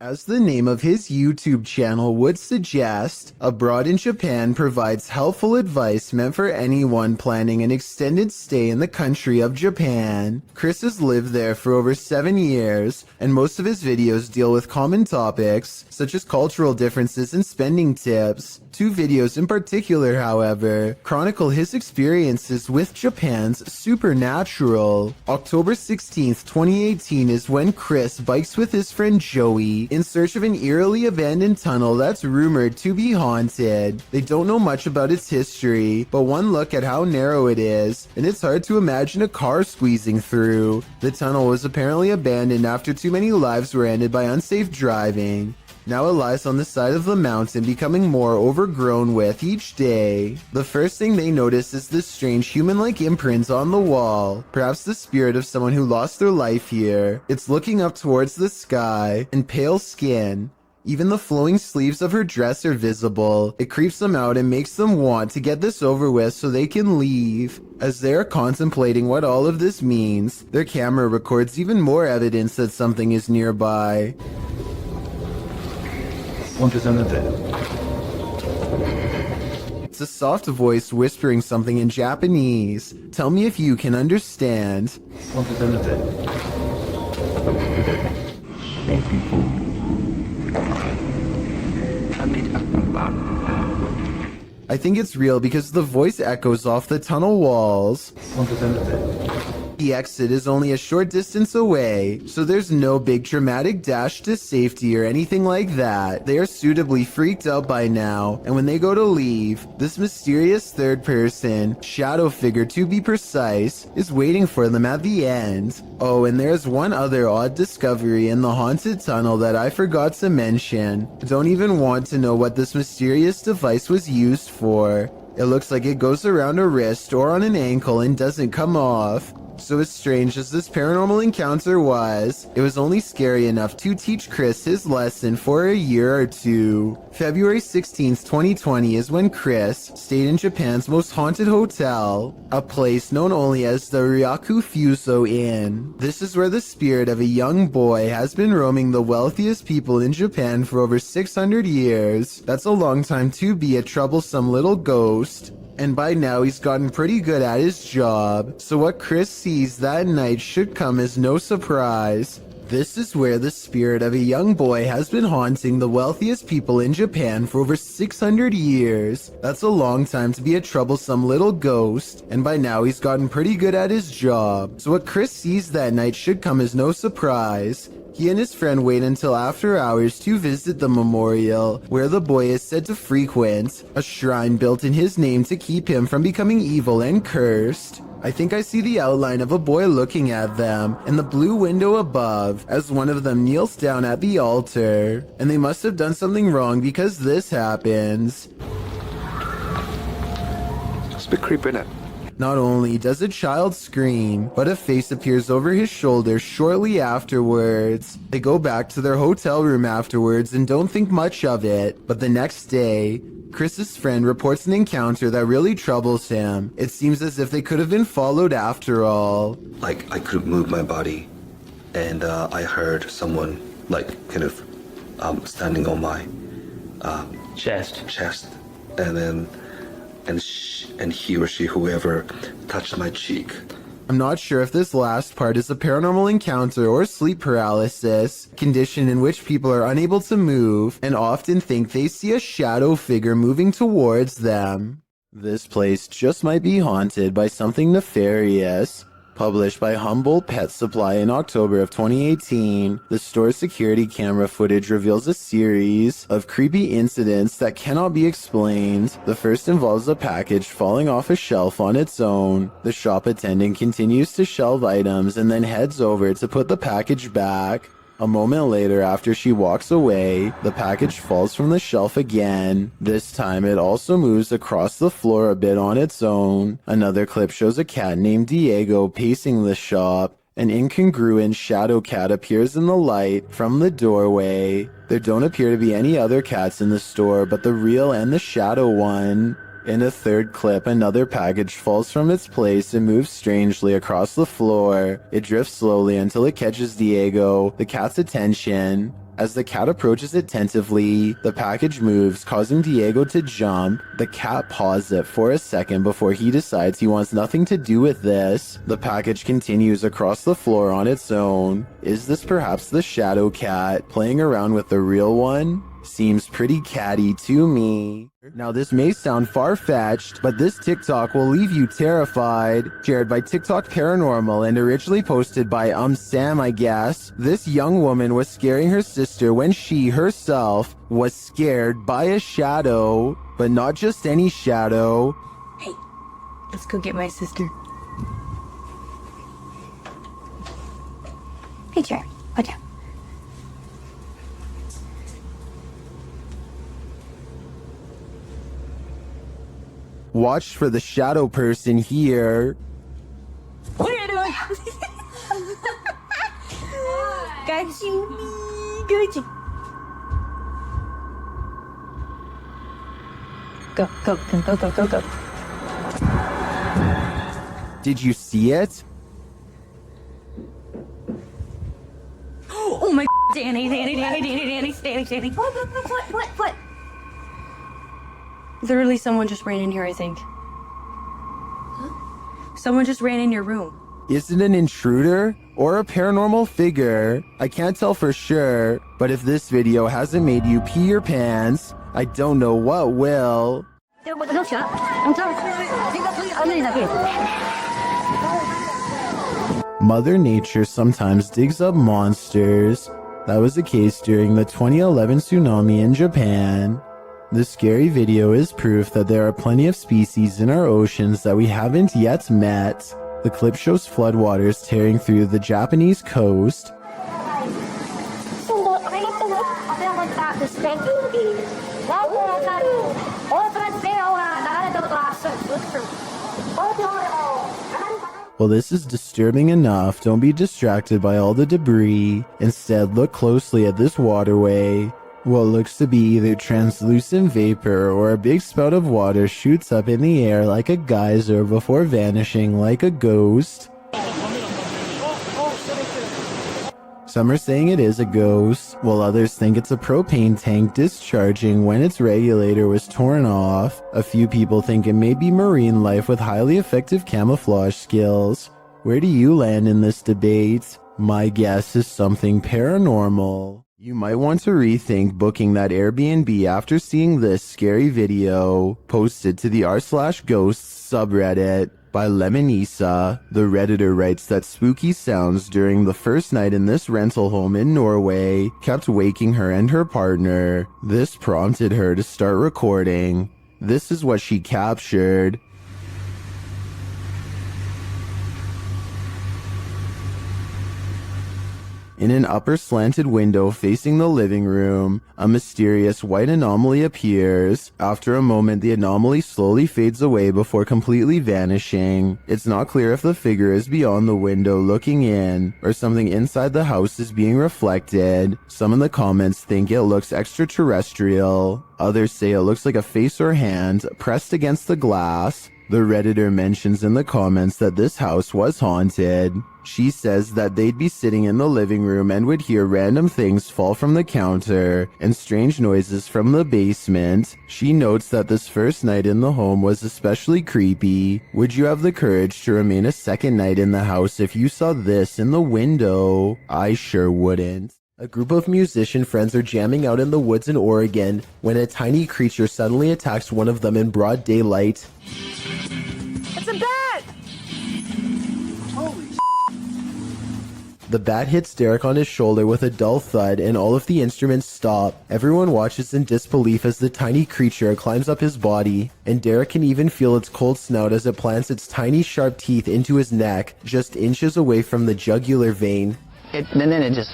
As the name of his YouTube channel would suggest, Abroad in Japan provides helpful advice meant for anyone planning an extended stay in the country of Japan. Chris has lived there for over 7 years, and most of his videos deal with common topics, such as cultural differences and spending tips. 2 videos in particular, however, chronicle his experiences with Japan's supernatural. October 16th, 2018 is when Chris bikes with his friend Joey in search of an eerily abandoned tunnel that's rumored to be haunted. They don't know much about its history, but one look at how narrow it is, and it's hard to imagine a car squeezing through. The tunnel was apparently abandoned after too many lives were ended by unsafe driving. Now it lies on the side of the mountain, becoming more overgrown with each day. The first thing they notice is this strange human-like imprint on the wall, perhaps the spirit of someone who lost their life here. It's looking up towards the sky, and pale skin. Even the flowing sleeves of her dress are visible. It creeps them out and makes them want to get this over with so they can leave. As they are contemplating what all of this means, their camera records even more evidence that something is nearby. It's a soft voice whispering something in Japanese. Tell me if you can understand. I think it's real because the voice echoes off the tunnel walls. The exit is only a short distance away, so there's no big dramatic dash to safety or anything like that. They are suitably freaked out by now, and when they go to leave, this mysterious third person, shadow figure to be precise, is waiting for them at the end. Oh, and there's one other odd discovery in the haunted tunnel that I forgot to mention. Don't even want to know what this mysterious device was used for. It looks like it goes around a wrist or on an ankle and doesn't come off. So as strange as this paranormal encounter was, it was only scary enough to teach Chris his lesson for a year or two. February 16th, 2020 is when Chris stayed in Japan's most haunted hotel, a place known only as the Ryaku Fuso Inn. This is where the spirit of a young boy has been roaming the wealthiest people in Japan for over 600 years. That's a long time to be a troublesome little ghost. And by now he's gotten pretty good at his job, so what Chris sees that night should come as no surprise. This is where the spirit of a young boy has been haunting the wealthiest people in Japan for over 600 years. That's a long time to be a troublesome little ghost, and by now he's gotten pretty good at his job, so what Chris sees that night should come as no surprise. He and his friend wait until after hours to visit the memorial, where the boy is said to frequent, a shrine built in his name to keep him from becoming evil and cursed. I think I see the outline of a boy looking at them in the blue window above as one of them kneels down at the altar. And they must have done something wrong because this happens. It's a bit creepy, innit? Not only does a child scream, but a face appears over his shoulder shortly afterwards. They go back to their hotel room afterwards and don't think much of it. But the next day, Chris's friend reports an encounter that really troubles him. It seems as if they could have been followed after all. Like, I couldn't move my body, and I heard someone, like, kind of standing on my chest, and then and he or she, whoever, touched my cheek. I'm not sure if this last part is a paranormal encounter or sleep paralysis, condition in which people are unable to move and often think they see a shadow figure moving towards them. This place just might be haunted by something nefarious. Published by Humboldt Pet Supply in October of 2018, the store's security camera footage reveals a series of creepy incidents that cannot be explained. The first involves a package falling off a shelf on its own. The shop attendant continues to shelve items and then heads over to put the package back. A moment later, after she walks away, the package falls from the shelf again. This time, it also moves across the floor a bit on its own. Another clip shows a cat named Diego pacing the shop. An incongruent shadow cat appears in the light from the doorway. There don't appear to be any other cats in the store but the real and the shadow one. In a third clip, another package falls from its place and moves strangely across the floor. It drifts slowly until it catches Diego, the cat's attention. As the cat approaches it tentatively, the package moves, causing Diego to jump. The cat paws it for a second before he decides he wants nothing to do with this. The package continues across the floor on its own. Is this perhaps the shadow cat playing around with the real one? Seems pretty catty to me. Now this may sound far-fetched, but this TikTok will leave you terrified. Shared by TikTok Paranormal and originally posted by Sam, I guess. This young woman was scaring her sister when she herself was scared by a shadow, but not just any shadow. Hey, let's go get my sister. Hey, Jared, watch out. Watch for the shadow person here. What are you doing? Got you. Got you. Go, go, go, go, go, go, go. Did you see it? Oh my Danny. What? Literally, someone just ran in here, I think. Huh? Someone just ran in your room. Is it an intruder or a paranormal figure? I can't tell for sure, but if this video hasn't made you pee your pants, I don't know what will. Mother Nature sometimes digs up monsters. That was the case during the 2011 tsunami in Japan. This scary video is proof that there are plenty of species in our oceans that we haven't yet met. The clip shows floodwaters tearing through the Japanese coast. Well, this is disturbing enough. Don't be distracted by all the debris. Instead, look closely at this waterway. What looks to be either translucent vapor or a big spout of water shoots up in the air like a geyser before vanishing like a ghost. Some are saying it is a ghost, while others think it's a propane tank discharging when its regulator was torn off. A few people think it may be marine life with highly effective camouflage skills. Where do you land in this debate? My guess is something paranormal. You might want to rethink booking that Airbnb after seeing this scary video posted to the r/ghosts subreddit by Lemonisa. The Redditor writes that spooky sounds during the first night in this rental home in Norway kept waking her and her partner. This prompted her to start recording. This is what she captured. In an upper slanted window facing the living room, a mysterious white anomaly appears. After a moment, the anomaly slowly fades away before completely vanishing. It's not clear if the figure is beyond the window looking in, or something inside the house is being reflected. Some in the comments think it looks extraterrestrial. Others say it looks like a face or hand pressed against the glass. The Redditor mentions in the comments that this house was haunted. She says that they'd be sitting in the living room and would hear random things fall from the counter and strange noises from the basement. She notes that this first night in the home was especially creepy. Would you have the courage to remain a second night in the house if you saw this in the window? I sure wouldn't. A group of musician friends are jamming out in the woods in Oregon when a tiny creature suddenly attacks one of them in broad daylight. It's a bat! Holy The bat hits Derek on his shoulder with a dull thud and all of the instruments stop. Everyone watches in disbelief as the tiny creature climbs up his body, and Derek can even feel its cold snout as it plants its tiny sharp teeth into his neck, just inches away from the jugular vein. And then it just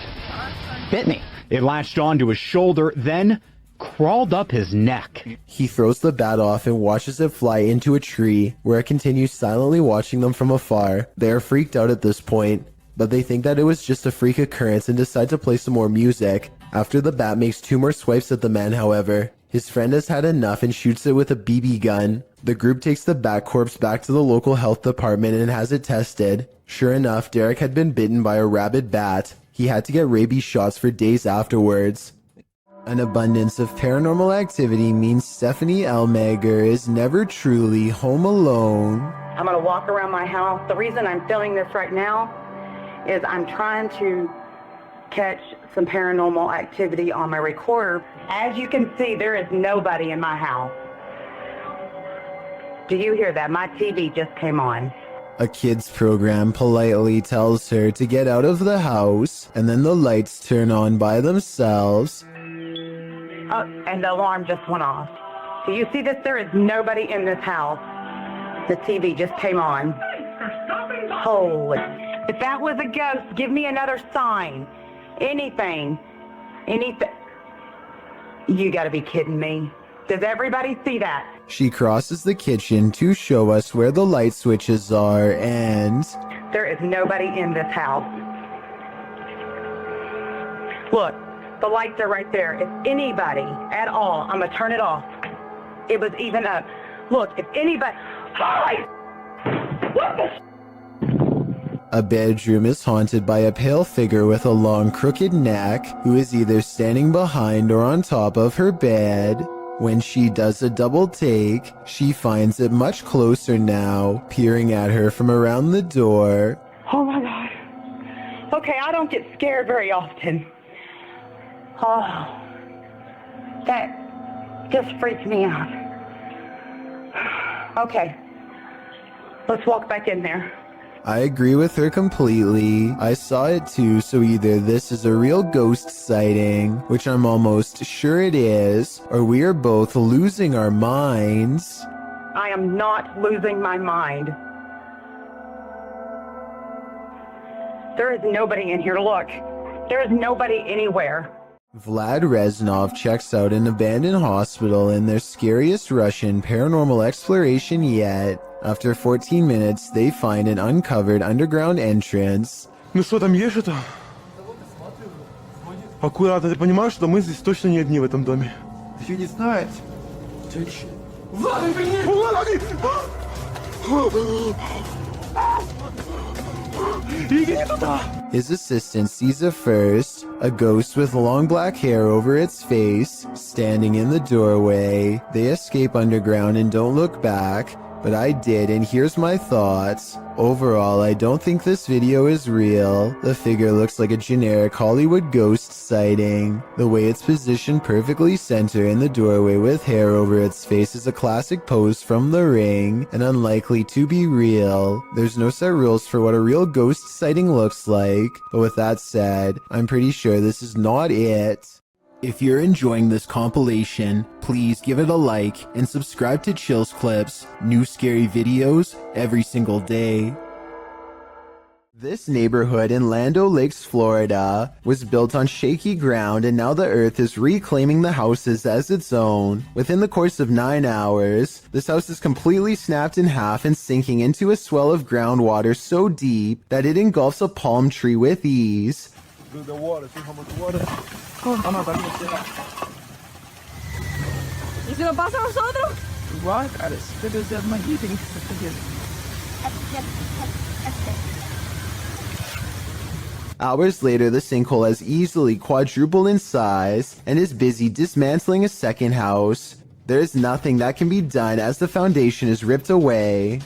bit me. It latched onto his shoulder, then crawled up his neck. He throws the bat off and watches it fly into a tree, where it continues silently watching them from afar. They are freaked out at this point, but they think that it was just a freak occurrence and decide to play some more music. After the bat makes 2 more swipes at the man, however, his friend has had enough and shoots it with a BB gun. The group takes the bat corpse back to the local health department and has it tested. Sure enough, Derek had been bitten by a rabid bat. He had to get rabies shots for days afterwards. An abundance of paranormal activity means Stephanie Elmager is never truly home alone. I'm gonna walk around my house. The reason I'm filming this right now is I'm trying to catch some paranormal activity on my recorder. As you can see, there is nobody in my house. Do you hear that? My TV just came on. A kids program politely tells her to get out of the house, and then the lights turn on by themselves. Oh, and the alarm just went off. Do you see this? There is nobody in this house. The TV just came on. Holy. If that was a ghost, give me another sign. Anything. Anything. You gotta be kidding me. Does everybody see that? She crosses the kitchen to show us where the light switches are, and there is nobody in this house. Look, the lights are right there. If anybody at all, I'm gonna turn it off. It was even up. Look, if anybody... What the... A bedroom is haunted by a pale figure with a long crooked neck who is either standing behind or on top of her bed. When she does a double take, she finds it much closer now, peering at her from around the door. Oh my God. Okay, I don't get scared very often. Oh, that just freaked me out. Okay, let's walk back in there. I agree with her completely. I saw it too, so either this is a real ghost sighting, which I'm almost sure it is, or we are both losing our minds. I am not losing my mind. There is nobody in here. Look, there is nobody anywhere. Vlad Reznov checks out an abandoned hospital in their scariest Russian paranormal exploration yet. After 14 minutes, they find an uncovered underground entrance. Ну что, там есть что-то? Аккуратно, ты понимаешь, что мы здесь точно не одни в этом доме? Еще не знать. Влад, они! Иди туда! His assistant sees it first, a ghost with long black hair over its face, standing in the doorway. They escape underground and don't look back, but I did, and here's my thoughts. Overall, I don't think this video is real. The figure looks like a generic Hollywood ghost sighting. The way it's positioned perfectly center in the doorway with hair over its face is a classic pose from The Ring, and unlikely to be real. There's no set rules for what a real ghost sighting looks like, but with that said, I'm pretty sure this is not it. If you're enjoying this compilation, please give it a like and subscribe to Chills Clips, new scary videos every single day. This neighborhood in Land O'Lakes, Florida, was built on shaky ground, and now the earth is reclaiming the houses as its own. Within the course of 9 hours, this house is completely snapped in half and sinking into a swell of groundwater so deep that it engulfs a palm tree with ease. The water, see how much water? ¿Y si nos pasa a nosotros? What? This is my heating. Hours later, the sinkhole has easily quadrupled in size and is busy dismantling a second house. There is nothing that can be done as the foundation is ripped away.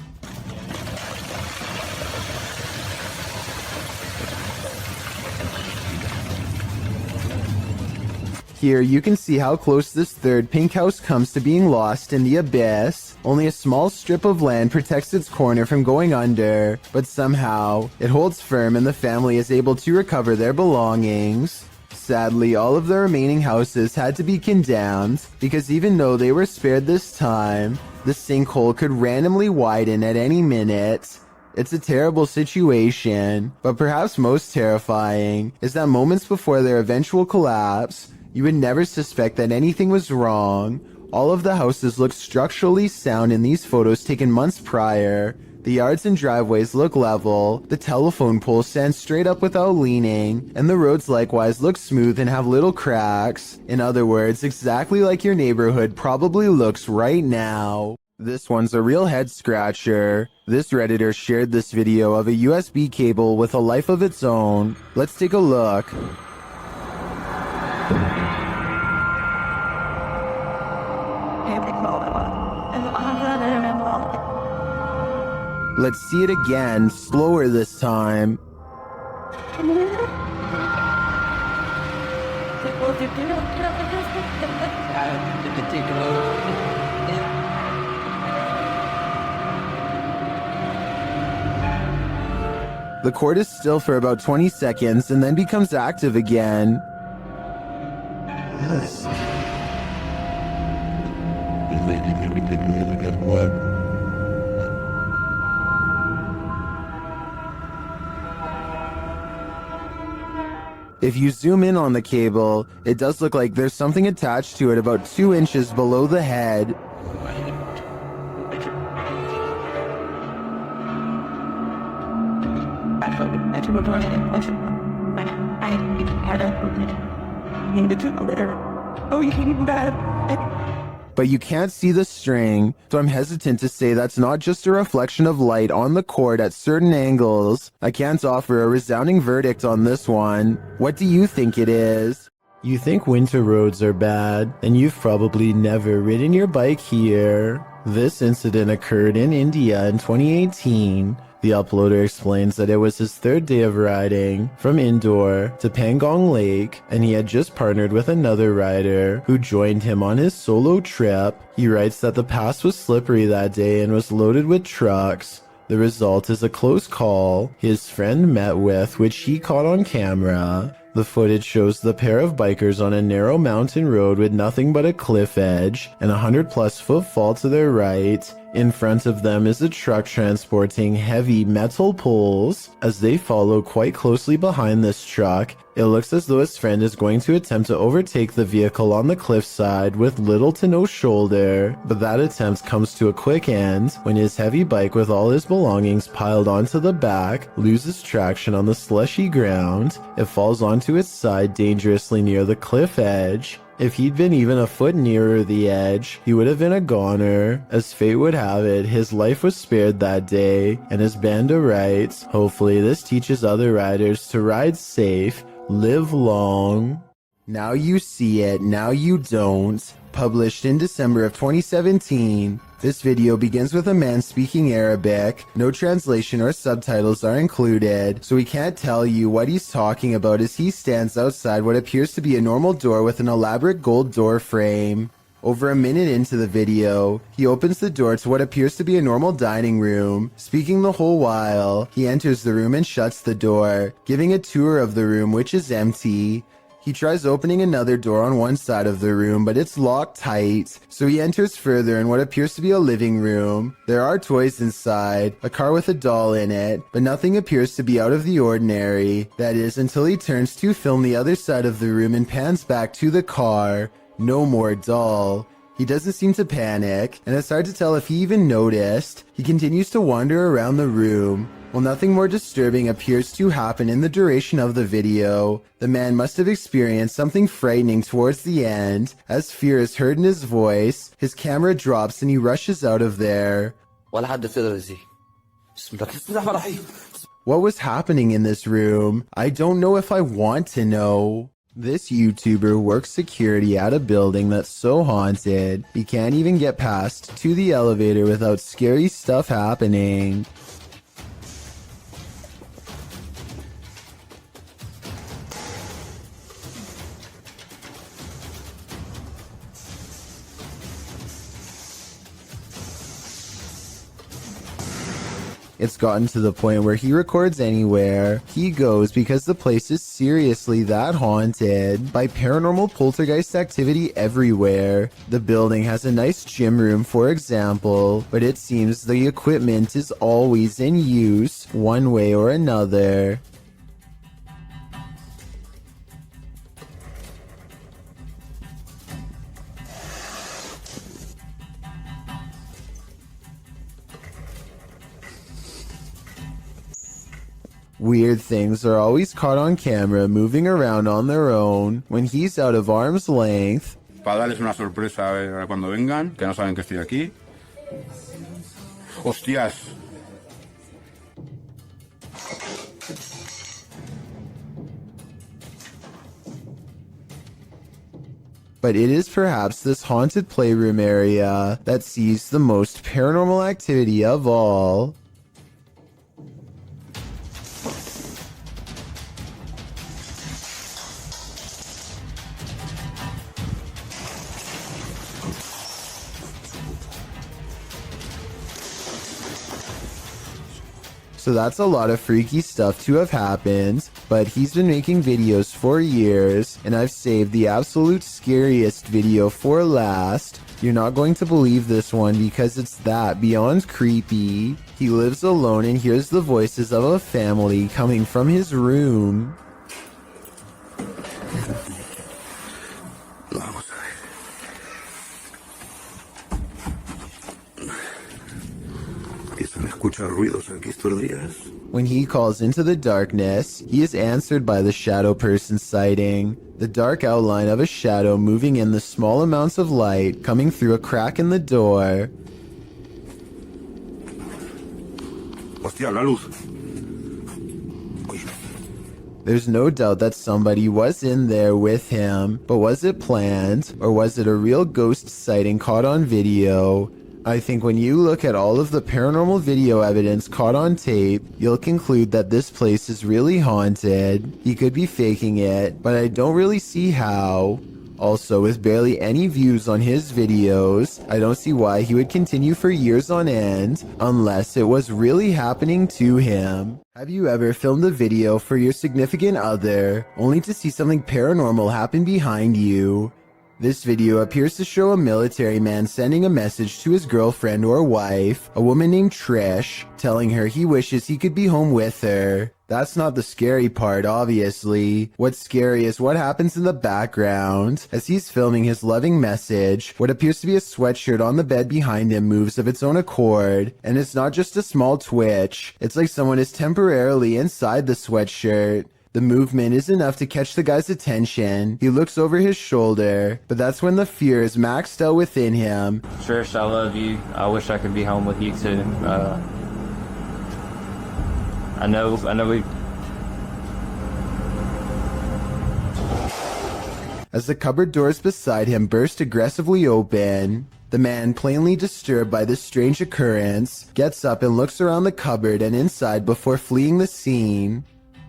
Here you can see how close this third pink house comes to being lost in the abyss. Only a small strip of land protects its corner from going under, but somehow it holds firm and the family is able to recover their belongings. Sadly, all of the remaining houses had to be condemned, because even though they were spared this time, the sinkhole could randomly widen at any minute. It's a terrible situation, but perhaps most terrifying is that moments before their eventual collapse, you would never suspect that anything was wrong. All of the houses look structurally sound in these photos taken months prior. The yards and driveways look level, the telephone poles stand straight up without leaning, and the roads likewise look smooth and have little cracks. In other words, exactly like your neighborhood probably looks right now. This one's a real head scratcher. This Redditor shared this video of a USB cable with a life of its own. Let's take a look. Let's see it again, slower this time. The cord is still for about 20 seconds and then becomes active again. Yes. If you zoom in on the cable, it does look like there's something attached to it about 2 inches below the head. But you can't see the string, so I'm hesitant to say that's not just a reflection of light on the cord at certain angles. I can't offer a resounding verdict on this one. What do you think it is? You think winter roads are bad, and you've probably never ridden your bike here. This incident occurred in India in 2018. The uploader explains that it was his 3rd day of riding from Indore to Pangong Lake, and he had just partnered with another rider who joined him on his solo trip. He writes that the pass was slippery that day and was loaded with trucks. The result is a close call his friend met with, which he caught on camera. The footage shows the pair of bikers on a narrow mountain road with nothing but a cliff edge and a 100+ foot fall to their right. In front of them is a truck transporting heavy metal poles. As they follow quite closely behind this truck, it looks as though his friend is going to attempt to overtake the vehicle on the cliffside with little to no shoulder, but that attempt comes to a quick end when his heavy bike with all his belongings piled onto the back loses traction on the slushy ground. It falls onto its side dangerously near the cliff edge. If he'd been even a foot nearer the edge, he would have been a goner. As fate would have it, his life was spared that day, and as Banda writes, hopefully this teaches other riders to ride safe, live long. Now you see it, now you don't. Published in December of 2017. This video begins with a man speaking Arabic. No translation or subtitles are included, so we can't tell you what he's talking about as he stands outside what appears to be a normal door with an elaborate gold door frame. Over a minute into the video, he opens the door to what appears to be a normal dining room. Speaking the whole while, he enters the room and shuts the door, giving a tour of the room, which is empty. He tries opening another door on one side of the room, but it's locked tight, so he enters further in what appears to be a living room. There are toys inside, a car with a doll in it, but nothing appears to be out of the ordinary. That is, until he turns to film the other side of the room and pans back to the car. No more doll. He doesn't seem to panic, and it's hard to tell if he even noticed. He continues to wander around the room. While nothing more disturbing appears to happen in the duration of the video, the man must have experienced something frightening towards the end. As fear is heard in his voice, his camera drops and he rushes out of there. What was happening in this room? I don't know if I want to know. This YouTuber works security at a building that's so haunted, he can't even get past to the elevator without scary stuff happening. It's gotten to the point where he records anywhere he goes because the place is seriously that haunted by paranormal poltergeist activity everywhere. The building has a nice gym room, for example, but it seems the equipment is always in use one way or another. Weird things are always caught on camera moving around on their own when he's out of arm's length. Para darles una sorpresa cuando vengan, que no saben que estoy aquí. Hostias. But it is perhaps this haunted playroom area that sees the most paranormal activity of all. So that's a lot of freaky stuff to have happened, but he's been making videos for years, and I've saved the absolute scariest video for last. You're not going to believe this one because it's that beyond creepy. He lives alone and hears the voices of a family coming from his room. When he calls into the darkness, he is answered by the shadow person sighting. The dark outline of a shadow moving in the small amounts of light coming through a crack in the door. Hostia, la luz. There's no doubt that somebody was in there with him, but was it planned, or was it a real ghost sighting caught on video? I think when you look at all of the paranormal video evidence caught on tape, you'll conclude that this place is really haunted. He could be faking it, but I don't really see how. Also, with barely any views on his videos, I don't see why he would continue for years on end, unless it was really happening to him. Have you ever filmed a video for your significant other, only to see something paranormal happen behind you? This video appears to show a military man sending a message to his girlfriend or wife, a woman named Trish, telling her he wishes he could be home with her. That's not the scary part, obviously. What's scary is what happens in the background. As he's filming his loving message, what appears to be a sweatshirt on the bed behind him moves of its own accord, and it's not just a small twitch. It's like someone is temporarily inside the sweatshirt. The movement is enough to catch the guy's attention. He looks over his shoulder, but that's when the fear is maxed out within him. Trish, I love you. I wish I could be home with you soon. I know we... As the cupboard doors beside him burst aggressively open, the man, plainly disturbed by this strange occurrence, gets up and looks around the cupboard and inside before fleeing the scene.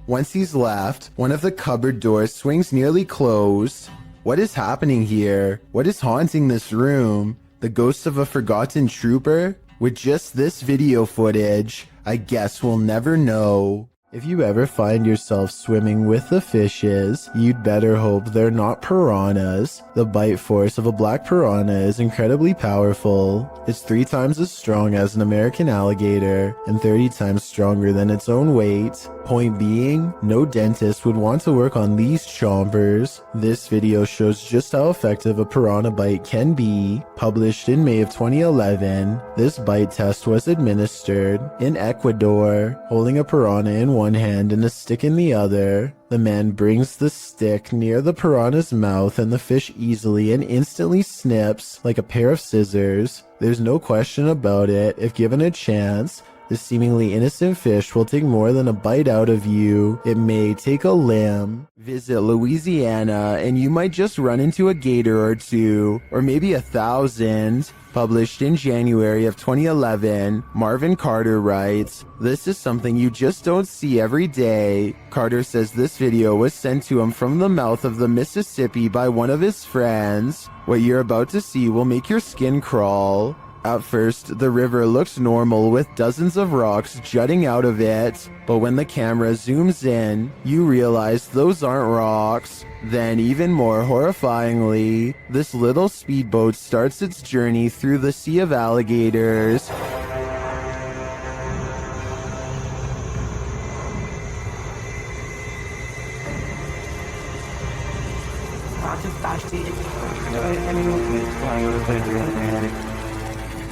Once he's left, one of the cupboard doors swings nearly closed. What is happening here? What is haunting this room? The ghost of a forgotten trooper? With just this video footage, I guess we'll never know. If you ever find yourself swimming with the fishes, you'd better hope they're not piranhas. The bite force of a black piranha is incredibly powerful. It's 3 times as strong as an American alligator, and 30 times stronger than its own weight. Point being, no dentist would want to work on these chompers. This video shows just how effective a piranha bite can be. Published in May of 2011, this bite test was administered in Ecuador, holding a piranha in one hand and a stick in the other. The man brings the stick near the piranha's mouth and the fish easily and instantly snips like a pair of scissors. There's no question about it. If given a chance, this seemingly innocent fish will take more than a bite out of you. It may take a limb. Visit Louisiana and you might just run into a gator or two, or maybe 1,000. Published in January of 2011, Marvin Carter writes, "This is something you just don't see every day." Carter says this video was sent to him from the mouth of the Mississippi by one of his friends. What you're about to see will make your skin crawl. At first, the river looks normal with dozens of rocks jutting out of it, but when the camera zooms in, you realize those aren't rocks. Then, even more horrifyingly, this little speedboat starts its journey through the sea of alligators.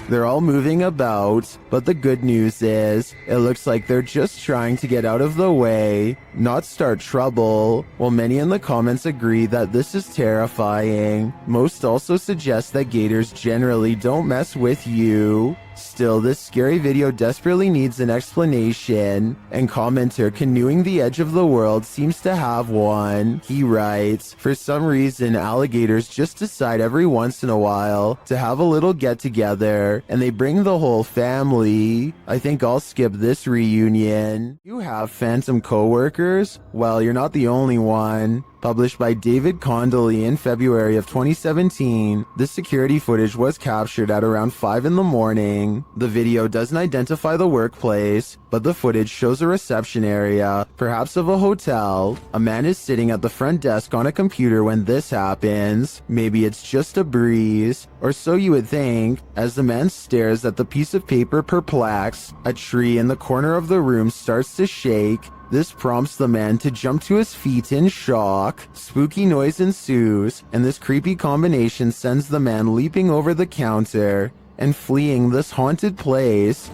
They're all moving about, but the good news is, it looks like they're just trying to get out of the way, not start trouble. While many in the comments agree that this is terrifying, most also suggest that gators generally don't mess with you. Still, this scary video desperately needs an explanation, and commenter Canoeing the Edge of the World seems to have one. He writes, for some reason, alligators just decide every once in a while to have a little get-together, and they bring the whole family. I think I'll skip this reunion. You have phantom coworkers? Well, you're not the only one. Published by David Condley in February of 2017, this security footage was captured at around 5 in the morning. The video doesn't identify the workplace, but the footage shows a reception area, perhaps of a hotel. A man is sitting at the front desk on a computer when this happens. Maybe it's just a breeze, or so you would think. As the man stares at the piece of paper perplexed, a tree in the corner of the room starts to shake. This prompts the man to jump to his feet in shock. Spooky noise ensues, and this creepy combination sends the man leaping over the counter and fleeing this haunted place.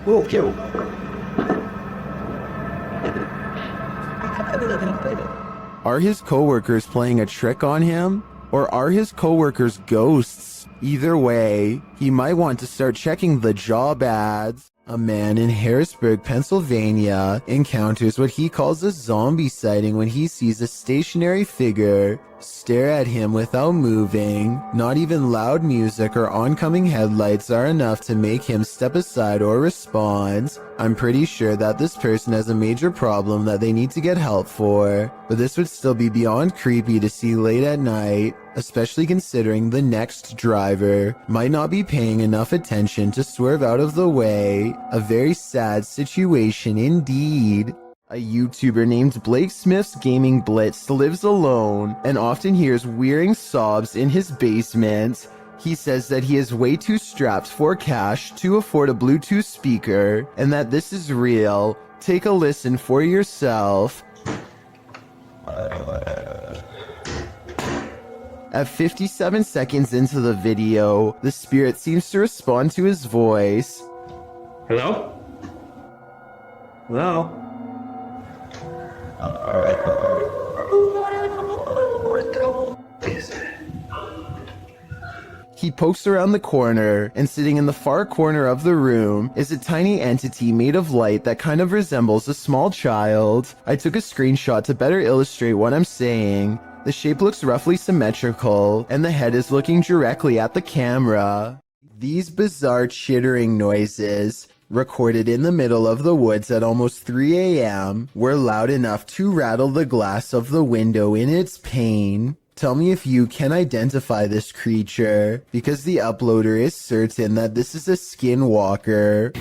Whoa, yo. Are his coworkers playing a trick on him? Or are his coworkers ghosts? Either way, he might want to start checking the job ads. A man in Harrisburg, Pennsylvania, encounters what he calls a zombie sighting when he sees a stationary figure stare at him without moving. Not even loud music or oncoming headlights are enough to make him step aside or respond. I'm pretty sure that this person has a major problem that they need to get help for, but this would still be beyond creepy to see late at night, especially considering the next driver might not be paying enough attention to swerve out of the way. A very sad situation indeed. A YouTuber named Blake Smith's Gaming Blitz lives alone and often hears wearing sobs in his basement. He says that he is way too strapped for cash to afford a Bluetooth speaker and that this is real. Take a listen for yourself. At 57 seconds into the video, the spirit seems to respond to his voice. Hello? Hello? He pokes around the corner, and sitting in the far corner of the room is a tiny entity made of light that kind of resembles a small child. I took a screenshot to better illustrate what I'm saying. The shape looks roughly symmetrical, and the head is looking directly at the camera. These bizarre chittering noises, recorded in the middle of the woods at almost 3 a.m., were loud enough to rattle the glass of the window in its pane. Tell me if you can identify this creature, because the uploader is certain that this is a skinwalker.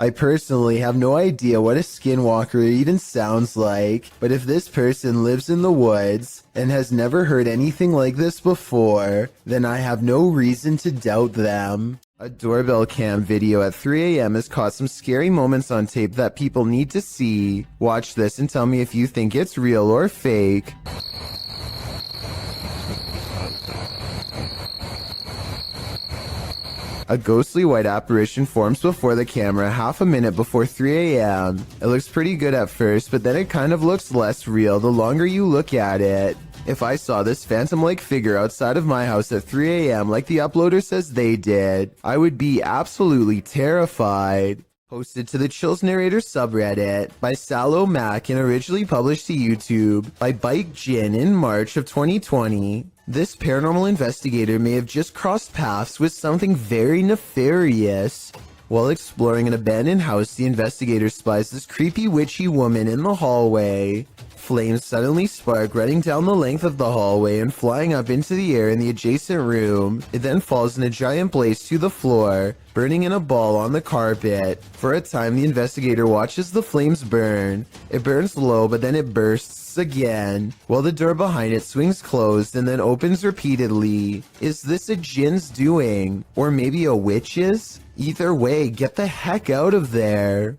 I personally have no idea what a skinwalker even sounds like, but if this person lives in the woods and has never heard anything like this before, then I have no reason to doubt them. A doorbell cam video at 3 a.m. has caught some scary moments on tape that people need to see. Watch this and tell me if you think it's real or fake. A ghostly white apparition forms before the camera half a minute before 3 a.m. It looks pretty good at first, but then it kind of looks less real the longer you look at it. If I saw this phantom-like figure outside of my house at 3 a.m. like the uploader says they did, I would be absolutely terrified. Posted to the Chills Narrator subreddit by Sallow Mac and originally published to YouTube by Bike Jin in March of 2020. This paranormal investigator may have just crossed paths with something very nefarious. While exploring an abandoned house, the investigator spies this creepy witchy woman in the hallway. Flames suddenly spark, running down the length of the hallway and flying up into the air in the adjacent room. It then falls in a giant blaze to the floor, burning in a ball on the carpet. For a time, the investigator watches the flames burn. It burns low, but then it bursts again, while the door behind it swings closed and then opens repeatedly. Is this a djinn's doing? Or maybe a witch's? Either way, get the heck out of there.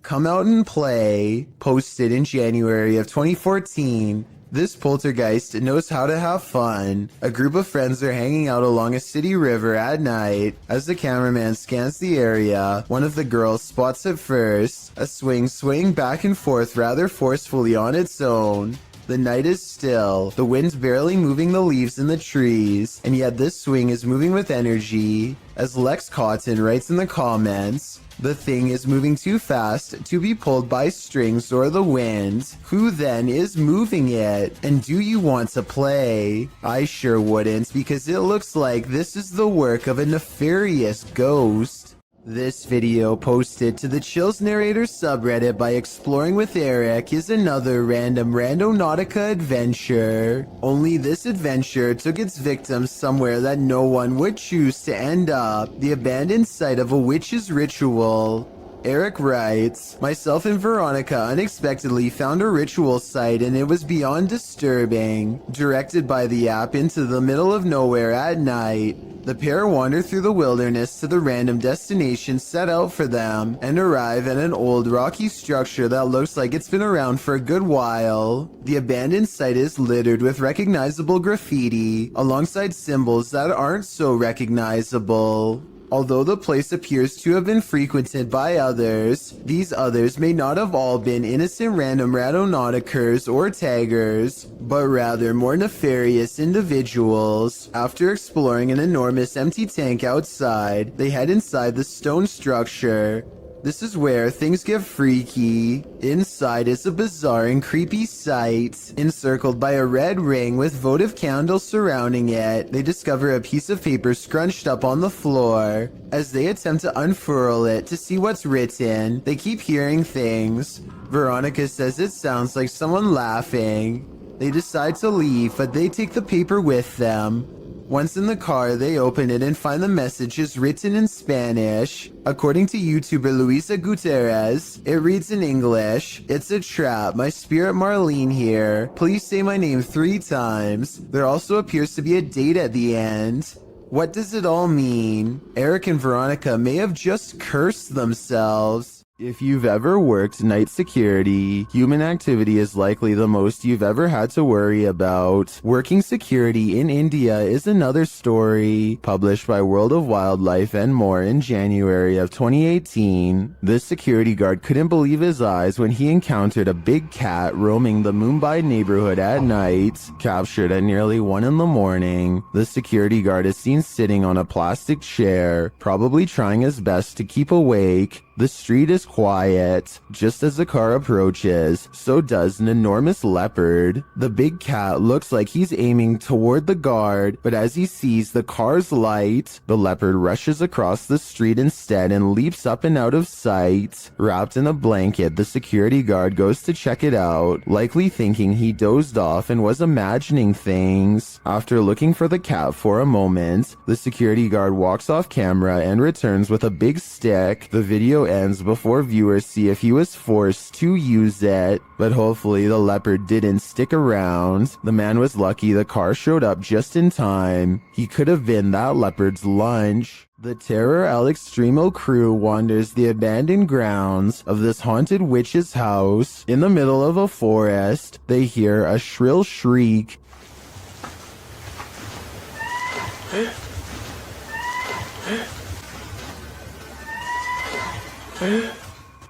Come out and play, posted in January of 2014. This poltergeist knows how to have fun. A group of friends are hanging out along a city river at night. As the cameraman scans the area, one of the girls spots at first a swing swaying back and forth rather forcefully on its own. The night is still, the wind's barely moving the leaves in the trees, and yet this swing is moving with energy. As Lex Cotton writes in the comments, the thing is moving too fast to be pulled by strings or the wind. Who then is moving it? And do you want to play? I sure wouldn't, because it looks like this is the work of a nefarious ghost. This video posted to the Chills Narrator subreddit by Exploring with Eric is another random Randonautica adventure. Only this adventure took its victims somewhere that no one would choose to end up, the abandoned site of a witch's ritual. Eric writes, myself and Veronica unexpectedly found a ritual site and it was beyond disturbing. Directed by the app into the middle of nowhere at night, the pair wander through the wilderness to the random destination set out for them and arrive at an old rocky structure that looks like it's been around for a good while. The abandoned site is littered with recognizable graffiti alongside symbols that aren't so recognizable. Although the place appears to have been frequented by others, these others may not have all been innocent random Randonauticers or taggers, but rather more nefarious individuals. After exploring an enormous empty tank outside, they head inside the stone structure. This is where things get freaky. Inside is a bizarre and creepy sight. Encircled by a red ring with votive candles surrounding it, they discover a piece of paper scrunched up on the floor. As they attempt to unfurl it to see what's written, they keep hearing things. Veronica says it sounds like someone laughing. They decide to leave, but they take the paper with them. Once in the car, they open it and find the messages written in Spanish. According to YouTuber Luisa Gutierrez, it reads in English, "It's a trap, my spirit Marlene here. Please say my name 3 times. There also appears to be a date at the end." What does it all mean? Eric and Veronica may have just cursed themselves. If you've ever worked night security, human activity is likely the most you've ever had to worry about. Working security in India is another story. Published by World of Wildlife and more in January of 2018, this security guard couldn't believe his eyes when he encountered a big cat roaming the Mumbai neighborhood at night. Captured at nearly 1 in the morning, the security guard is seen sitting on a plastic chair, probably trying his best to keep awake. The street is quiet. Just as the car approaches, so does an enormous leopard. The big cat looks like he's aiming toward the guard, but as he sees the car's light, the leopard rushes across the street instead and leaps up and out of sight. Wrapped in a blanket, the security guard goes to check it out, likely thinking he dozed off and was imagining things. After looking for the cat for a moment, the security guard walks off camera and returns with a big stick. The video ends before viewers see if he was forced to use it, but hopefully the leopard didn't stick around. The man was lucky the car showed up just in time. He could have been that leopard's lunch. The Terror al Extremo crew wanders the abandoned grounds of this haunted witch's house. In the middle of a forest, they hear a shrill shriek.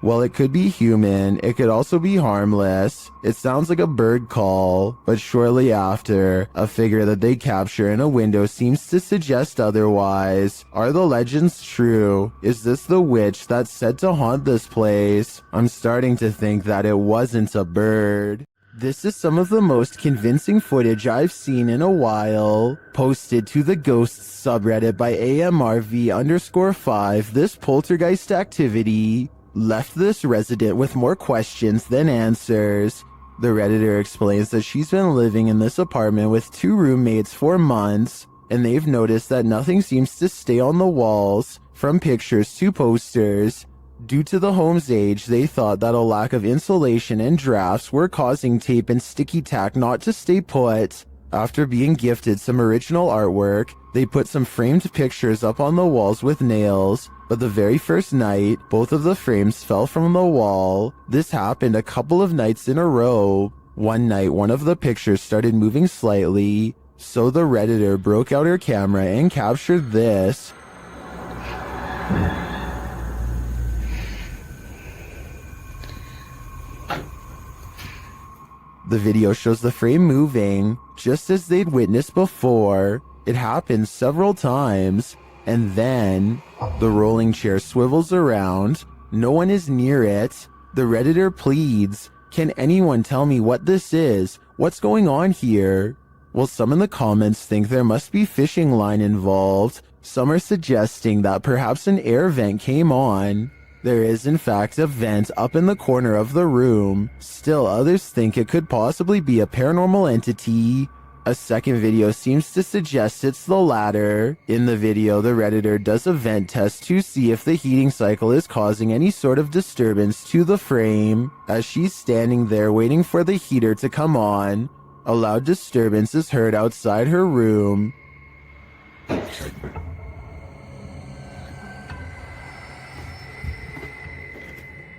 While it could be human, it could also be harmless. It sounds like a bird call, but shortly after, a figure that they capture in a window seems to suggest otherwise. Are the legends true? Is this the witch that's said to haunt this place? I'm starting to think that it wasn't a bird. This is some of the most convincing footage I've seen in a while. Posted to the Ghosts subreddit by AMRV_5, this poltergeist activity left this resident with more questions than answers. The Redditor explains that she's been living in this apartment with 2 roommates for months, and they've noticed that nothing seems to stay on the walls, from pictures to posters. Due to the home's age, they thought that a lack of insulation and drafts were causing tape and sticky tack not to stay put. After being gifted some original artwork, they put some framed pictures up on the walls with nails, but the very first night, both of the frames fell from the wall. This happened a couple of nights in a row. One night, one of the pictures started moving slightly, so the Redditor broke out her camera and captured this. The video shows the frame moving, just as they'd witnessed before. It happens several times, and then the rolling chair swivels around. No one is near it. The Redditor pleads, "Can anyone tell me what this is? What's going on here?" Well, some in the comments think there must be fishing line involved. Some are suggesting that perhaps an air vent came on. There is in fact a vent up in the corner of the room. Still, others think it could possibly be a paranormal entity. A second video seems to suggest it's the latter. In the video, the Redditor does a vent test to see if the heating cycle is causing any sort of disturbance to the frame. As she's standing there waiting for the heater to come on, a loud disturbance is heard outside her room.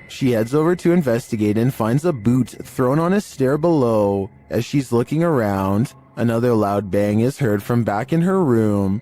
She heads over to investigate and finds a boot thrown on a stair below. As she's looking around, another loud bang is heard from back in her room.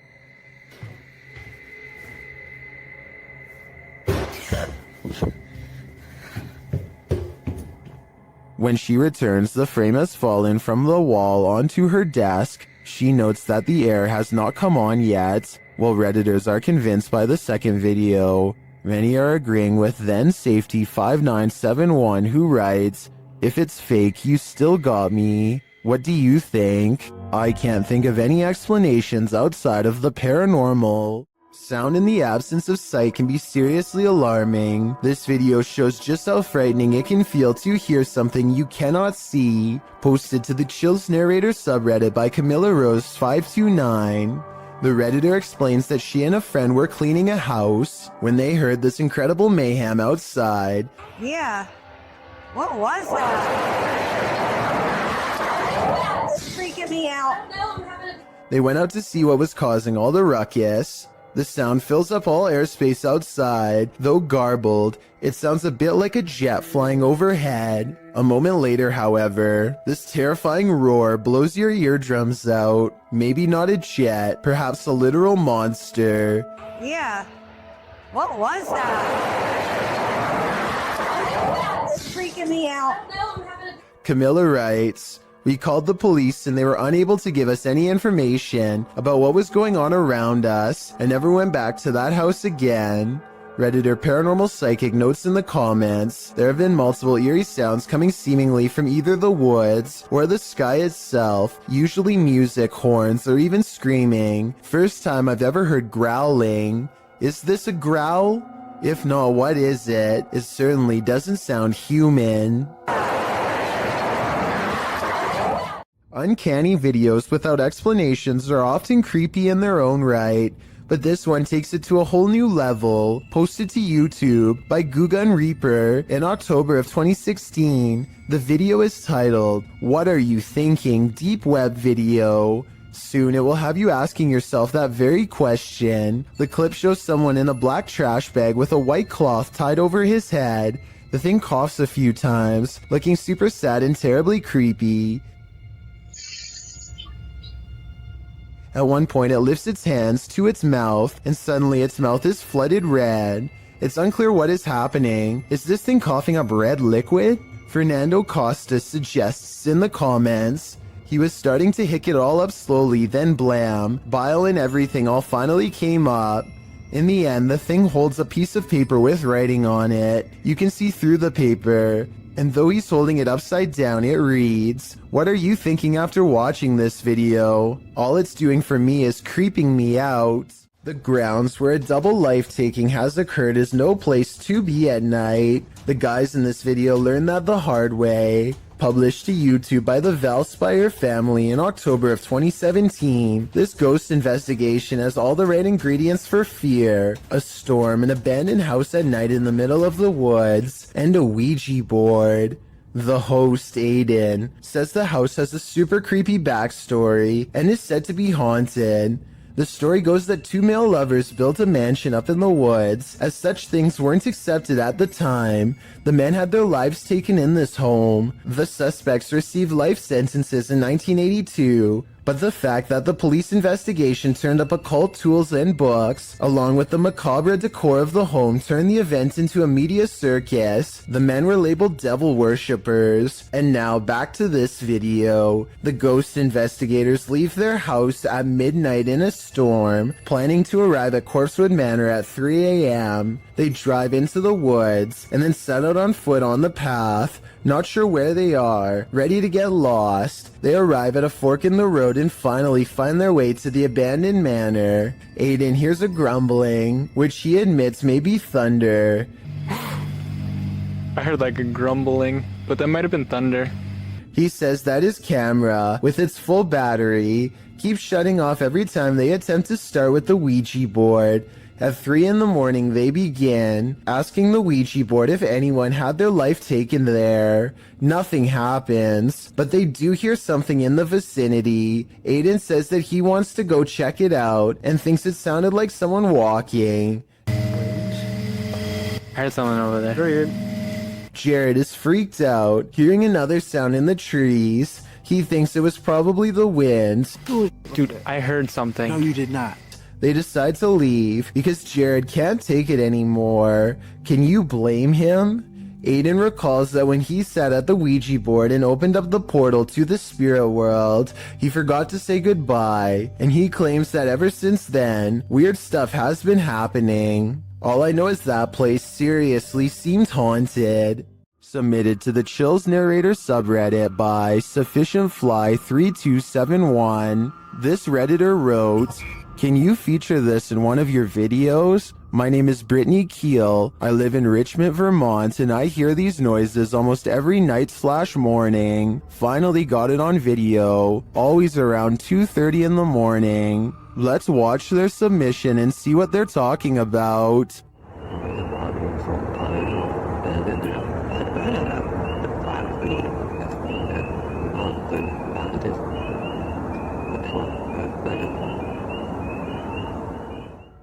When she returns, the frame has fallen from the wall onto her desk. She notes that the air has not come on yet, while Redditors are convinced by the second video. Many are agreeing with then Safety 5971, who writes, "If it's fake, you still got me. What do you think? I can't think of any explanations outside of the paranormal." Sound in the absence of sight can be seriously alarming. This video shows just how frightening it can feel to hear something you cannot see. Posted to the Chills Narrator subreddit by Camilla Rose 529. The Redditor explains that she and a friend were cleaning a house when they heard this incredible mayhem outside. Yeah. What was that? It's freaking me out. They went out to see what was causing all the ruckus. The sound fills up all airspace outside. Though garbled, it sounds a bit like a jet flying overhead. A moment later, however, this terrifying roar blows your eardrums out. Maybe not a jet, perhaps a literal monster. Yeah. What was that? It's freaking me out. Camilla writes, "We called the police and they were unable to give us any information about what was going on around us and never went back to that house again." Redditor Paranormal Psychic notes in the comments, there have been multiple eerie sounds coming seemingly from either the woods or the sky itself, usually music, horns, or even screaming. First time I've ever heard growling. Is this a growl? If not, what is it? It certainly doesn't sound human. Uncanny videos without explanations are often creepy in their own right, but this one takes it to a whole new level. Posted to YouTube by Gugun Reaper in October of 2016, the video is titled, "What Are You Thinking? Deep Web Video." Soon it will have you asking yourself that very question. The clip shows someone in a black trash bag with a white cloth tied over his head. The thing coughs a few times, looking super sad and terribly creepy. At one point, it lifts its hands to its mouth, and suddenly its mouth is flooded red. It's unclear what is happening. Is this thing coughing up red liquid? Fernando Costa suggests in the comments, he was starting to hick it all up slowly, then blam, bile and everything all finally came up. In the end, the thing holds a piece of paper with writing on it. You can see through the paper. And though he's holding it upside down, it reads, "What are you thinking after watching this video? All it's doing for me is creeping me out." The grounds where a double life-taking has occurred is no place to be at night. The guys in this video learned that the hard way. Published to YouTube by the Valspire family in October of 2017, this ghost investigation has all the right ingredients for fear. A storm, an abandoned house at night in the middle of the woods, and a Ouija board. The host, Aiden, says the house has a super creepy backstory and is said to be haunted. The story goes that two male lovers built a mansion up in the woods. As such things weren't accepted at the time, the men had their lives taken in this home. The suspects received life sentences in 1982, but the fact that the police investigation turned up occult tools and books, along with the macabre decor of the home, turned the event into a media circus. The men were labeled devil worshippers. And now back to this video. The ghost investigators leave their house at midnight in a storm, planning to arrive at Corpsewood Manor at 3 a.m. They drive into the woods and then set out on foot on the path, not sure where they are, ready to get lost. They arrive at a fork in the road and finally find their way to the abandoned manor. Aiden hears a grumbling, which he admits may be thunder. I heard like a grumbling, but that might have been thunder. He says that his camera, with its full battery, keeps shutting off every time they attempt to start with the Ouija board. At 3 in the morning, they begin asking the Ouija board if anyone had their life taken there. Nothing happens, but they do hear something in the vicinity. Aiden says that he wants to go check it out and thinks it sounded like someone walking. I heard someone over there. Jared is freaked out, hearing another sound in the trees. He thinks it was probably the wind. Dude, I heard something. No, you did not. They decide to leave because Jared can't take it anymore. Can you blame him? Aiden recalls that when he sat at the Ouija board and opened up the portal to the spirit world, he forgot to say goodbye, and he claims that ever since then, weird stuff has been happening. All I know is that place seriously seems haunted. Submitted to the Chills Narrator subreddit by SufficientFly3271. This Redditor wrote, "Can you feature this in one of your videos? My name is Brittany Keel. I live in Richmond, Vermont, and I hear these noises almost every night/morning. Finally got it on video, always around 2:30 in the morning. Let's watch their submission and see what they're talking about."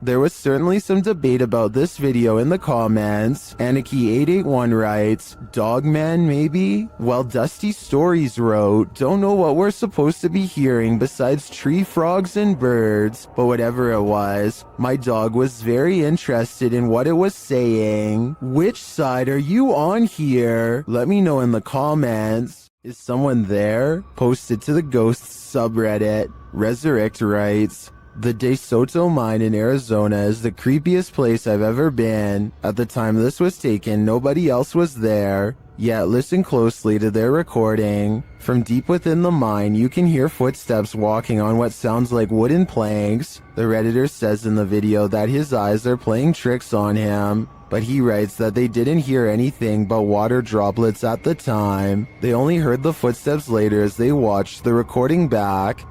There was certainly some debate about this video in the comments. Anarchy881 writes, "Dogman maybe?" While Dusty Stories wrote, "Don't know what we're supposed to be hearing besides tree frogs and birds, but whatever it was, my dog was very interested in what it was saying. Which side are you on here? Let me know in the comments. Is someone there?" Posted to the Ghosts subreddit. Resurrect writes, "The De Soto mine in Arizona is the creepiest place I've ever been. At the time this was taken, nobody else was there. Yet listen closely to their recording. From deep within the mine, you can hear footsteps walking on what sounds like wooden planks. The Redditor says in the video that his eyes are playing tricks on him, but he writes that they didn't hear anything but water droplets at the time. They only heard the footsteps later as they watched the recording back."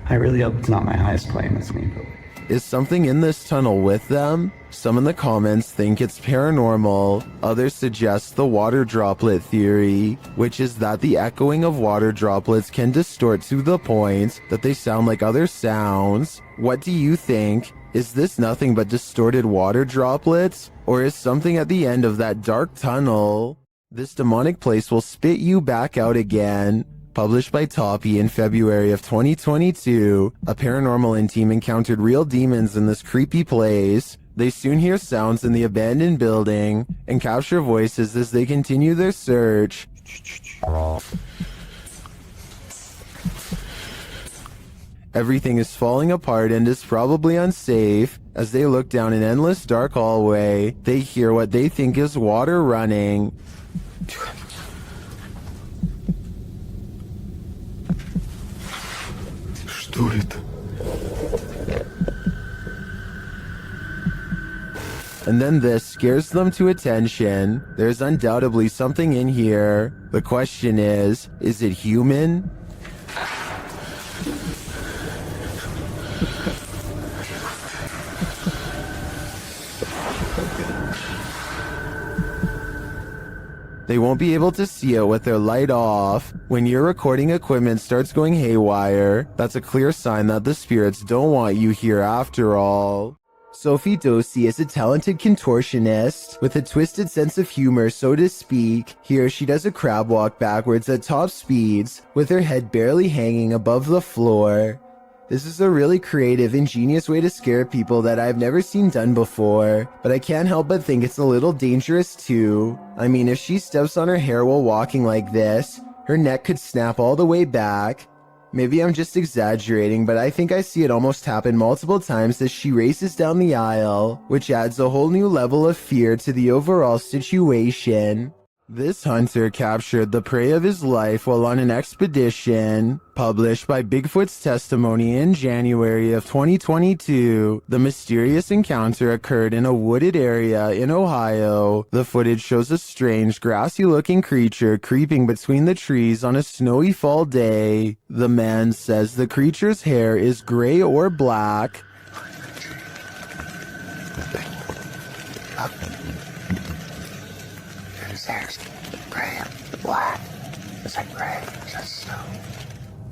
I really hope it's not my eyes playing with me. Is something in this tunnel with them? Some in the comments think it's paranormal. Others suggest the water droplet theory, which is that the echoing of water droplets can distort to the point that they sound like other sounds. What do you think? Is this nothing but distorted water droplets? Or is something at the end of that dark tunnel? This demonic place will spit you back out again. Published by Toppy in February of 2022, a paranormal team encountered real demons in this creepy place. They soon hear sounds in the abandoned building and capture voices as they continue their search. Everything is falling apart and is probably unsafe. As they look down an endless dark hallway, they hear what they think is water running. And then this scares them to attention. There's undoubtedly something in here. The question is it human? They won't be able to see it with their light off. When your recording equipment starts going haywire, that's a clear sign that the spirits don't want you here after all. Sophie Dosey is a talented contortionist with a twisted sense of humor, so to speak. Here she does a crab walk backwards at top speeds, with her head barely hanging above the floor. This is a really creative, ingenious way to scare people that I've never seen done before, but I can't help but think it's a little dangerous too. I mean, if she steps on her hair while walking like this, her neck could snap all the way back. Maybe I'm just exaggerating, but I think I see it almost happen multiple times as she races down the aisle, which adds a whole new level of fear to the overall situation. This hunter captured the prey of his life while on an expedition. Published by Bigfoot's Testimony in January of 2022, the mysterious encounter occurred in a wooded area in Ohio. The footage shows a strange, grassy-looking creature creeping between the trees on a snowy fall day. The man says the creature's hair is gray or black.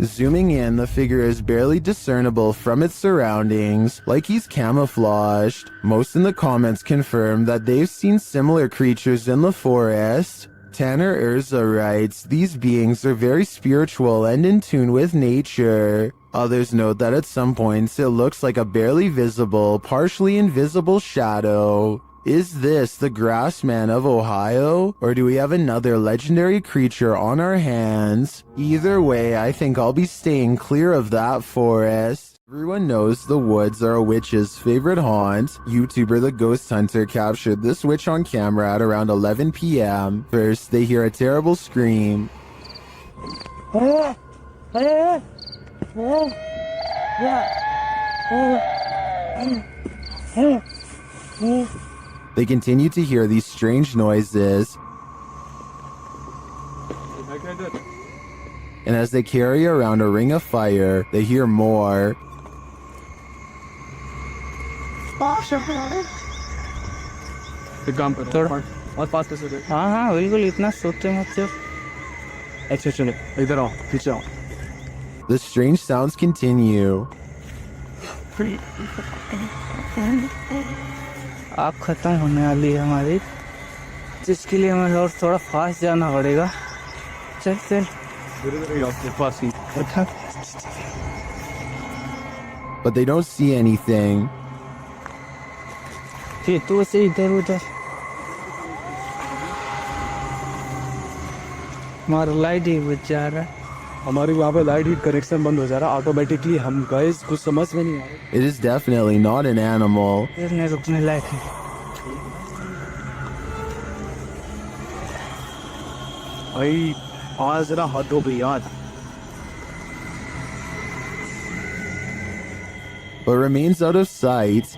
Zooming in, the figure is barely discernible from its surroundings, like he's camouflaged. Most in the comments confirm that they've seen similar creatures in the forest. Tanner Urza writes, "These beings are very spiritual and in tune with nature." Others note that at some points it looks like a barely visible, partially invisible shadow. Is this the Grassman of Ohio, or do we have another legendary creature on our hands? Either way, I think I'll be staying clear of that forest. Everyone knows the woods are a witch's favorite haunt. YouTuber The Ghost Hunter captured this witch on camera at around 11 p.m. First, they hear a terrible scream. They continue to hear these strange noises, and as they carry around a ring of fire, they hear more. हाँ बिल्कुल इतना सोचते मत सिर्फ अच्छा चलो इधर आओ पीछे आओ. The strange sounds continue. आग खत्म होने वाली है हमारी, जिसके लिए हमें और थोड़ा फास्ट जाना पड़ेगा. चल चल पास ही. But they don't see anything. फिर तू से इधर उधर. हमारा लाइट ही बच जा रहा है. हमारी वहाँ पे लाइट ही कनेक्शन बंद हो जा रहा है ऑटोमेटिकली. हम गाइस कुछ समझ में नहीं आ रहा. It is definitely not an animal. नहीं रुकने लायक है. भाई आज जरा हद हो गई आज. But remains out of sight.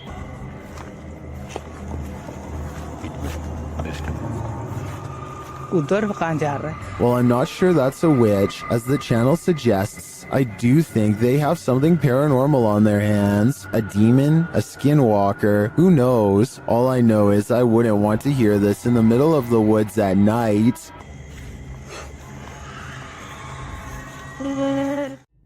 उधर कहाँ जा रहा है? Well, I'm not sure that's a witch. As the channel suggests, I do think they have something paranormal on their hands. A demon, a skinwalker, who knows? All I know is I wouldn't want to hear this in the middle of the woods at night.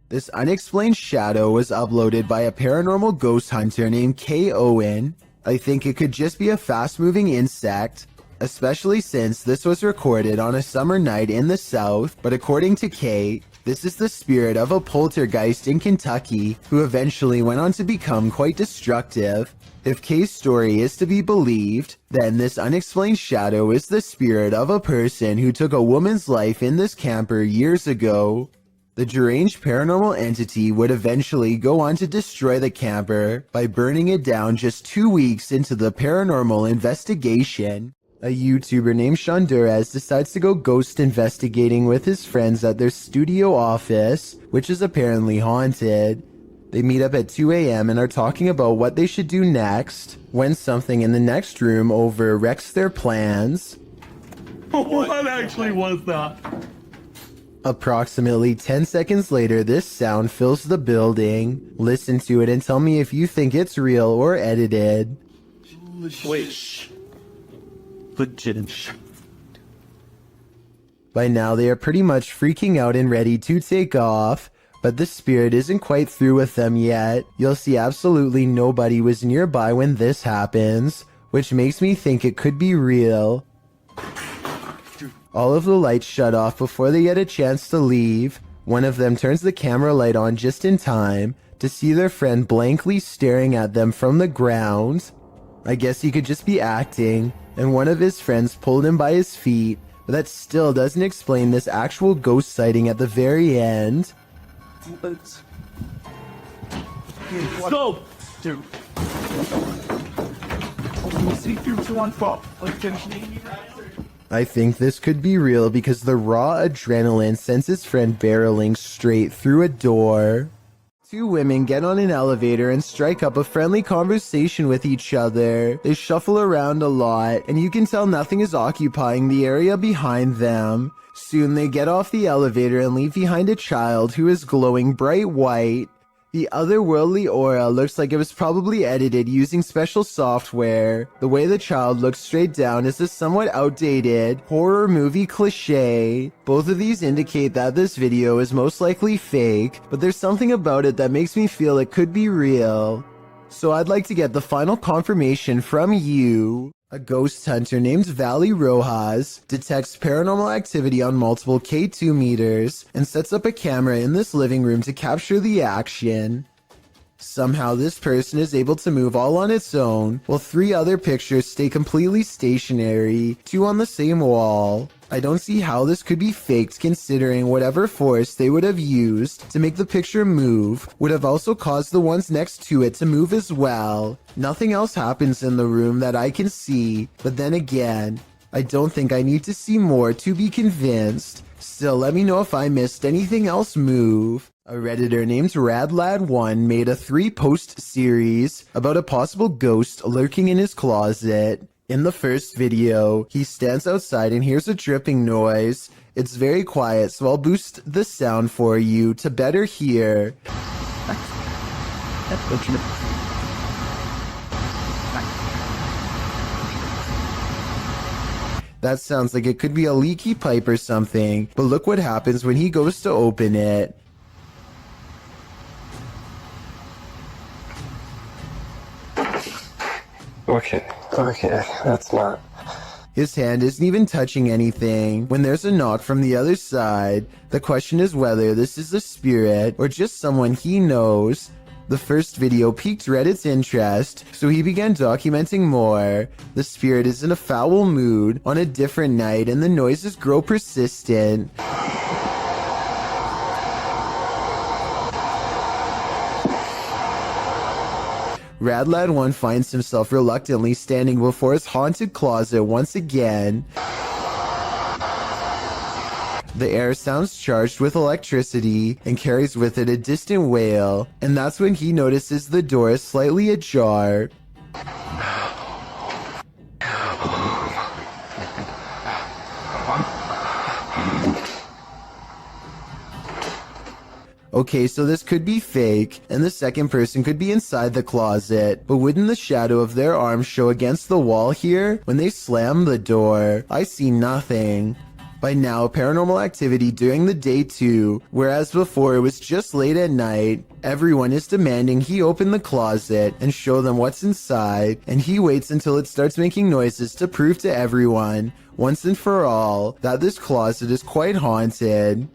This unexplained shadow was uploaded by a paranormal ghost hunter named Kay Owen. I think it could just be a fast-moving insect, especially since this was recorded on a summer night in the South. But according to Kay, this is the spirit of a poltergeist in Kentucky who eventually went on to become quite destructive. If Kay's story is to be believed, then this unexplained shadow is the spirit of a person who took a woman's life in this camper years ago. The deranged paranormal entity would eventually go on to destroy the camper by burning it down just 2 weeks into the paranormal investigation. A YouTuber named Shondurez decides to go ghost investigating with his friends at their studio office, which is apparently haunted. They meet up at 2 a.m. and are talking about what they should do next, when something in the next room over wrecks their plans. What actually was that? Approximately 10 seconds later, this sound fills the building. Listen to it and tell me if you think it's real or edited. Wait. Legit. By now, they are pretty much freaking out and ready to take off. But the spirit isn't quite through with them yet. You'll see absolutely nobody was nearby when this happens, which makes me think it could be real. All of the lights shut off before they get a chance to leave. One of them turns the camera light on just in time to see their friend blankly staring at them from the ground. I guess he could just be acting, and one of his friends pulled him by his feet, but that still doesn't explain this actual ghost sighting at the very end. Go! Dude. I think this could be real because the raw adrenaline sends his friend barreling straight through a door. Two women get on an elevator and strike up a friendly conversation with each other. They shuffle around a lot, and you can tell nothing is occupying the area behind them. Soon they get off the elevator and leave behind a child who is glowing bright white. The otherworldly aura looks like it was probably edited using special software. The way the child looks straight down is a somewhat outdated horror movie cliche. Both of these indicate that this video is most likely fake, but there's something about it that makes me feel it could be real. So I'd like to get the final confirmation from you. A ghost hunter named Valley Rojas detects paranormal activity on multiple K2 meters and sets up a camera in this living room to capture the action. Somehow this person is able to move all on its own, while 3 other pictures stay completely stationary, 2 on the same wall. I don't see how this could be faked considering whatever force they would have used to make the picture move would have also caused the ones next to it to move as well. Nothing else happens in the room that I can see, but then again, I don't think I need to see more to be convinced. Still, let me know if I missed anything else move. A Redditor named RadLad1 made a 3-post series about a possible ghost lurking in his closet. In the first video, he stands outside and hears a dripping noise. It's very quiet, so I'll boost the sound for you to better hear. That sounds like it could be a leaky pipe or something, but look what happens when he goes to open it. Okay, that's not... His hand isn't even touching anything when there's a knock from the other side. The question is whether this is a spirit or just someone he knows. The first video piqued Reddit's interest, so he began documenting more. The spirit is in a foul mood on a different night and the noises grow persistent. RadLad1 finds himself reluctantly standing before his haunted closet once again. The air sounds charged with electricity and carries with it a distant wail, and that's when he notices the door is slightly ajar. Okay, so this could be fake, and the second person could be inside the closet, but wouldn't the shadow of their arm show against the wall here when they slam the door? I see nothing. By now, paranormal activity during the day too, whereas before it was just late at night. Everyone is demanding he open the closet and show them what's inside, and he waits until it starts making noises to prove to everyone, once and for all, that this closet is quite haunted.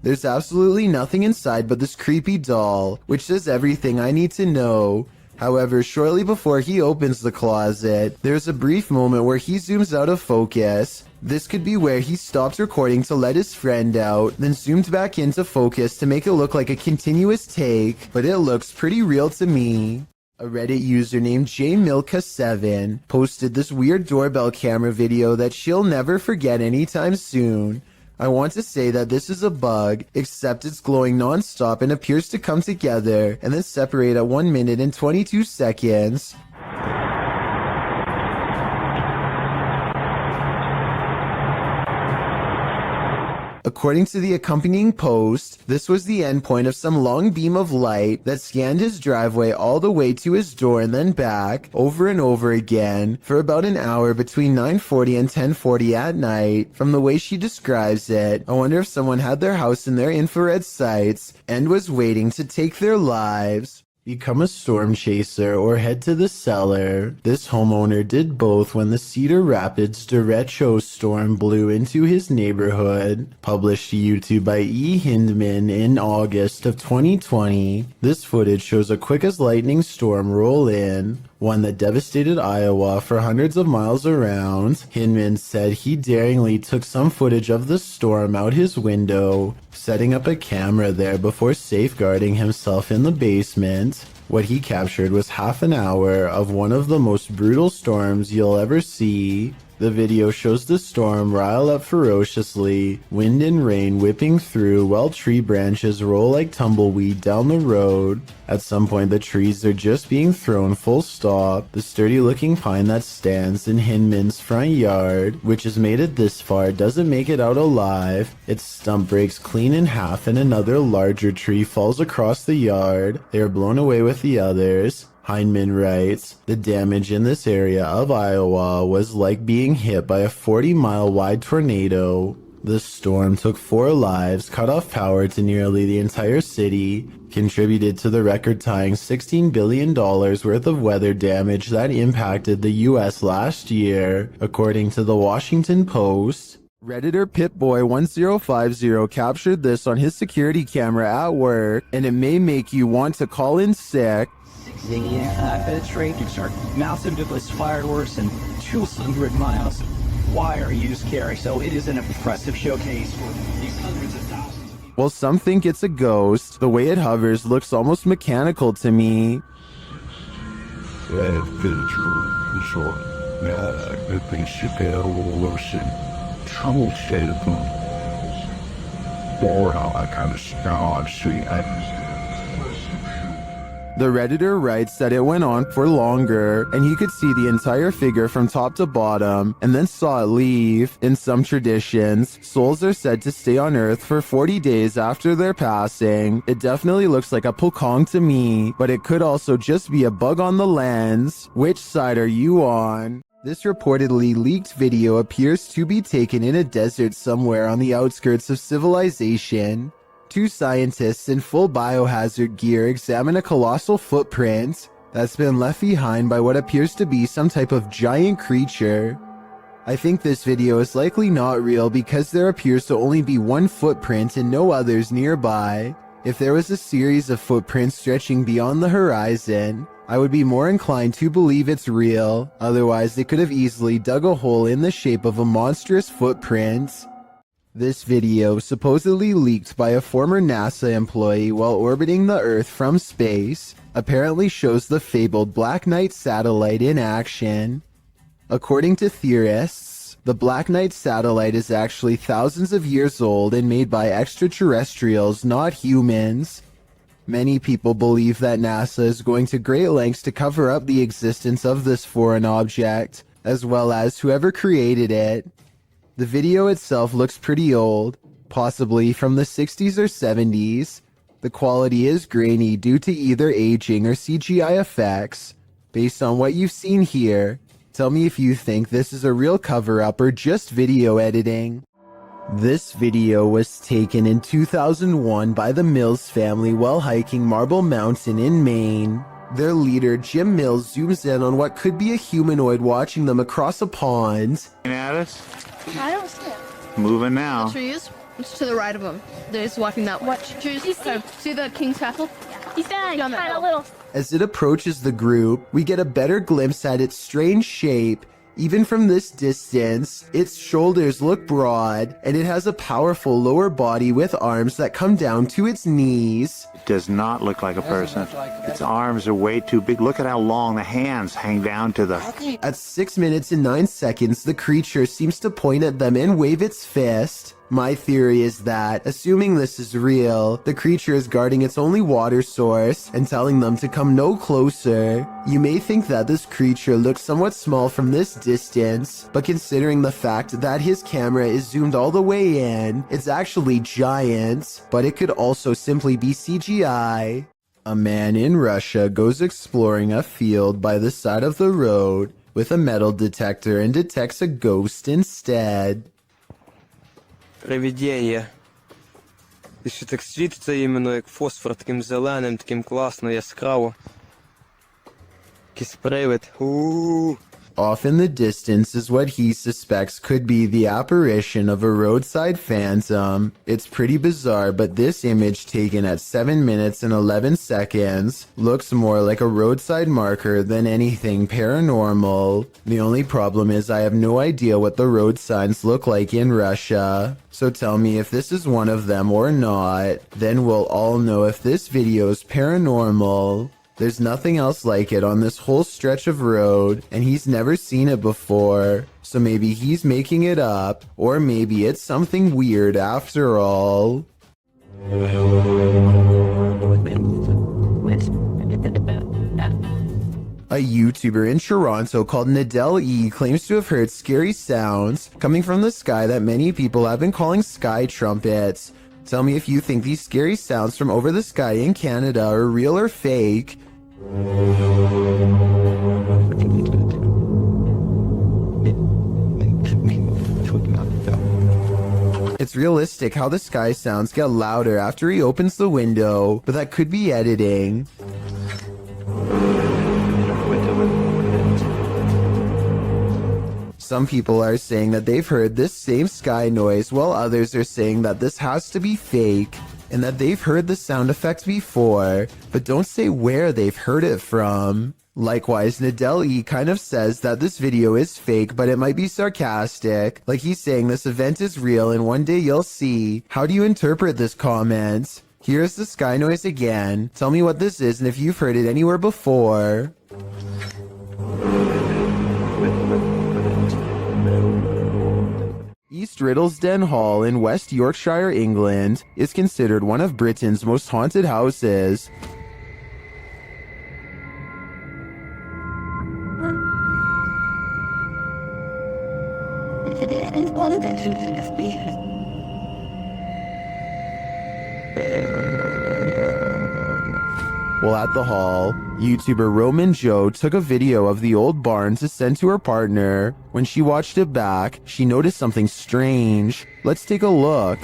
There's absolutely nothing inside but this creepy doll, which says everything I need to know. However, shortly before he opens the closet, there's a brief moment where he zooms out of focus. This could be where he stopped recording to let his friend out, then zoomed back into focus to make it look like a continuous take, but it looks pretty real to me. A Reddit user named JMilka7 posted this weird doorbell camera video that she'll never forget anytime soon. I want to say that this is a bug, except it's glowing non-stop and appears to come together and then separate at 1 minute and 22 seconds. According to the accompanying post, this was the endpoint of some long beam of light that scanned his driveway all the way to his door and then back over and over again for about an hour between 9:40 and 10:40 at night. From the way she describes it, I wonder if someone had their house in their infrared sights and was waiting to take their lives. Become a storm chaser or head to the cellar. This homeowner did both when the Cedar Rapids derecho storm blew into his neighborhood. Published to YouTube by E. Hindman in August of 2020. This footage shows a quick as lightning storm roll in, one that devastated Iowa for hundreds of miles around. Hinman said he daringly took some footage of the storm out his window, setting up a camera there before safeguarding himself in the basement. What he captured was half an hour of one of the most brutal storms you'll ever see. The video shows the storm rile up ferociously, wind and rain whipping through while tree branches roll like tumbleweed down the road. At some point the trees are just being thrown full stop. The sturdy looking pine that stands in Hinman's front yard, which has made it this far, doesn't make it out alive. Its stump breaks clean in half and another larger tree falls across the yard. They are blown away with the others. Heinemann writes, the damage in this area of Iowa was like being hit by a 40-mile wide tornado. The storm took 4 lives, cut off power to nearly the entire city, contributed to the record-tying $16 billion worth of weather damage that impacted the U.S. last year, according to the Washington Post. Redditor Pitboy1050 captured this on his security camera at work, and it may make you want to call in sick. Its ranges are massive device fireworks and 200 miles. Wire used carry, so it is an impressive showcase for these hundreds of thousands of people. While some think it's a ghost, the way it hovers looks almost mechanical to me. The Redditor writes that it went on for longer, and he could see the entire figure from top to bottom, and then saw it leave. In some traditions, souls are said to stay on Earth for 40 days after their passing. It definitely looks like a pokong to me, but it could also just be a bug on the lens. Which side are you on? This reportedly leaked video appears to be taken in a desert somewhere on the outskirts of civilization. 2 scientists in full biohazard gear examine a colossal footprint that's been left behind by what appears to be some type of giant creature. I think this video is likely not real because there appears to only be one footprint and no others nearby. If there was a series of footprints stretching beyond the horizon, I would be more inclined to believe it's real. Otherwise, they could have easily dug a hole in the shape of a monstrous footprint. This video, supposedly leaked by a former NASA employee while orbiting the Earth from space, apparently shows the fabled Black Knight satellite in action. According to theorists, the Black Knight satellite is actually thousands of years old and made by extraterrestrials, not humans. Many people believe that NASA is going to great lengths to cover up the existence of this foreign object, as well as whoever created it. The video itself looks pretty old, possibly from the 60s or 70s. The quality is grainy due to either aging or CGI effects. Based on what you've seen here, tell me if you think this is a real cover-up or just video editing. This video was taken in 2001 by the Mills family while hiking Marble Mountain in Maine. Their leader, Jim Mills, zooms in on what could be a humanoid watching them across a pond. At us? I don't see it. Moving now. Trees? It's to the right of them. They're just walking that way. What trees? See the King's Castle? He's kind of little. As it approaches the group, we get a better glimpse at its strange shape. Even from this distance, its shoulders look broad, and it has a powerful lower body with arms that come down to its knees. It does not look like a person. Its arms are way too big. Look at how long the hands hang down to the... At 6 minutes and 9 seconds, the creature seems to point at them and wave its fist. My theory is that, assuming this is real, the creature is guarding its only water source and telling them to come no closer. You may think that this creature looks somewhat small from this distance, but considering the fact that his camera is zoomed all the way in, it's actually giant, but it could also simply be CGI. A man in Russia goes exploring a field by the side of the road with a metal detector and detects a ghost instead. Привидіння. І що так світиться іменно як фосфор, таким зеленим, таким класно, яскраво. Якийсь привид. Off in the distance is what he suspects could be the apparition of a roadside phantom. It's pretty bizarre, but this image taken at 7 minutes and 11 seconds looks more like a roadside marker than anything paranormal. The only problem is I have no idea what the road signs look like in Russia. So tell me if this is one of them or not, then we'll all know if this video is paranormal. There's nothing else like it on this whole stretch of road, and he's never seen it before. So maybe he's making it up, or maybe it's something weird after all. A YouTuber in Toronto called Nadell E claims to have heard scary sounds coming from the sky that many people have been calling sky trumpets. Tell me if you think these scary sounds from over the sky in Canada are real or fake. It's realistic how the sky sounds get louder after he opens the window, but that could be editing. Some people are saying that they've heard this same sky noise, while others are saying that this has to be fake and that they've heard the sound effect before, but don't say where they've heard it from. Likewise, Nadell E kind of says that this video is fake, but it might be sarcastic, like he's saying this event is real and one day you'll see. How do you interpret this comment? Here's the sky noise again. Tell me what this is and if you've heard it anywhere before. East Riddlesden Hall in West Yorkshire, England, is considered one of Britain's most haunted houses. While at the hall, YouTuber Roman Joe took a video of the old barn to send to her partner. When she watched it back, she noticed something strange. Let's take a look.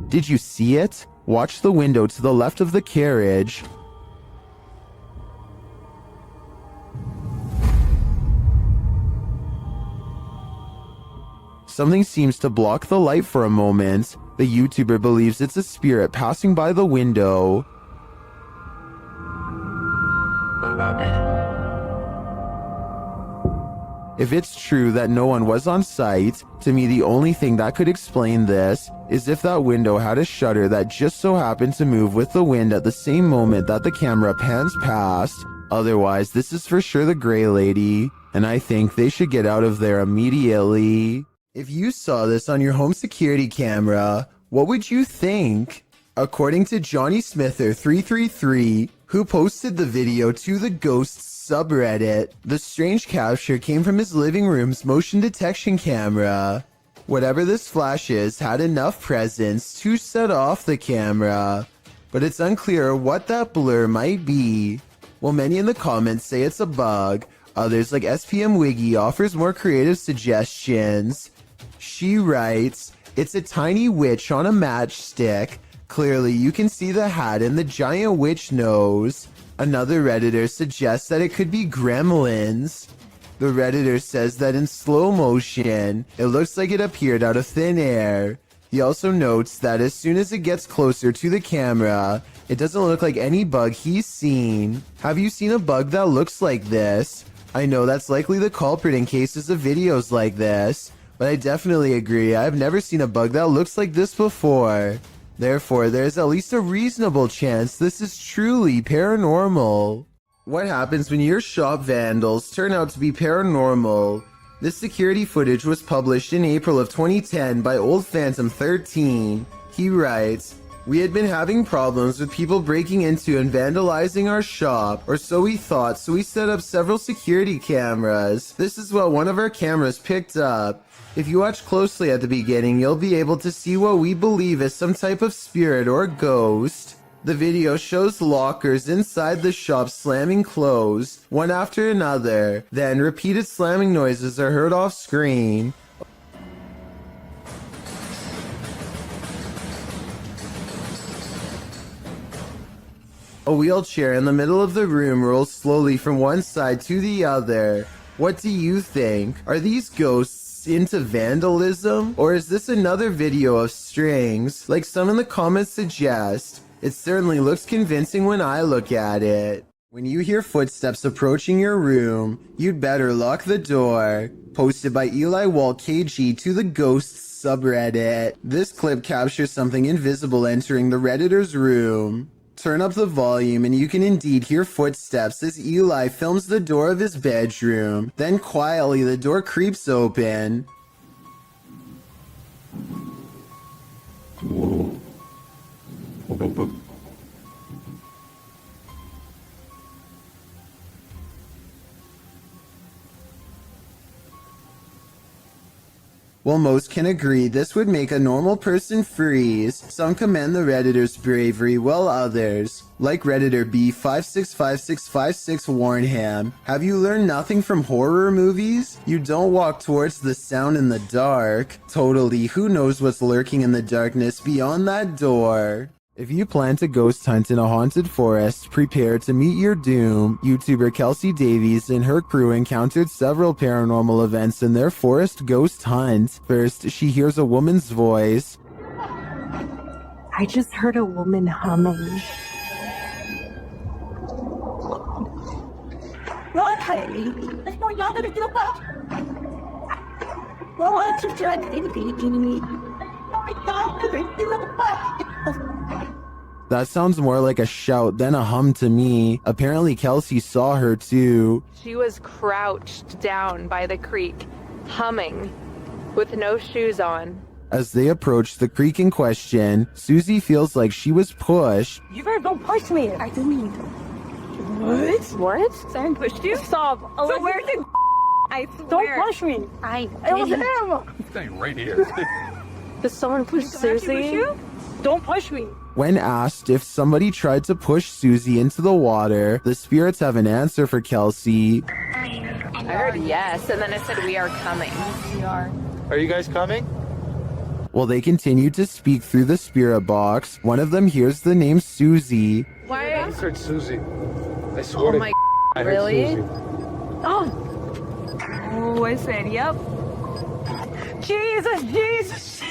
Did you see it? Watch the window to the left of the carriage. Something seems to block the light for a moment. The YouTuber believes it's a spirit passing by the window. If it's true that no one was on site, to me the only thing that could explain this is if that window had a shutter that just so happened to move with the wind at the same moment that the camera pans past. Otherwise, this is for sure the Grey Lady, and I think they should get out of there immediately. If you saw this on your home security camera, what would you think? According to Johnny Smither333, who posted the video to the Ghosts subreddit, the strange capture came from his living room's motion detection camera. Whatever this flash is had enough presence to set off the camera, but it's unclear what that blur might be. While many in the comments say it's a bug, others like SPM Wiggy offers more creative suggestions. She writes, "It's a tiny witch on a matchstick. Clearly you can see the hat and the giant witch nose." Another Redditor suggests that it could be gremlins. The Redditor says that in slow motion, it looks like it appeared out of thin air. He also notes that as soon as it gets closer to the camera, it doesn't look like any bug he's seen. Have you seen a bug that looks like this? I know that's likely the culprit in cases of videos like this, But I definitely agree. I've never seen a bug that looks like this before. Therefore, there's at least a reasonable chance this is truly paranormal. What happens when your shop vandals turn out to be paranormal? This security footage was published in April of 2010 by Old Phantom 13. He writes, "We had been having problems with people breaking into and vandalizing our shop, or so we thought, so we set up several security cameras. This is what one of our cameras picked up. If you watch closely at the beginning, you'll be able to see what we believe is some type of spirit or ghost. The video shows lockers inside the shop slamming closed, one after another. Then repeated slamming noises are heard off screen. A wheelchair in the middle of the room rolls slowly from one side to the other. What do you think? Are these ghosts into vandalism? Or is this another video of strings, like some in the comments suggest? It certainly looks convincing when I look at it. When you hear footsteps approaching your room, you'd better lock the door." Posted by Eli Walt KG to the Ghosts subreddit. This clip captures something invisible entering the Redditor's room. Turn up the volume and you can indeed hear footsteps as Eli films the door of his bedroom. Then quietly the door creeps open. Whoa. Whoa. While most can agree this would make a normal person freeze, some commend the Redditor's bravery, while others, like Redditor B565656 Warnham, have you learned nothing from horror movies? You don't walk towards the sound in the dark. Totally, who knows what's lurking in the darkness beyond that door? If you plan to ghost hunt in a haunted forest, prepare to meet your doom. YouTuber Kelsey Davies and her crew encountered several paranormal events in their forest ghost hunt. First, she hears a woman's voice. I just heard a woman humming. That sounds more like a shout than a hum to me. Apparently Kelsey saw her too. She was crouched down by the creek, humming, with no shoes on. As they approach the creek in question, Susie feels like she was pushed. You better don't push me. I didn't mean to. What? What? Someone pushed you? Stop. So where did... I swear. Don't push me. It was him. He's staying right here. Did someone push Susie? Push you? Don't push me. When asked if somebody tried to push Susie into the water, the spirits have an answer for Kelsey. I heard yes, and then it said we are coming. We are. Are you guys coming? While they continue to speak through the spirit box, one of them hears the name Susie. Why? I heard Susie. I swear Oh my I heard really? Susie. Oh, I said yep. Jesus.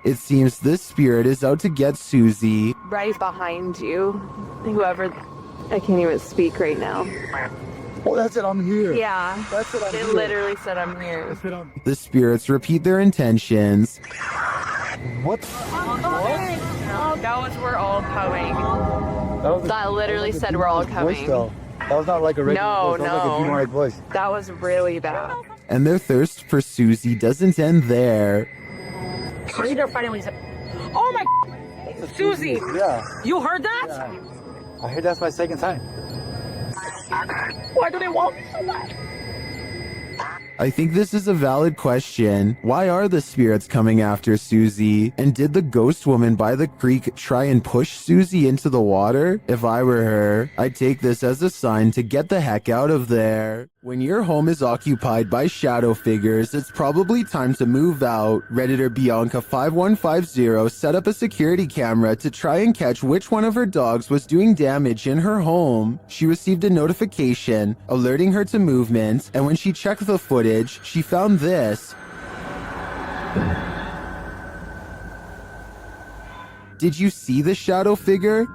It seems this spirit is out to get Susie. Right behind you. Whoever... I can't even speak right now. Oh, that's it. I'm here. Yeah. That's it. I'm It here. literally said I'm here. That's it. I'm... The spirits repeat their intentions. What? That was we're all coming. That That literally said we're all coming. That was not like a regular No, voice. That was like a demonic voice. That was really bad. And their thirst for Susie doesn't end there. Are you there fighting when he said, oh my Susie. Yeah. You heard that? Yeah. I heard that's my second time. Why do they want me so bad? I think this is a valid question. Why are the spirits coming after Susie? And did the ghost woman by the creek try and push Susie into the water? If I were her, I'd take this as a sign to get the heck out of there. When your home is occupied by shadow figures, it's probably time to move out. Redditor Bianca5150 set up a security camera to try and catch which one of her dogs was doing damage in her home. She received a notification alerting her to movement, and when she checked the footage, she found this. Did you see the shadow figure?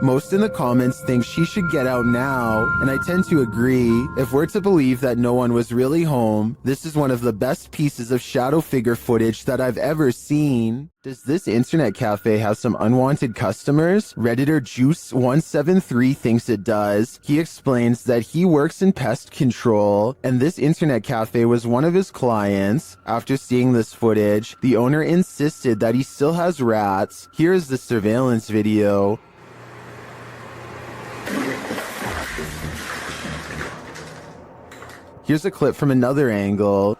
Most in the comments think she should get out now, and I tend to agree. If we're to believe that no one was really home, this is one of the best pieces of shadow figure footage that I've ever seen. Does this internet cafe have some unwanted customers? Redditor Juice173 thinks it does. He explains that he works in pest control, and this internet cafe was one of his clients. After seeing this footage, the owner insisted that he still has rats. Here is the surveillance video. Here's a clip from another angle.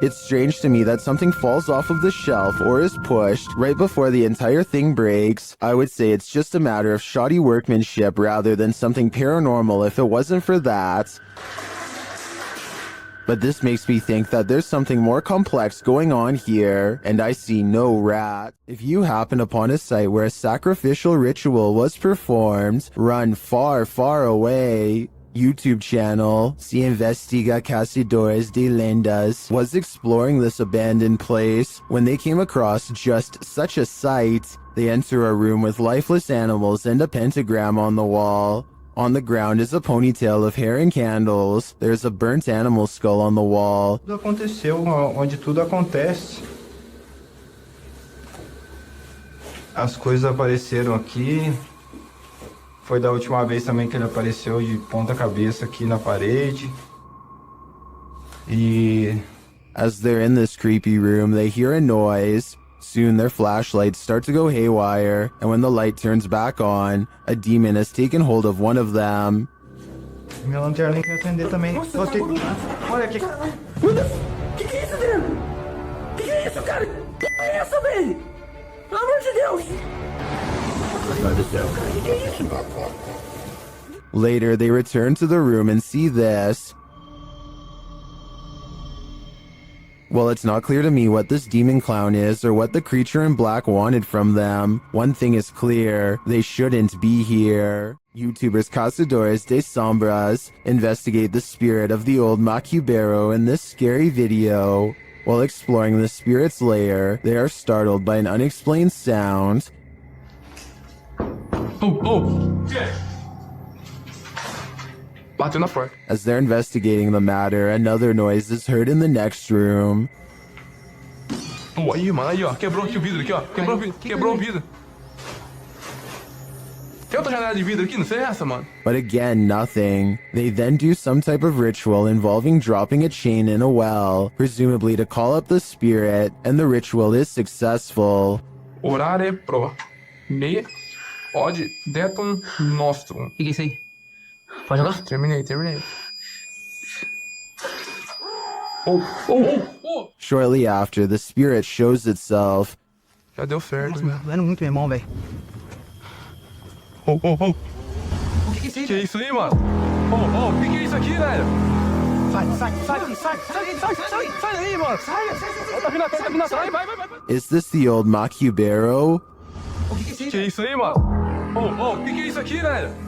It's strange to me that something falls off of the shelf or is pushed right before the entire thing breaks. I would say it's just a matter of shoddy workmanship rather than something paranormal if it wasn't for that. But this makes me think that there's something more complex going on here, and I see no rat. If you happen upon a site where a sacrificial ritual was performed, run far, far away. YouTube channel, Se Investiga Cazadores de Lendas, was exploring this abandoned place when they came across just such a sight. They enter a room with lifeless animals and a pentagram on the wall. On the ground is a ponytail of hair and candles. There's a burnt animal skull on the wall. Tudo aconteceu onde tudo acontece. As coisas apareceram aqui. Foi da última vez também que ele apareceu de ponta cabeça aqui na parede. E as they're in this creepy room, they hear a noise. Soon their flashlights start to go haywire, and when the light turns back on, a demon has taken hold of one of them. minha lanterna quer acender também. Olha aqui. Que é isso, Adriano? Que é isso, cara? Que é essa, velho? Pelo amor de Deus! Que é isso? Later, they return to the room and see this. Well, it's not clear to me what this demon clown is or what the creature in black wanted from them. One thing is clear, they shouldn't be here. YouTubers Cazadores de Sombras investigate the spirit of the old Macubero in this scary video. While exploring the spirit's lair, they are startled by an unexplained sound. Bateu na porta. As they're investigating the matter, another noise is heard in the next room. Aí, mano, aí, ó. Quebrou aqui o vidro, aqui, ó. Quebrou o vidro. Tem outra janela de vidro aqui? Não sei essa, mano. But again, nothing. They then do some type of ritual involving dropping a chain in a well, presumably to call up the spirit, and the ritual is successful. Orare pro me od detum nostrum. O que é isso aí? Pode jogar? Terminei. Shortly after, the spirit shows itself. Já deu certo. Nossa, doendo muito meu irmão, velho. O que é isso aí, mano? O que é isso aqui, velho? Sai daí, mano. Sai. Tá vindo atrás, vai. Is this the old Macubero? O que é isso aí, mano? O que é isso aqui, velho? Sai.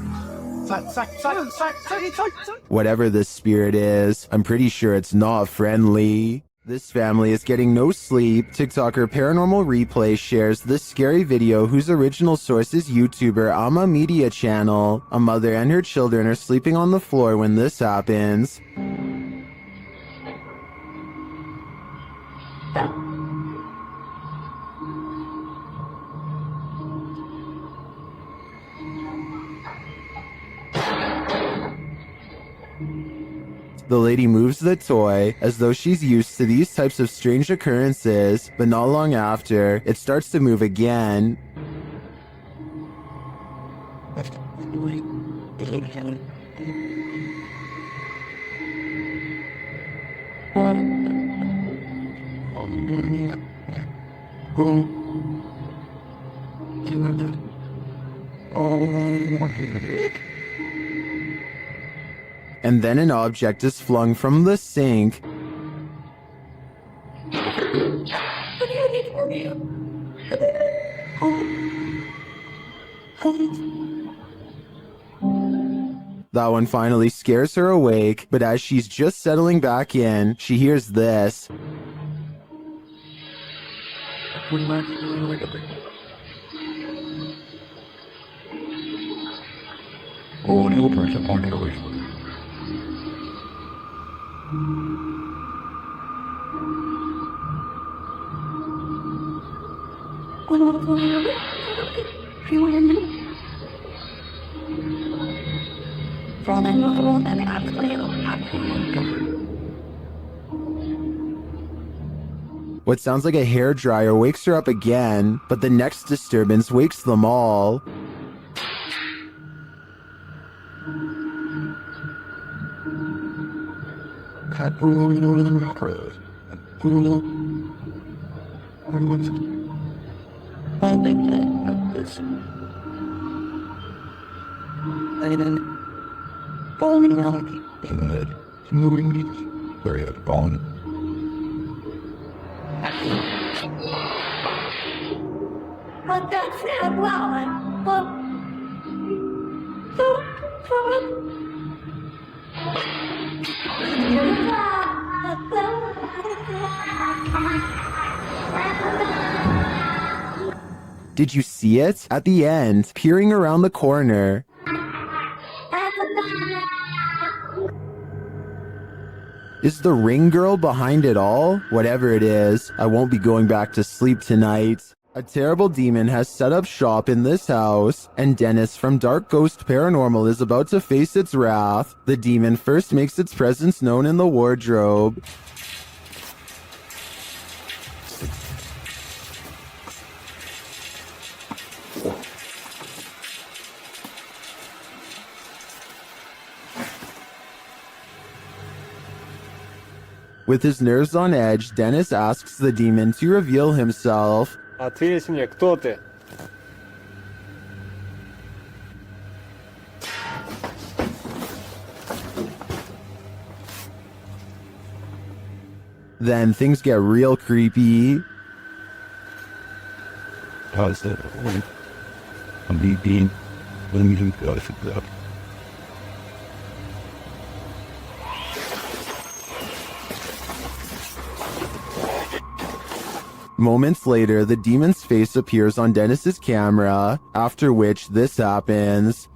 Whatever this spirit is, I'm pretty sure it's not friendly. This family is getting no sleep. TikToker Paranormal Replay shares this scary video whose original source is YouTuber Ama Media Channel. A mother and her children are sleeping on the floor when this happens. The lady moves the toy as though she's used to these types of strange occurrences, but not long after, it starts to move again. And then an object is flung from the sink. That one finally scares her awake, but as she's just settling back in, she hears this. What sounds like a hairdryer wakes her up again, but the next disturbance wakes them all. Did you see it? At the end, peering around the corner. Is the ring girl behind it all? Whatever it is, I won't be going back to sleep tonight. A terrible demon has set up shop in this house, and Dennis from Dark Ghost Paranormal is about to face its wrath. The demon first makes its presence known in the wardrobe. With his nerves on edge, Dennis asks the demon to reveal himself. Ответь мне, кто ты? Then things get real creepy. Moments later, the demon's face appears on Dennis's camera, after which this happens.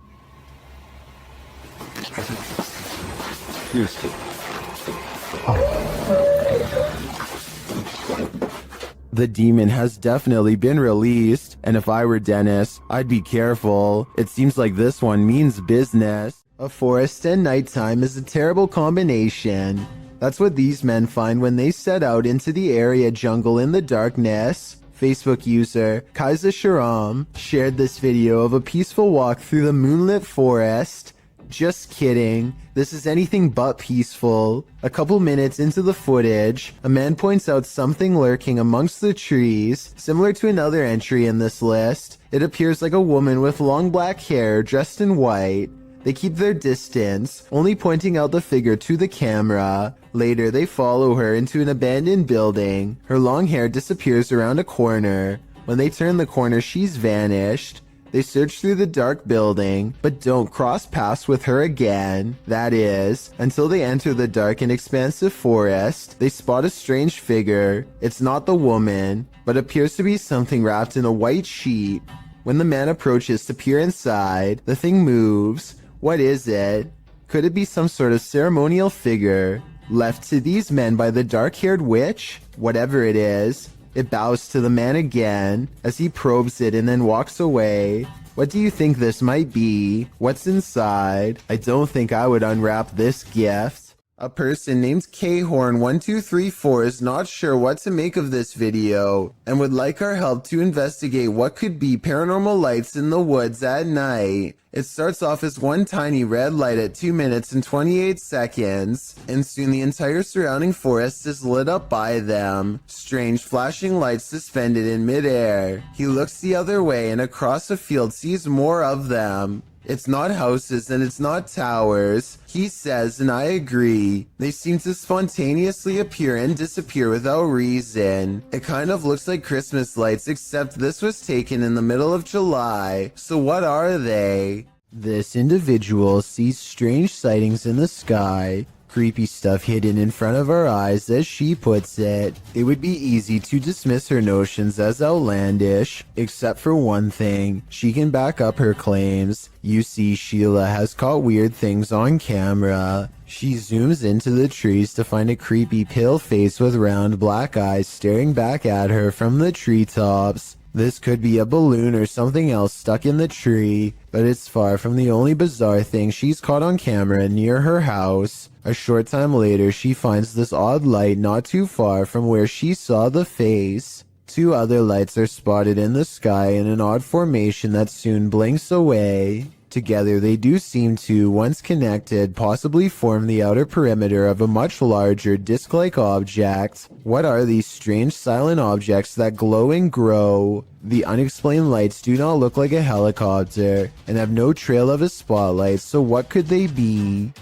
The demon has definitely been released, and if I were Dennis, I'd be careful. It seems like this one means business. A forest and nighttime is a terrible combination. That's what these men find when they set out into the area jungle in the darkness. Facebook user Kaiser Sharam shared this video of a peaceful walk through the moonlit forest. Just kidding, this is anything but peaceful. A couple minutes into the footage, a man points out something lurking amongst the trees, similar to another entry in this list. It appears like a woman with long black hair dressed in white. They keep their distance, only pointing out the figure to the camera. Later, they follow her into an abandoned building. Her long hair disappears around a corner. When they turn the corner, she's vanished. They search through the dark building, but don't cross paths with her again. That is, until they enter the dark and expansive forest, they spot a strange figure. It's not the woman, but appears to be something wrapped in a white sheet. When the man approaches to peer inside, the thing moves. What is it? Could it be some sort of ceremonial figure left to these men by the dark-haired witch? Whatever it is, it bows to the man again as he probes it and then walks away. What do you think this might be? What's inside? I don't think I would unwrap this gift. A person named Khorn1234 is not sure what to make of this video and would like our help to investigate what could be paranormal lights in the woods at night. It starts off as one tiny red light at 2 minutes and 28 seconds, and soon the entire surrounding forest is lit up by them. Strange flashing lights suspended in midair. He looks the other way and across a field sees more of them. It's not houses and it's not towers, he says, and I agree. They seem to spontaneously appear and disappear without reason. It kind of looks like Christmas lights, except this was taken in the middle of July. So what are they? This individual sees strange sightings in the sky, creepy stuff hidden in front of our eyes, as she puts it. It would be easy to dismiss her notions as outlandish, except for one thing. She can back up her claims. You see, Sheila has caught weird things on camera. She zooms into the trees to find a creepy pale face with round black eyes staring back at her from the treetops. This could be a balloon or something else stuck in the tree, but it's far from the only bizarre thing she's caught on camera near her house. A short time later, she finds this odd light not too far from where she saw the face. Two other lights are spotted in the sky in an odd formation that soon blinks away. Together, they do seem to, once connected, possibly form the outer perimeter of a much larger disc-like object. What are these strange silent objects that glow and grow? The unexplained lights do not look like a helicopter, and have no trail of a spotlight, so what could they be?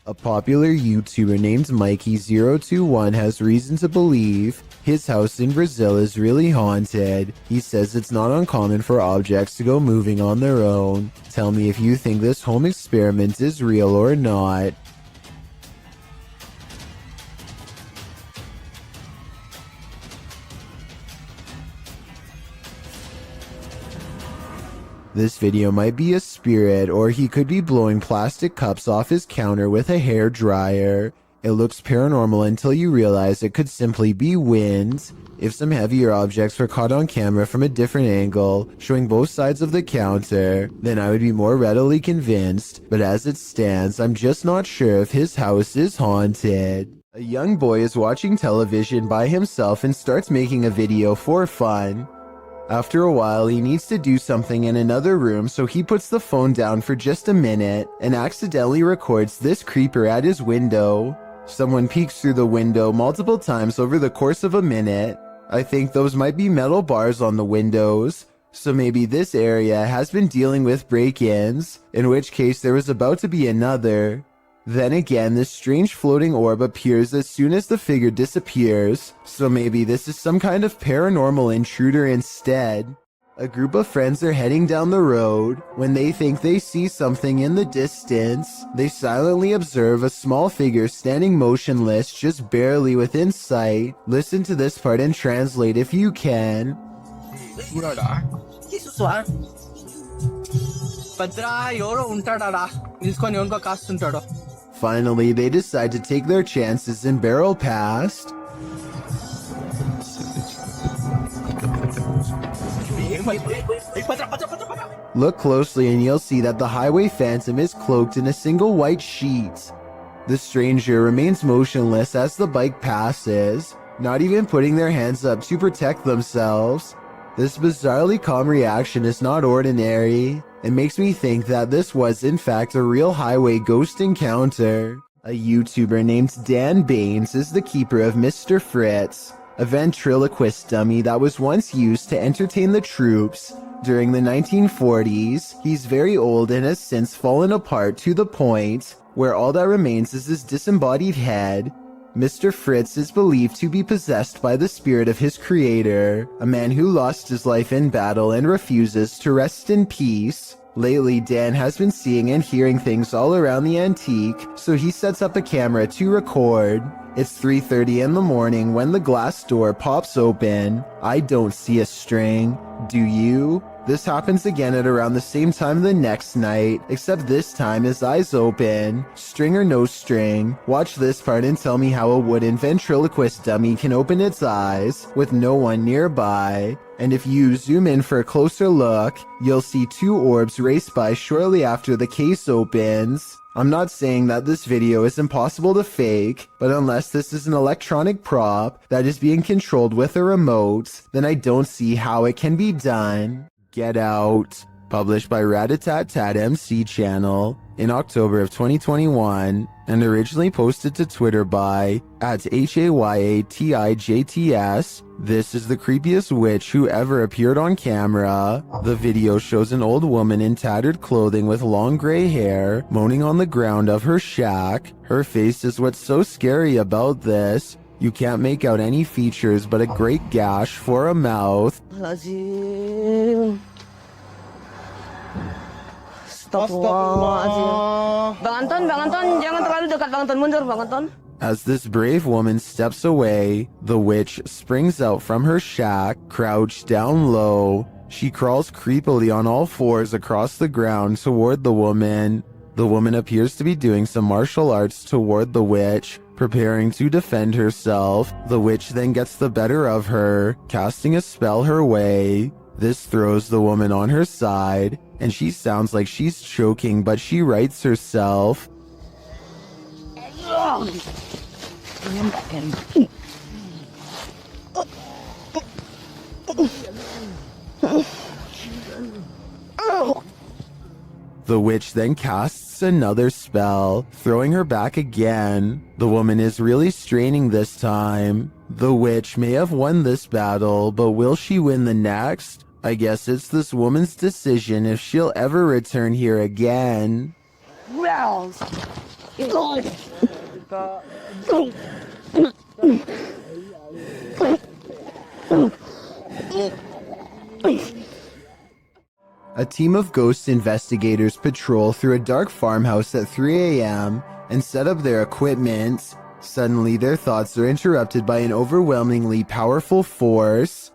A popular YouTuber named Mikey021 has reason to believe his house in Brazil is really haunted. He says it's not uncommon for objects to go moving on their own. Tell me if you think this home experiment is real or not. This video might be a spirit, or he could be blowing plastic cups off his counter with a hair dryer. It looks paranormal until you realize it could simply be wind. If some heavier objects were caught on camera from a different angle, showing both sides of the counter, then I would be more readily convinced, but as it stands, I'm just not sure if his house is haunted. A young boy is watching television by himself and starts making a video for fun. After a while, he needs to do something in another room, so he puts the phone down for just a minute and accidentally records this creeper at his window. Someone peeks through the window multiple times over the course of a minute. I think those might be metal bars on the windows, so maybe this area has been dealing with break-ins, in which case there was about to be another. Then again, this strange floating orb appears as soon as the figure disappears, so maybe this is some kind of paranormal intruder instead. A group of friends are heading down the road. When they think they see something in the distance, they silently observe a small figure standing motionless just barely within sight. Listen to this part and translate if you can. Finally, they decide to take their chances and barrel past. Look closely and you'll see that the highway phantom is cloaked in a single white sheet. The stranger remains motionless as the bike passes, not even putting their hands up to protect themselves. This bizarrely calm reaction is not ordinary. It makes me think that this was in fact a real highway ghost encounter. A YouTuber named Dan Baines is the keeper of Mr. Fritz, a ventriloquist dummy that was once used to entertain the troops during the 1940s. He's very old and has since fallen apart to the point where all that remains is his disembodied head. Mr. Fritz is believed to be possessed by the spirit of his creator, a man who lost his life in battle and refuses to rest in peace. Lately, Dan has been seeing and hearing things all around the antique, so he sets up a camera to record. It's 3:30 in the morning when the glass door pops open. I don't see a string. Do you? This happens again at around the same time the next night, except this time his eyes open. String or no string, watch this part and tell me how a wooden ventriloquist dummy can open its eyes with no one nearby. And if you zoom in for a closer look, you'll see two orbs race by shortly after the case opens. I'm not saying that this video is impossible to fake, but unless this is an electronic prop that is being controlled with a remote, then I don't see how it can be done. Get Out, published by Ratatatat MC channel in October of 2021, and originally posted to Twitter by @HAYATIJTS. This is the creepiest witch who ever appeared on camera. The video shows an old woman in tattered clothing with long gray hair, moaning on the ground of her shack. Her face is what's so scary about this. You can't make out any features but a great gash for a mouth. Astagfirullahaladzim. Bang Anton, jangan terlalu dekat. Bang Anton, mundur, Bang Anton. As this brave woman steps away, the witch springs out from her shack, crouched down low. She crawls creepily on all fours across the ground toward the woman. The woman appears to be doing some martial arts toward the witch, preparing to defend herself. The witch then gets the better of her, casting a spell her way. This throws the woman on her side, and she sounds like she's choking, but she rights herself. The witch then casts another spell, throwing her back again. The woman is really straining this time. The witch may have won this battle, but will she win the next? I guess it's this woman's decision if she'll ever return here again. A team of ghost investigators patrol through a dark farmhouse at 3 a.m. and set up their equipment. Suddenly, their thoughts are interrupted by an overwhelmingly powerful force.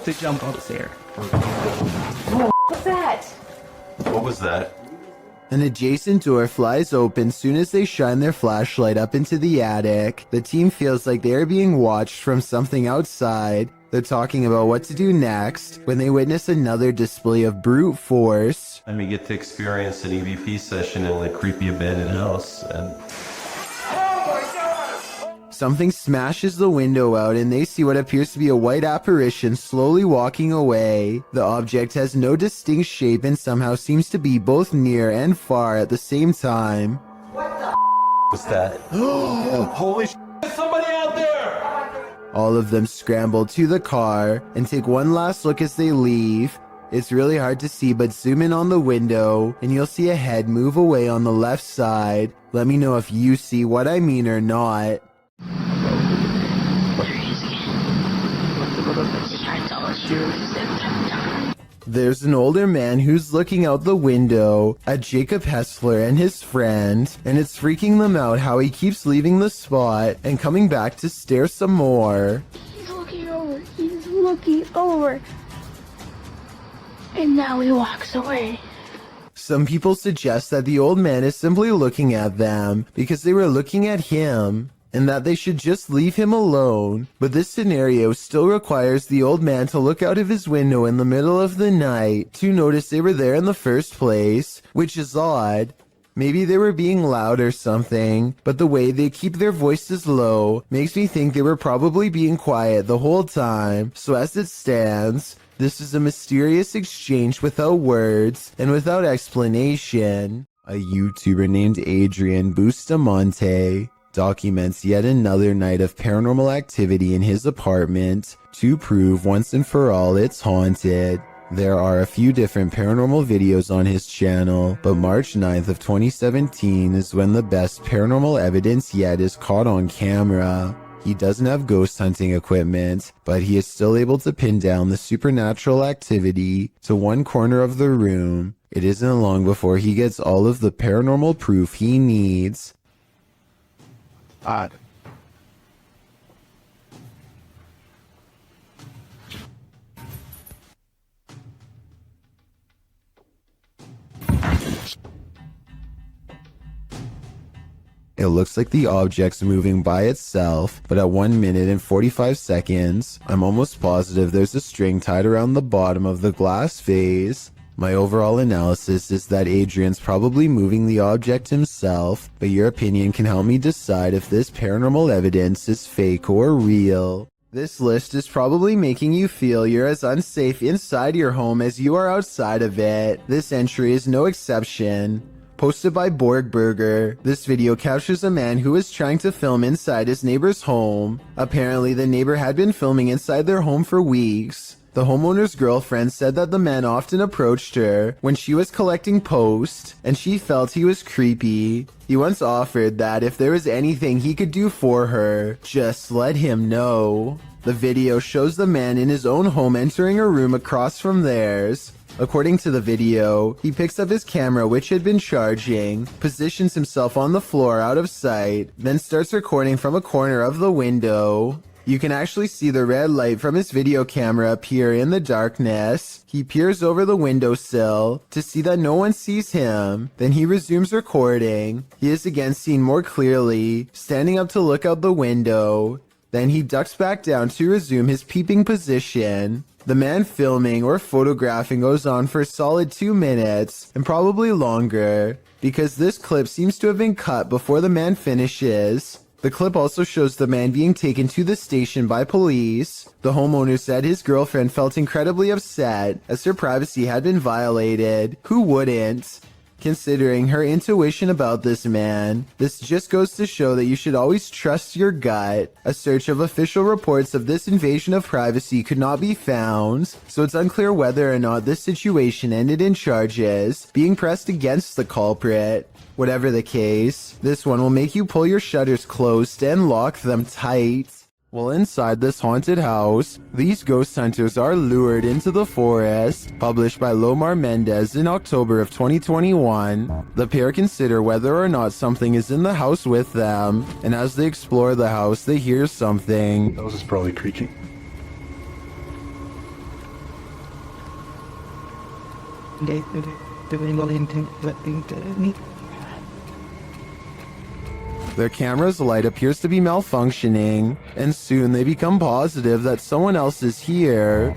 To jump up there. What's that? What was that? An adjacent door flies open soon as they shine their flashlight up into the attic. The team feels like they are being watched from something outside. They're talking about what to do next when they witness another display of brute force. And we get to experience an EVP session in a creepy abandoned house. And something smashes the window out and they see what appears to be a white apparition slowly walking away. The object has no distinct shape and somehow seems to be both near and far at the same time. what the was that? Holy shit, somebody out there! All of them scramble to the car and take one last look as they leave. It's really hard to see, but zoom in on the window and you'll see a head move away on the left side. Let me know if you see what I mean or not. There's an older man who's looking out the window at Jacob Hessler and his friend, and it's freaking them out how he keeps leaving the spot and coming back to stare some more. He's looking over. He's looking over. And now he walks away. Some people suggest that the old man is simply looking at them because they were looking at him, and that they should just leave him alone. But this scenario still requires the old man to look out of his window in the middle of the night to notice they were there in the first place, which is odd. Maybe they were being loud or something, but the way they keep their voices low makes me think they were probably being quiet the whole time. So as it stands, this is a mysterious exchange without words and without explanation. A YouTuber named Adrian Bustamante documents yet another night of paranormal activity in his apartment to prove once and for all it's haunted. There are a few different paranormal videos on his channel, but March 9th of 2017 is when the best paranormal evidence yet is caught on camera. He doesn't have ghost hunting equipment, but he is still able to pin down the supernatural activity to one corner of the room. It isn't long before he gets all of the paranormal proof he needs. Odd. It looks like the object's moving by itself, but at 1 minute and 45 seconds, I'm almost positive there's a string tied around the bottom of the glass vase. My overall analysis is that Adrian's probably moving the object himself, but your opinion can help me decide if this paranormal evidence is fake or real. This list is probably making you feel you're as unsafe inside your home as you are outside of it. This entry is no exception. Posted by Borgberger, this video captures a man who is trying to film inside his neighbor's home. Apparently, the neighbor had been filming inside their home for weeks. The homeowner's girlfriend said that the man often approached her when she was collecting post, and she felt he was creepy. He once offered that if there was anything he could do for her, just let him know. The video shows the man in his own home entering a room across from theirs. According to the video, he picks up his camera which had been charging, positions himself on the floor out of sight, then starts recording from a corner of the window. You can actually see the red light from his video camera appear in the darkness. He peers over the windowsill to see that no one sees him. Then he resumes recording. He is again seen more clearly, standing up to look out the window. Then he ducks back down to resume his peeping position. The man filming or photographing goes on for a solid 2 minutes, and probably longer, because this clip seems to have been cut before the man finishes. The clip also shows the man being taken to the station by police. The homeowner said his girlfriend felt incredibly upset as her privacy had been violated. Who wouldn't? Considering her intuition about this man, this just goes to show that you should always trust your gut. A search of official reports of this invasion of privacy could not be found, so it's unclear whether or not this situation ended in charges being pressed against the culprit. Whatever the case, this one will make you pull your shutters closed and lock them tight. Well, inside this haunted house, these ghost hunters are lured into the forest. Published by Lomar Mendez in October of 2021, the pair consider whether or not something is in the house with them, and as they explore the house, they hear something. That was probably creaking. Their camera's light appears to be malfunctioning, and soon they become positive that someone else is here.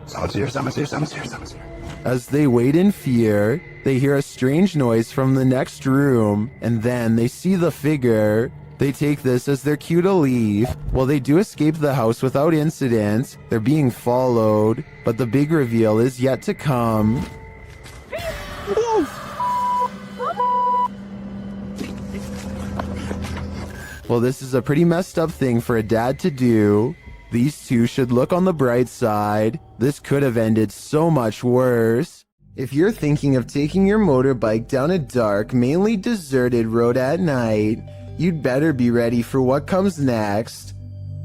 Someone's here. As they wait in fear, they hear a strange noise from the next room, and then they see the figure. They take this as their cue to leave. While they do escape the house without incident, they're being followed, but the big reveal is yet to come. Well, this is a pretty messed up thing for a dad to do. These two should look on the bright side. This could have ended so much worse. If you're thinking of taking your motorbike down a dark, mainly deserted road at night, you'd better be ready for what comes next.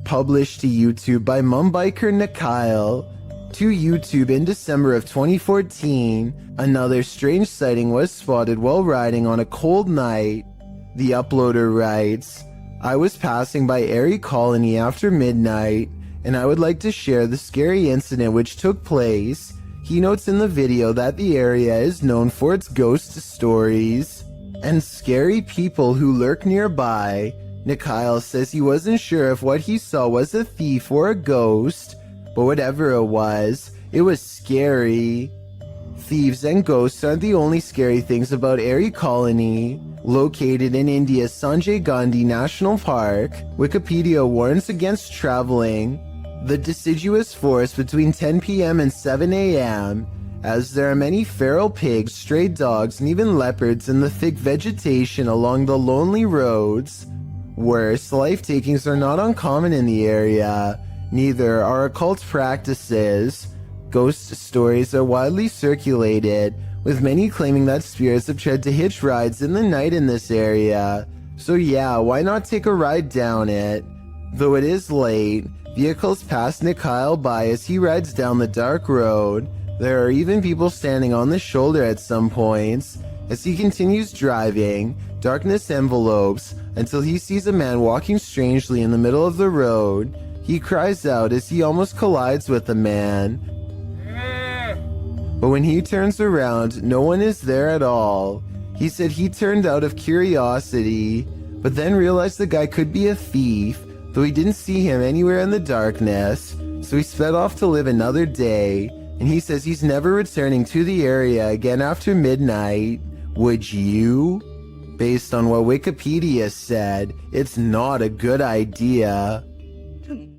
Published to YouTube by Mumbiker Nikhail. To YouTube in December of 2014, another strange sighting was spotted while riding on a cold night. The uploader writes, I was passing by Erie Colony after midnight, and I would like to share the scary incident which took place. He notes in the video that the area is known for its ghost stories and scary people who lurk nearby. Nikhail says he wasn't sure if what he saw was a thief or a ghost, but whatever it was scary. Thieves and ghosts aren't the only scary things about Erie Colony. Located in India's Sanjay Gandhi National Park, Wikipedia warns against traveling the deciduous forest between 10 p.m. and 7 a.m., as there are many feral pigs, stray dogs, and even leopards in the thick vegetation along the lonely roads. Worse, life takings are not uncommon in the area. Neither are occult practices. Ghost stories are widely circulated, with many claiming that spirits have tried to hitch rides in the night in this area. So yeah, why not take a ride down it? Though it is late, vehicles pass Nikhail by as he rides down the dark road. There are even people standing on the shoulder at some points. As he continues driving, darkness envelopes until he sees a man walking strangely in the middle of the road. He cries out as he almost collides with the man. But when he turns around, no one is there at all. He said he turned out of curiosity, but then realized the guy could be a thief, though he didn't see him anywhere in the darkness, so he sped off to live another day, and he says he's never returning to the area again after midnight. Would you? Based on what Wikipedia said, it's not a good idea.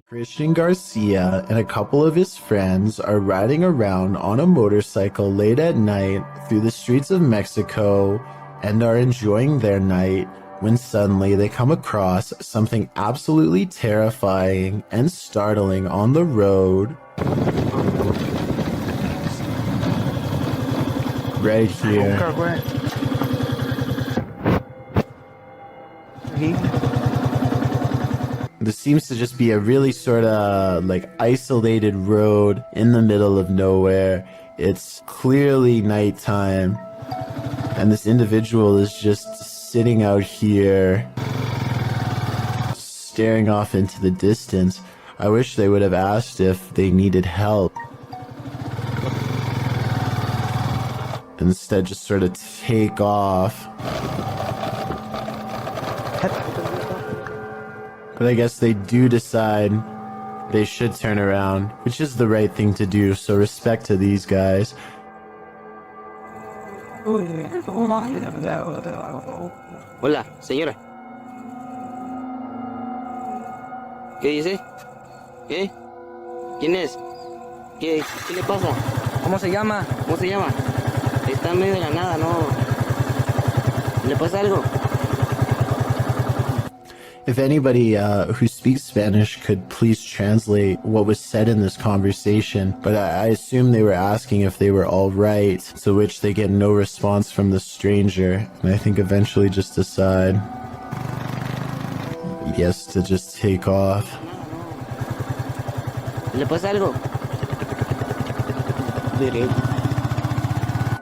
Christian Garcia and a couple of his friends are riding around on a motorcycle late at night through the streets of Mexico and are enjoying their night when suddenly they come across something absolutely terrifying and startling on the road. Right here. This seems to just be a really sort of like isolated road in the middle of nowhere. It's clearly nighttime, and this individual is just sitting out here, staring off into the distance. I wish they would have asked if they needed help. Instead, just sort of take off. But I guess they do decide they should turn around, which is the right thing to do, so respect to these guys. Hola, señora. ¿Qué dice? ¿Qué? ¿Quién es? ¿Qué le pasa? ¿Cómo se llama? ¿Cómo se llama? Está en medio de la nada, ¿no? ¿Le pasa algo? If anybody who speaks Spanish could please translate what was said in this conversation, but I assume they were asking if they were all right, to which they get no response from the stranger, and I think eventually just decide, yes, to just take off. ¿Le pasa algo?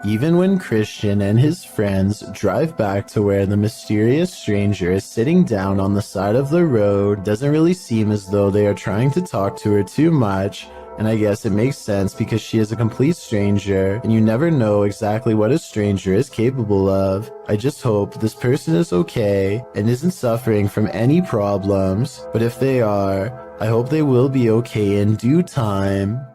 Even when Christian and his friends drive back to where the mysterious stranger is sitting down on the side of the road, doesn't really seem as though they are trying to talk to her too much. And I guess it makes sense because she is a complete stranger, and you never know exactly what a stranger is capable of. I just hope this person is okay and isn't suffering from any problems, but if they are, I hope they will be okay in due time.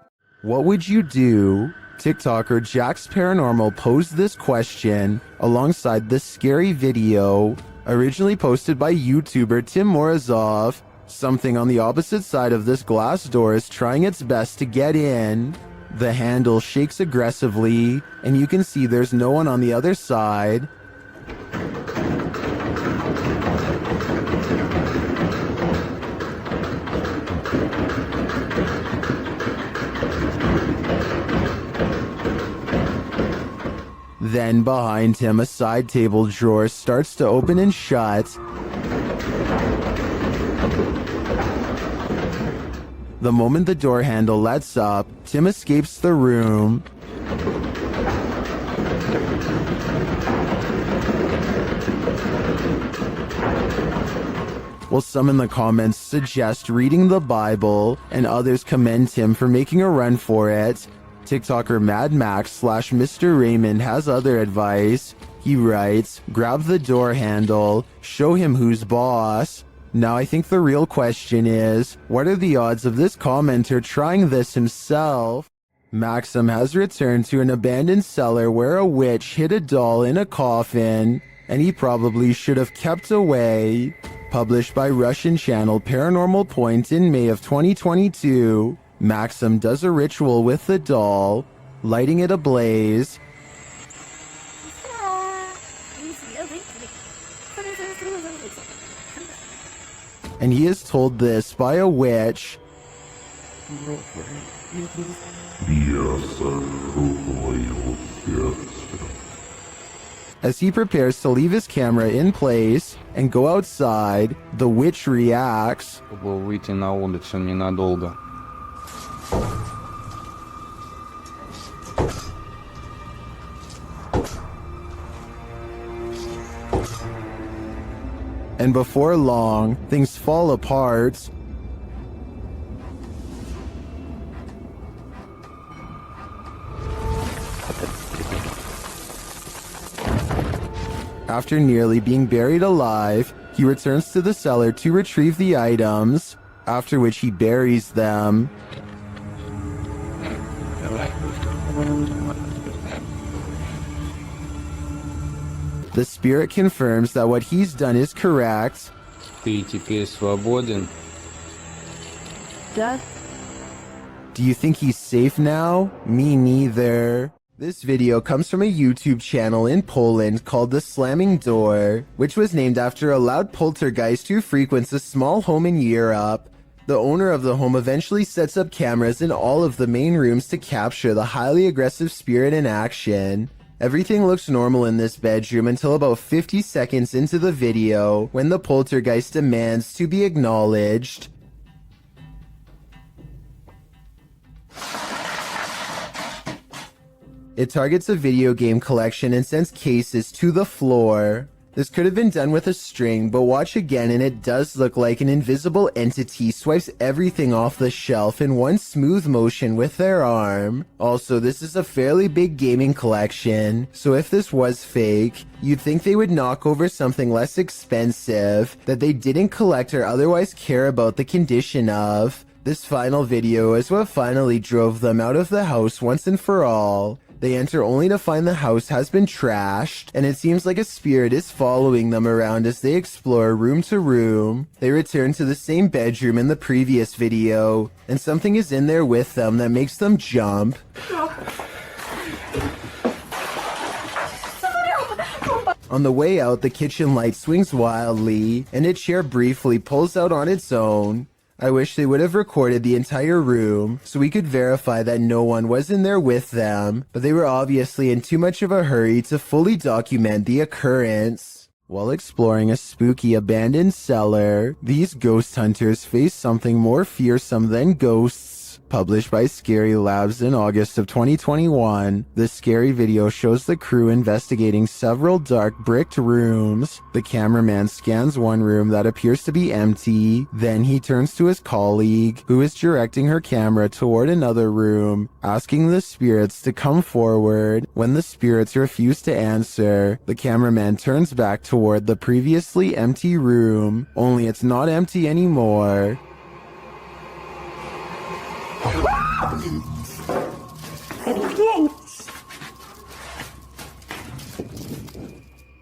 What would you do? TikToker Jack's Paranormal posed this question alongside this scary video, originally posted by YouTuber Tim Morozov. Something on the opposite side of this glass door is trying its best to get in. The handle shakes aggressively, and you can see there's no one on the other side. Then behind him, a side table drawer starts to open and shut. The moment the door handle lets up, Tim escapes the room. While some in the comments suggest reading the Bible, and others commend Tim for making a run for it, TikToker Mad Max / Mr. Raymond has other advice. He writes, grab the door handle, show him who's boss. Now I think the real question is, what are the odds of this commenter trying this himself? Maxim has returned to an abandoned cellar where a witch hid a doll in a coffin, and he probably should have kept away. Published by Russian channel Paranormal Point in May of 2022. Maxim does a ritual with the doll, lighting it ablaze. And he is told this by a witch. As he prepares to leave his camera in place and go outside, the witch reacts. Выйти на улицу ненадолго. And before long, things fall apart. After nearly being buried alive, he returns to the cellar to retrieve the items, after which he buries them. The spirit confirms that what he's done is correct. Ты теперь свободен. Do you think he's safe now? Me neither. This video comes from a YouTube channel in Poland called The Slamming Door, which was named after a loud poltergeist who frequents a small home in Europe. The owner of the home eventually sets up cameras in all of the main rooms to capture the highly aggressive spirit in action. Everything looks normal in this bedroom until about 50 seconds into the video, when the poltergeist demands to be acknowledged. It targets a video game collection and sends cases to the floor. This could have been done with a string, but watch again and it does look like an invisible entity swipes everything off the shelf in one smooth motion with their arm. Also, this is a fairly big gaming collection, so if this was fake, you'd think they would knock over something less expensive that they didn't collect or otherwise care about the condition of. This final video is what finally drove them out of the house once and for all. They enter only to find the house has been trashed, and it seems like a spirit is following them around as they explore room to room. They return to the same bedroom in the previous video, and something is in there with them that makes them jump. On the way out, the kitchen light swings wildly, and a chair briefly pulls out on its own. I wish they would have recorded the entire room so we could verify that no one was in there with them, but they were obviously in too much of a hurry to fully document the occurrence. While exploring a spooky abandoned cellar, these ghost hunters face something more fearsome than ghosts. Published by Scary Labs in August of 2021, this scary video shows the crew investigating several dark bricked rooms. The cameraman scans one room that appears to be empty, then he turns to his colleague, who is directing her camera toward another room, asking the spirits to come forward. When the spirits refuse to answer, the cameraman turns back toward the previously empty room, only it's not empty anymore.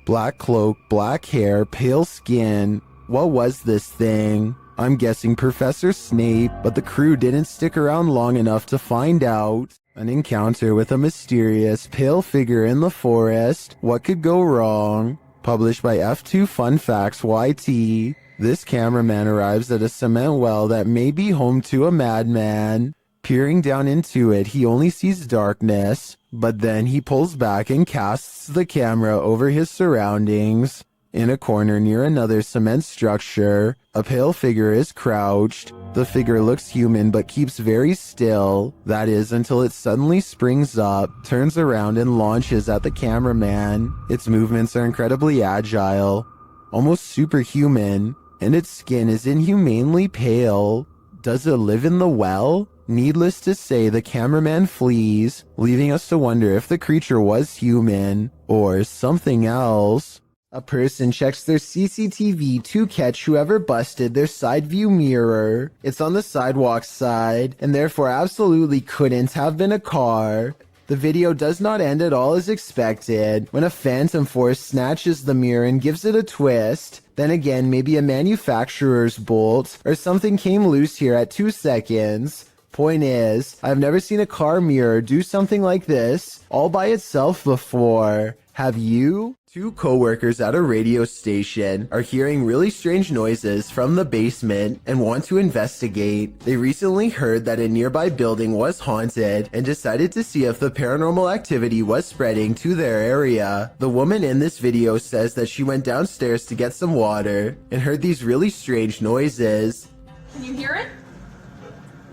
Black cloak, black hair, pale skin. What was this thing? I'm guessing Professor Snape, but the crew didn't stick around long enough to find out. An encounter with a mysterious, pale figure in the forest. What could go wrong? Published by F2 Fun Facts YT. This cameraman arrives at a cement well that may be home to a madman. Peering down into it, he only sees darkness, but then he pulls back and casts the camera over his surroundings. In a corner near another cement structure, a pale figure is crouched. The figure looks human but keeps very still. That is until it suddenly springs up, turns around and launches at the cameraman. Its movements are incredibly agile, almost superhuman, and its skin is inhumanely pale. Does it live in the well? Needless to say, the cameraman flees, leaving us to wonder if the creature was human or something else. A person checks their CCTV to catch whoever busted their side view mirror. It's on the sidewalk side, and therefore absolutely couldn't have been a car. The video does not end at all as expected, when a phantom force snatches the mirror and gives it a twist. Then again, maybe a manufacturer's bolt or something came loose here at 2 seconds. Point is, I've never seen a car mirror do something like this all by itself before. Have you? Two coworkers at a radio station are hearing really strange noises from the basement and want to investigate. They recently heard that a nearby building was haunted and decided to see if the paranormal activity was spreading to their area. The woman in this video says that she went downstairs to get some water and heard these really strange noises. Can you hear it?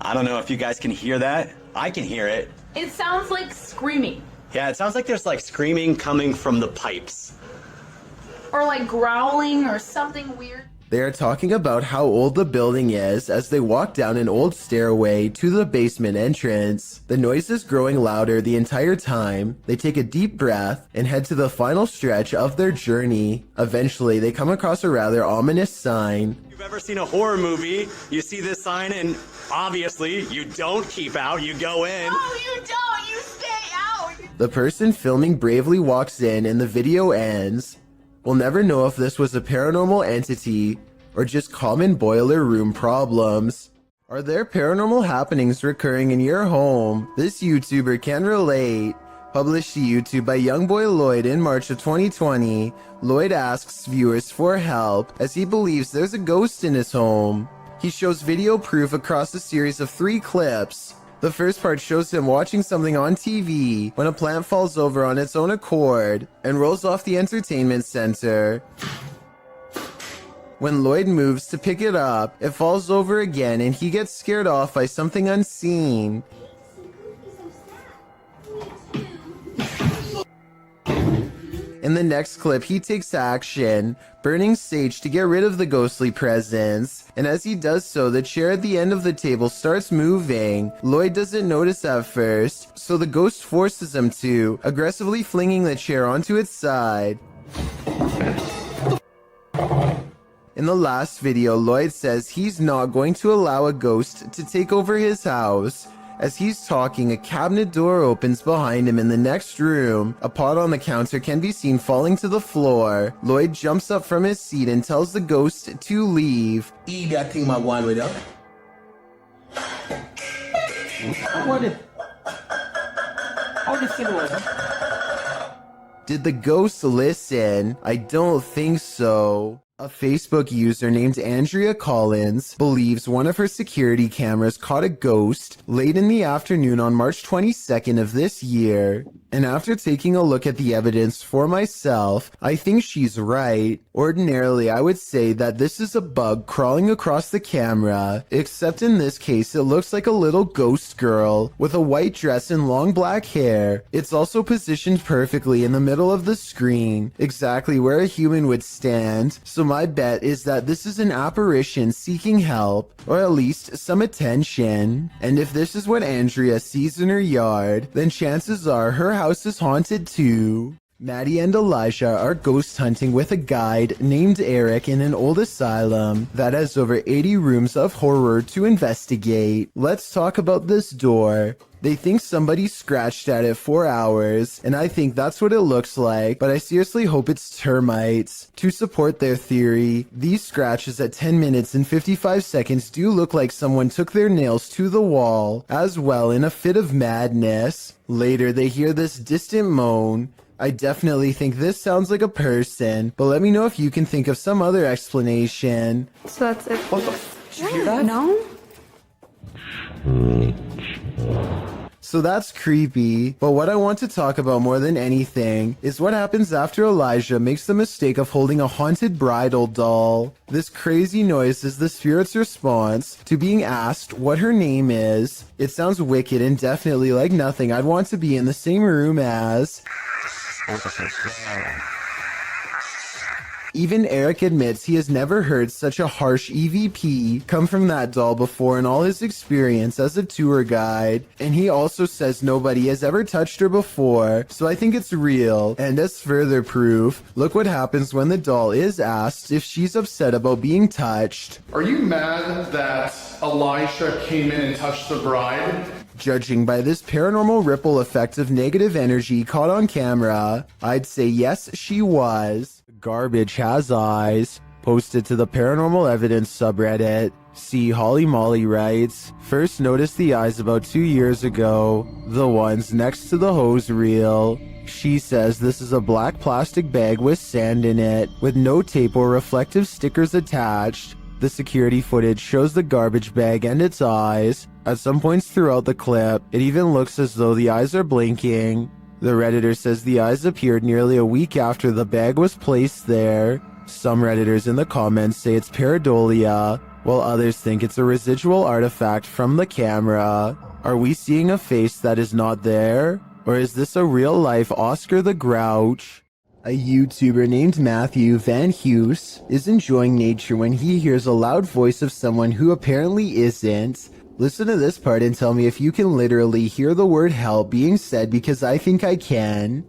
I don't know if you guys can hear that. I can hear it. It sounds like screaming. Yeah, it sounds like there's like screaming coming from the pipes. Or like growling or something weird. They are talking about how old the building is as they walk down an old stairway to the basement entrance. The noise is growing louder the entire time. They take a deep breath and head to the final stretch of their journey. Eventually, they come across a rather ominous sign. If you've ever seen a horror movie, you see this sign and obviously you don't keep out, you go in. No, you don't, you stay out. The person filming bravely walks in and the video ends. We'll never know if this was a paranormal entity or just common boiler room problems. Are there paranormal happenings recurring in your home? This YouTuber can relate. Published to YouTube by Youngboy Lloyd in March of 2020, Lloyd asks viewers for help as he believes there's a ghost in his home. He shows video proof across a series of 3 clips. The first part shows him watching something on TV when a plant falls over on its own accord and rolls off the entertainment center. When Lloyd moves to pick it up, it falls over again and he gets scared off by something unseen. In the next clip, he takes action, burning sage to get rid of the ghostly presence. And as he does so, the chair at the end of the table starts moving. Lloyd doesn't notice at first, so the ghost forces him to, aggressively flinging the chair onto its side. In the last video, Lloyd says he's not going to allow a ghost to take over his house. As he's talking, a cabinet door opens behind him in the next room. A pot on the counter can be seen falling to the floor. Lloyd jumps up from his seat and tells the ghost to leave. Eve, I think my wine with up. Did the ghost listen? I don't think so. A Facebook user named Andrea Collins believes one of her security cameras caught a ghost late in the afternoon on March 22nd of this year. And after taking a look at the evidence for myself, I think she's right. Ordinarily, I would say that this is a bug crawling across the camera, except in this case, it looks like a little ghost girl with a white dress and long black hair. It's also positioned perfectly in the middle of the screen, exactly where a human would stand. So my bet is that this is an apparition seeking help, or at least some attention. And if this is what Andrea sees in her yard, then chances are her house is haunted too. Maddie and Elijah are ghost hunting with a guide named Eric in an old asylum that has over 80 rooms of horror to investigate. Let's talk about this door. They think somebody scratched at it for hours, and I think that's what it looks like, but I seriously hope it's termites. To support their theory, these scratches at 10 minutes and 55 seconds do look like someone took their nails to the wall, as well in a fit of madness. Later, they hear this distant moan. I definitely think this sounds like a person, but let me know if you can think of some other explanation. So that's it. What the did you hear that? No? So that's creepy, but what I want to talk about more than anything is what happens after Elijah makes the mistake of holding a haunted bridal doll. This crazy noise is the spirit's response to being asked what her name is. It sounds wicked and definitely like nothing I'd want to be in the same room as. Even Eric admits he has never heard such a harsh EVP come from that doll before in all his experience as a tour guide, and he also says nobody has ever touched her before, so I think it's real. And as further proof, look what happens when the doll is asked if she's upset about being touched. Are you mad that Elijah came in and touched the bride? Judging by this paranormal ripple effect of negative energy caught on camera, I'd say yes, she was. Garbage has eyes. Posted to the Paranormal Evidence subreddit. See, Holly Molly writes, first noticed the eyes about 2 years ago. The ones next to the hose reel. She says this is a black plastic bag with sand in it, with no tape or reflective stickers attached. The security footage shows the garbage bag and its eyes. At some points throughout the clip, it even looks as though the eyes are blinking. The Redditor says the eyes appeared nearly a week after the bag was placed there. Some Redditors in the comments say it's pareidolia, while others think it's a residual artifact from the camera. Are we seeing a face that is not there? Or is this a real-life Oscar the Grouch? A YouTuber named Matthew Van Hughes is enjoying nature when he hears a loud voice of someone who apparently isn't. Listen to this part and tell me if you can literally hear the word help being said, because I think I can.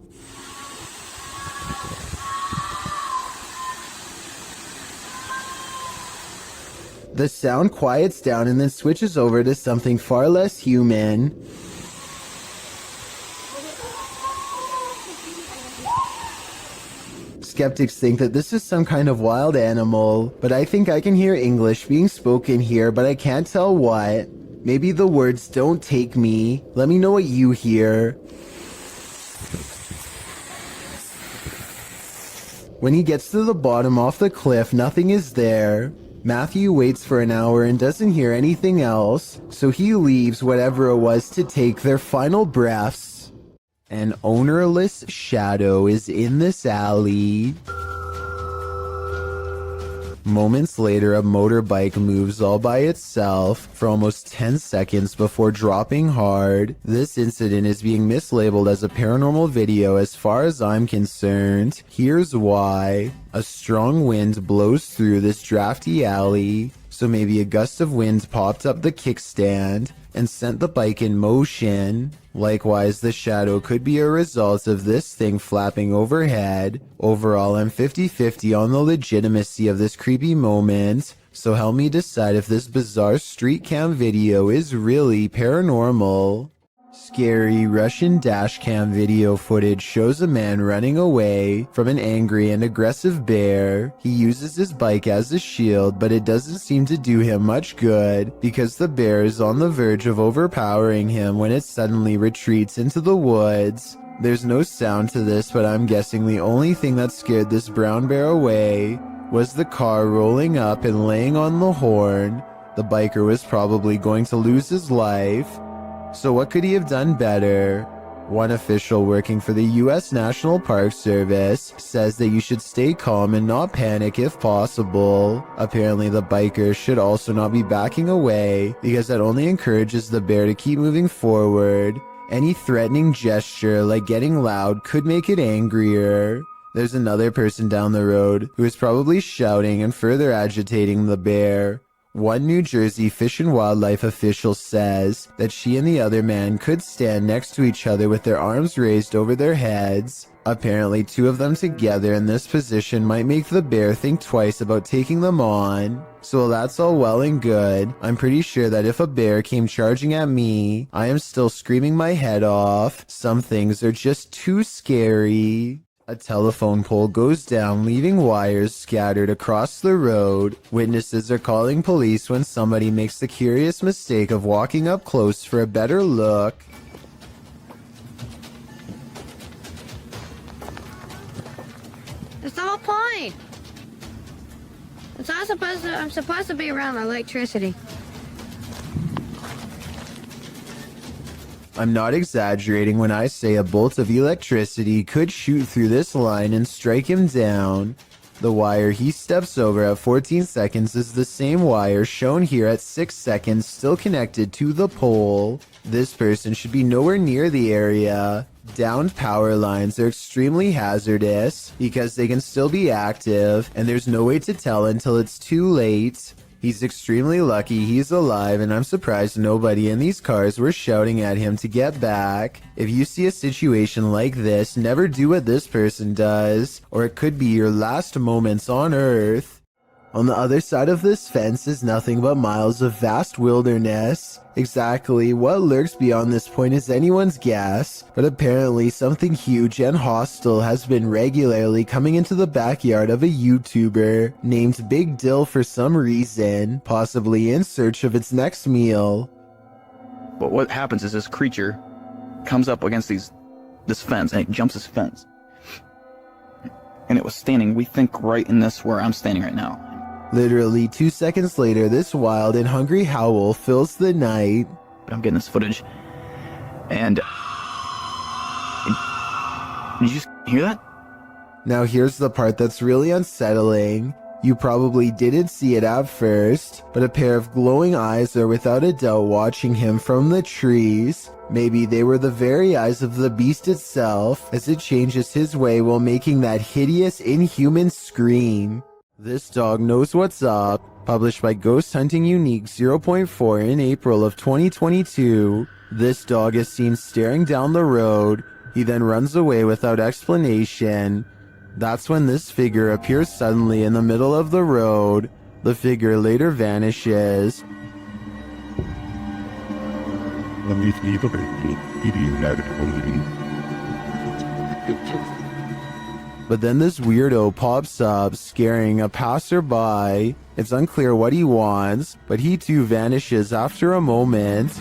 The sound quiets down and then switches over to something far less human. Skeptics think that this is some kind of wild animal, but I think I can hear English being spoken here, but I can't tell what. Maybe the words don't take me. Let me know what you hear. When he gets to the bottom off the cliff, nothing is there. Matthew waits for an hour and doesn't hear anything else, so he leaves whatever it was to take their final breaths. An ownerless shadow is in this alley. Moments later, a motorbike moves all by itself for almost 10 seconds before dropping hard. This incident is being mislabeled as a paranormal video as far as I'm concerned. Here's why. A strong wind blows through this drafty alley, so maybe a gust of wind popped up the kickstand and sent the bike in motion. Likewise, the shadow could be a result of this thing flapping overhead. Overall, I'm 50-50 on the legitimacy of this creepy moment, so help me decide if this bizarre street cam video is really paranormal. Scary Russian dashcam video footage shows a man running away from an angry and aggressive bear. He uses his bike as a shield, but it doesn't seem to do him much good because the bear is on the verge of overpowering him when it suddenly retreats into the woods. There's no sound to this, but I'm guessing the only thing that scared this brown bear away was the car rolling up and laying on the horn. The biker was probably going to lose his life. So what could he have done better? One official working for the U.S. National Park Service says that you should stay calm and not panic if possible. Apparently the biker should also not be backing away because that only encourages the bear to keep moving forward. Any threatening gesture like getting loud could make it angrier. There's another person down the road who is probably shouting and further agitating the bear. One New Jersey Fish and Wildlife official says that she and the other man could stand next to each other with their arms raised over their heads. Apparently, two of them together in this position might make the bear think twice about taking them on. So that's all well and good. I'm pretty sure that if a bear came charging at me, I am still screaming my head off. Some things are just too scary. A telephone pole goes down, leaving wires scattered across the road. Witnesses are calling police when somebody makes the curious mistake of walking up close for a better look. That's the whole point. I'm supposed to be around electricity. I'm not exaggerating when I say a bolt of electricity could shoot through this line and strike him down. The wire he steps over at 14 seconds is the same wire shown here at 6 seconds, still connected to the pole. This person should be nowhere near the area. Downed power lines are extremely hazardous because they can still be active, and there's no way to tell until it's too late. He's extremely lucky he's alive, and I'm surprised nobody in these cars were shouting at him to get back. If you see a situation like this, never do what this person does, or it could be your last moments on Earth. On the other side of this fence is nothing but miles of vast wilderness. Exactly what lurks beyond this point is anyone's guess, but apparently something huge and hostile has been regularly coming into the backyard of a YouTuber named Big Dill for some reason, possibly in search of its next meal. But what happens is this creature comes up against this fence, and it jumps this fence. And it was standing, we think, right in this where I'm standing right now. Literally 2 seconds later, this wild and hungry howl fills the night. I'm getting this footage, and did you just hear that? Now here's the part that's really unsettling. You probably didn't see it at first, but a pair of glowing eyes are without a doubt watching him from the trees. Maybe they were the very eyes of the beast itself, as it changes his way while making that hideous, inhuman scream. This dog knows what's up. Published by Ghost Hunting Unique 0.4 in April of 2022. This dog is seen staring down the road. He then runs away without explanation. That's when this figure appears suddenly in the middle of the road. The figure later vanishes. But then this weirdo pops up, scaring a passerby. It's unclear what he wants, but he too vanishes after a moment.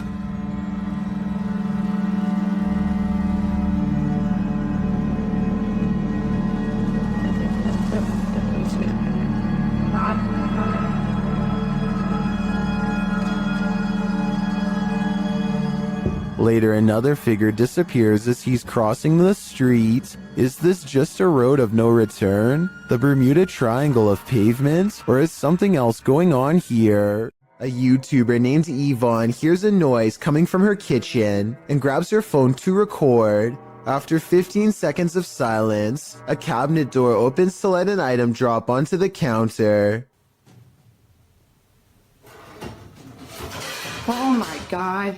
Later, another figure disappears as he's crossing the street. Is this just a road of no return? The Bermuda Triangle of pavement? Or is something else going on here? A YouTuber named Yvonne hears a noise coming from her kitchen and grabs her phone to record. After 15 seconds of silence, a cabinet door opens to let an item drop onto the counter. Oh my god.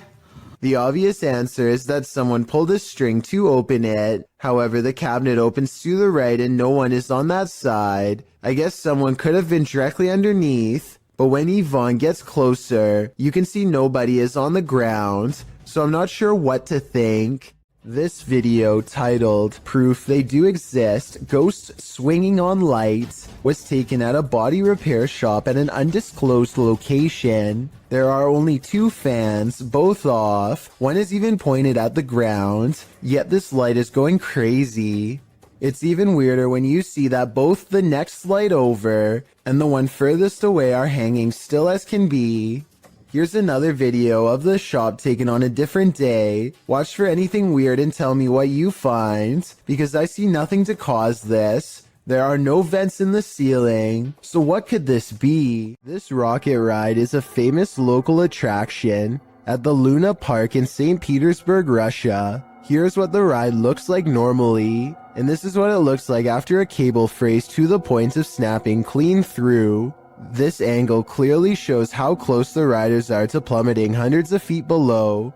The obvious answer is that someone pulled a string to open it. However, the cabinet opens to the right and no one is on that side. I guess someone could have been directly underneath. But when Yvonne gets closer, you can see nobody is on the ground. So I'm not sure what to think. This video, titled Proof They Do Exist, Ghosts Swinging on Lights, was taken at a body repair shop at an undisclosed location. There are only 2 fans, both off. One is even pointed at the ground, yet this light is going crazy. It's even weirder when you see that both the next light over and the one furthest away are hanging still as can be. Here's another video of the shop taken on a different day. Watch for anything weird and tell me what you find, because I see nothing to cause this. There are no vents in the ceiling, so what could this be? This rocket ride is a famous local attraction at the Luna Park in St. Petersburg, Russia. Here's what the ride looks like normally, and this is what it looks like after a cable frays to the point of snapping clean through. This angle clearly shows how close the riders are to plummeting hundreds of feet below.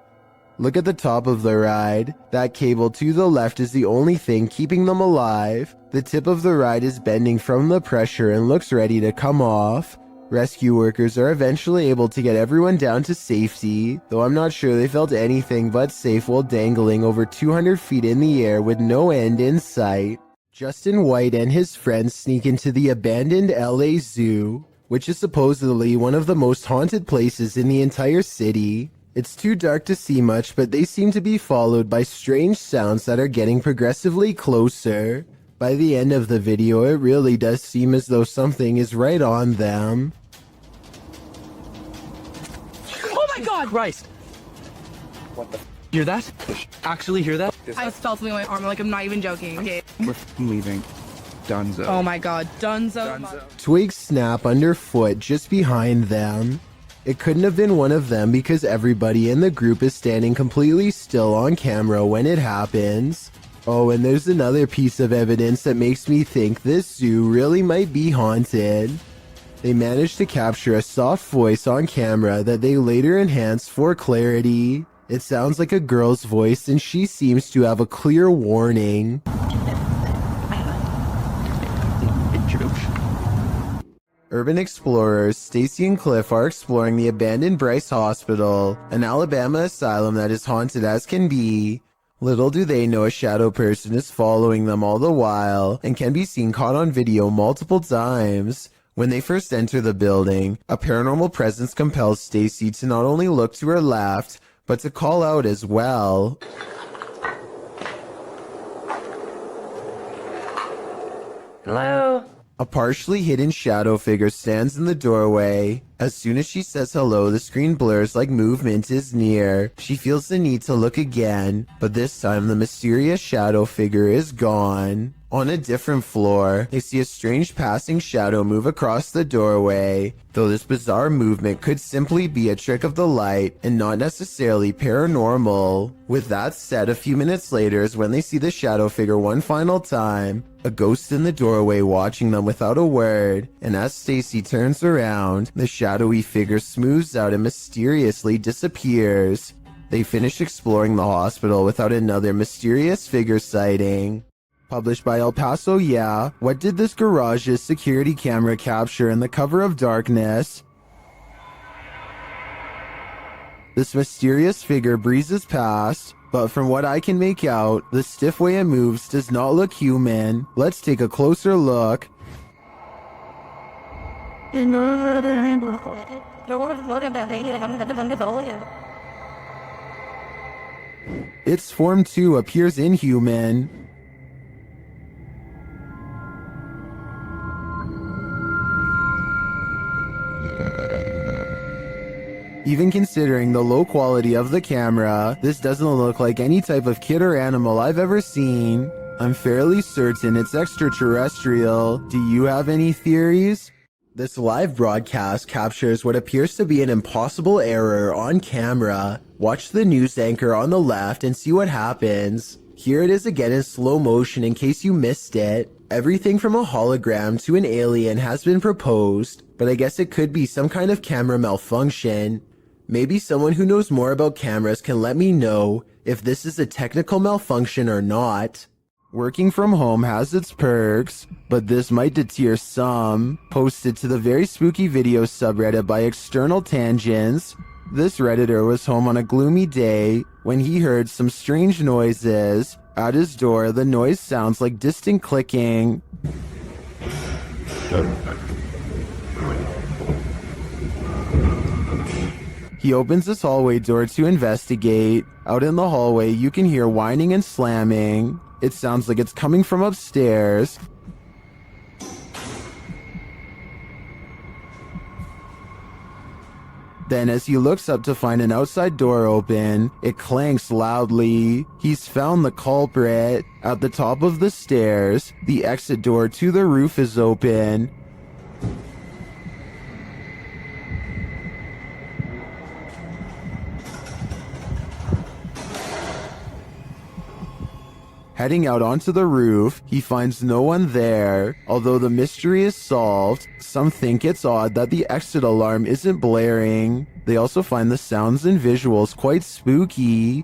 Look at the top of the ride. That cable to the left is the only thing keeping them alive. The tip of the ride is bending from the pressure and looks ready to come off. Rescue workers are eventually able to get everyone down to safety, though I'm not sure they felt anything but safe while dangling over 200 feet in the air with no end in sight. Justin White and his friends sneak into the abandoned LA Zoo, which is supposedly one of the most haunted places in the entire city. It's too dark to see much, but they seem to be followed by strange sounds that are getting progressively closer. By the end of the video, it really does seem as though something is right on them. Oh my god! Christ! What the hear that? Actually hear that? I felt something on my arm, like I'm not even joking. Okay. We're leaving. Dunzo. Oh my god, Dunzo. Twigs snap underfoot just behind them. It couldn't have been one of them because everybody in the group is standing completely still on camera when it happens. Oh, and there's another piece of evidence that makes me think this zoo really might be haunted. They managed to capture a soft voice on camera that they later enhanced for clarity. It sounds like a girl's voice and she seems to have a clear warning. Urban explorers Stacy and Cliff are exploring the abandoned Bryce Hospital, an Alabama asylum that is haunted as can be. Little do they know a shadow person is following them all the while and can be seen caught on video multiple times. When they first enter the building, a paranormal presence compels Stacy to not only look to her left, but to call out as well. Hello? A partially hidden shadow figure stands in the doorway. As soon as she says hello, the screen blurs like movement is near. She feels the need to look again, but this time the mysterious shadow figure is gone. On a different floor, they see a strange passing shadow move across the doorway, though this bizarre movement could simply be a trick of the light and not necessarily paranormal. With that said, a few minutes later is when they see the shadow figure one final time, a ghost in the doorway watching them without a word, and as Stacy turns around, the shadowy figure smooths out and mysteriously disappears. They finish exploring the hospital without another mysterious figure sighting. Published by El Paso, yeah. What did this garage's security camera capture in the cover of darkness? This mysterious figure breezes past, but from what I can make out, the stiff way it moves does not look human. Let's take a closer look. Its form too appears inhuman. Even considering the low quality of the camera, this doesn't look like any type of kid or animal I've ever seen. I'm fairly certain it's extraterrestrial. Do you have any theories? This live broadcast captures what appears to be an impossible error on camera. Watch the news anchor on the left and see what happens. Here it is again in slow motion in case you missed it. Everything from a hologram to an alien has been proposed, but I guess it could be some kind of camera malfunction. Maybe someone who knows more about cameras can let me know if this is a technical malfunction or not. Working from home has its perks, but this might deter some. Posted to the very spooky video subreddit by External Tangents, this Redditor was home on a gloomy day when he heard some strange noises. At his door, the noise sounds like distant clicking. He opens his hallway door to investigate. Out in the hallway, you can hear whining and slamming. It sounds like it's coming from upstairs. Then as he looks up to find an outside door open, it clanks loudly. He's found the culprit. At the top of the stairs, the exit door to the roof is open. Heading out onto the roof, he finds no one there. Although the mystery is solved, some think it's odd that the exit alarm isn't blaring. They also find the sounds and visuals quite spooky.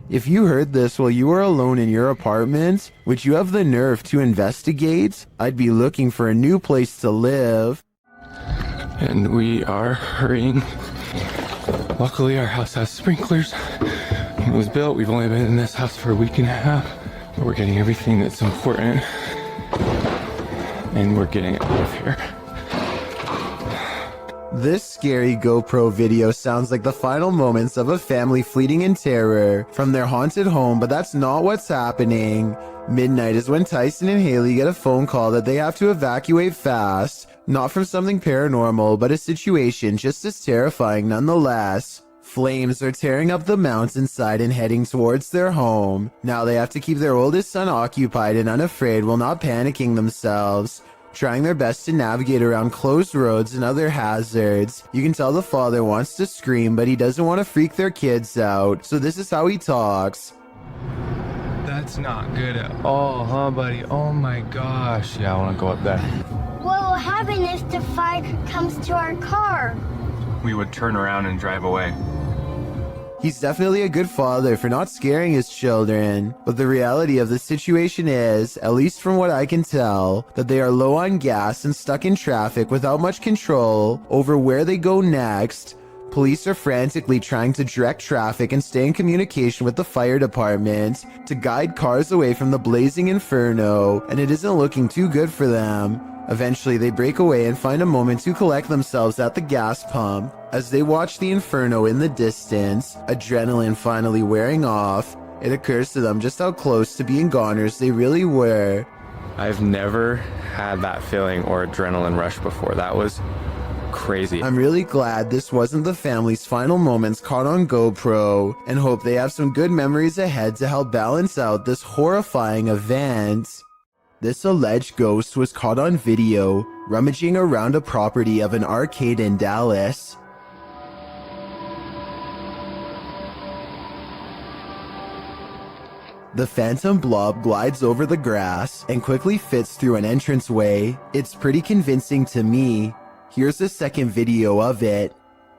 If you heard this while you were alone in your apartment, would you have the nerve to investigate? I'd be looking for a new place to live. And we are hurrying. Luckily, our house has sprinklers. When it was built, we've only been in this house for a week and a half, but we're getting everything that's important, and we're getting it out of here. This scary GoPro video sounds like the final moments of a family fleeing in terror from their haunted home, but that's not what's happening. Midnight is when Tyson and Haley get a phone call that they have to evacuate fast, not from something paranormal, but a situation just as terrifying nonetheless. Flames are tearing up the mountainside and heading towards their home. Now they have to keep their oldest son occupied and unafraid while not panicking themselves, trying their best to navigate around closed roads and other hazards. You can tell the father wants to scream, but he doesn't want to freak their kids out, so this is how he talks. That's not good at all, huh, buddy? Oh my gosh. Yeah, I want to go up there. What will happen if the fire comes to our car? We would turn around and drive away. He's definitely a good father for not scaring his children, but the reality of the situation is, at least from what I can tell, that they are low on gas and stuck in traffic without much control over where they go next. Police are frantically trying to direct traffic and stay in communication with the fire department to guide cars away from the blazing inferno, and it isn't looking too good for them. Eventually, they break away and find a moment to collect themselves at the gas pump. As they watch the inferno in the distance, adrenaline finally wearing off, it occurs to them just how close to being goners they really were. I've never had that feeling or adrenaline rush before. That was crazy. I'm really glad this wasn't the family's final moments caught on GoPro, and hope they have some good memories ahead to help balance out this horrifying event. This alleged ghost was caught on video rummaging around a property of an arcade in Dallas. The phantom blob glides over the grass and quickly fits through an entranceway. It's pretty convincing to me. Here's a second video of it.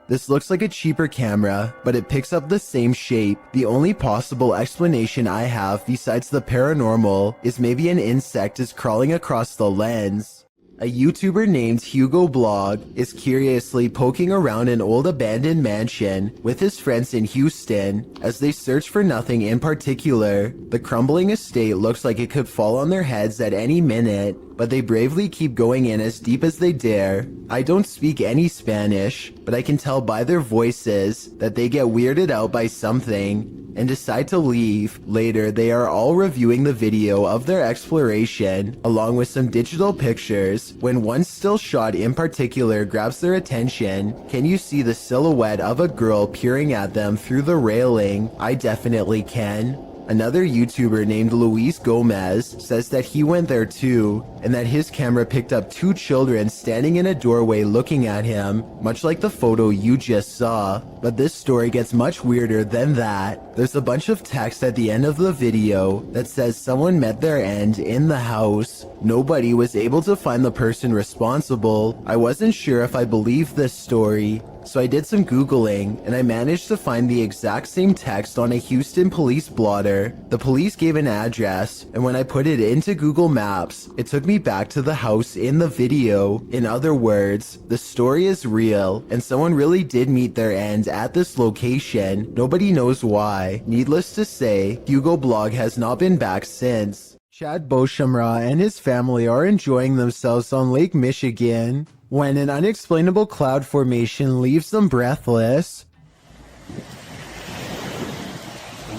This looks like a cheaper camera, but it picks up the same shape. The only possible explanation I have besides the paranormal is maybe an insect is crawling across the lens. A YouTuber named Hugo Blog is curiously poking around an old abandoned mansion with his friends in Houston as they search for nothing in particular. The crumbling estate looks like it could fall on their heads at any minute. but they bravely keep going in as deep as they dare. I don't speak any Spanish, but I can tell by their voices that they get weirded out by something and decide to leave. Later, they are all reviewing the video of their exploration, along with some digital pictures, when one still shot in particular grabs their attention. Can you see the silhouette of a girl peering at them through the railing? I definitely can. Another YouTuber named Luis Gomez says that he went there too, and that his camera picked up 2 children standing in a doorway looking at him, much like the photo you just saw. But this story gets much weirder than that. There's a bunch of text at the end of the video that says someone met their end in the house. Nobody was able to find the person responsible. I wasn't sure if I believed this story, so I did some Googling, and I managed to find the exact same text on a Houston police blotter. The police gave an address, and when I put it into Google Maps, it took me back to the house in the video. In other words, the story is real, and someone really did meet their end at this location. Nobody knows why. Needless to say, Hugo Blog has not been back since. Chad Beauchamra and his family are enjoying themselves on Lake Michigan when an unexplainable cloud formation leaves them breathless.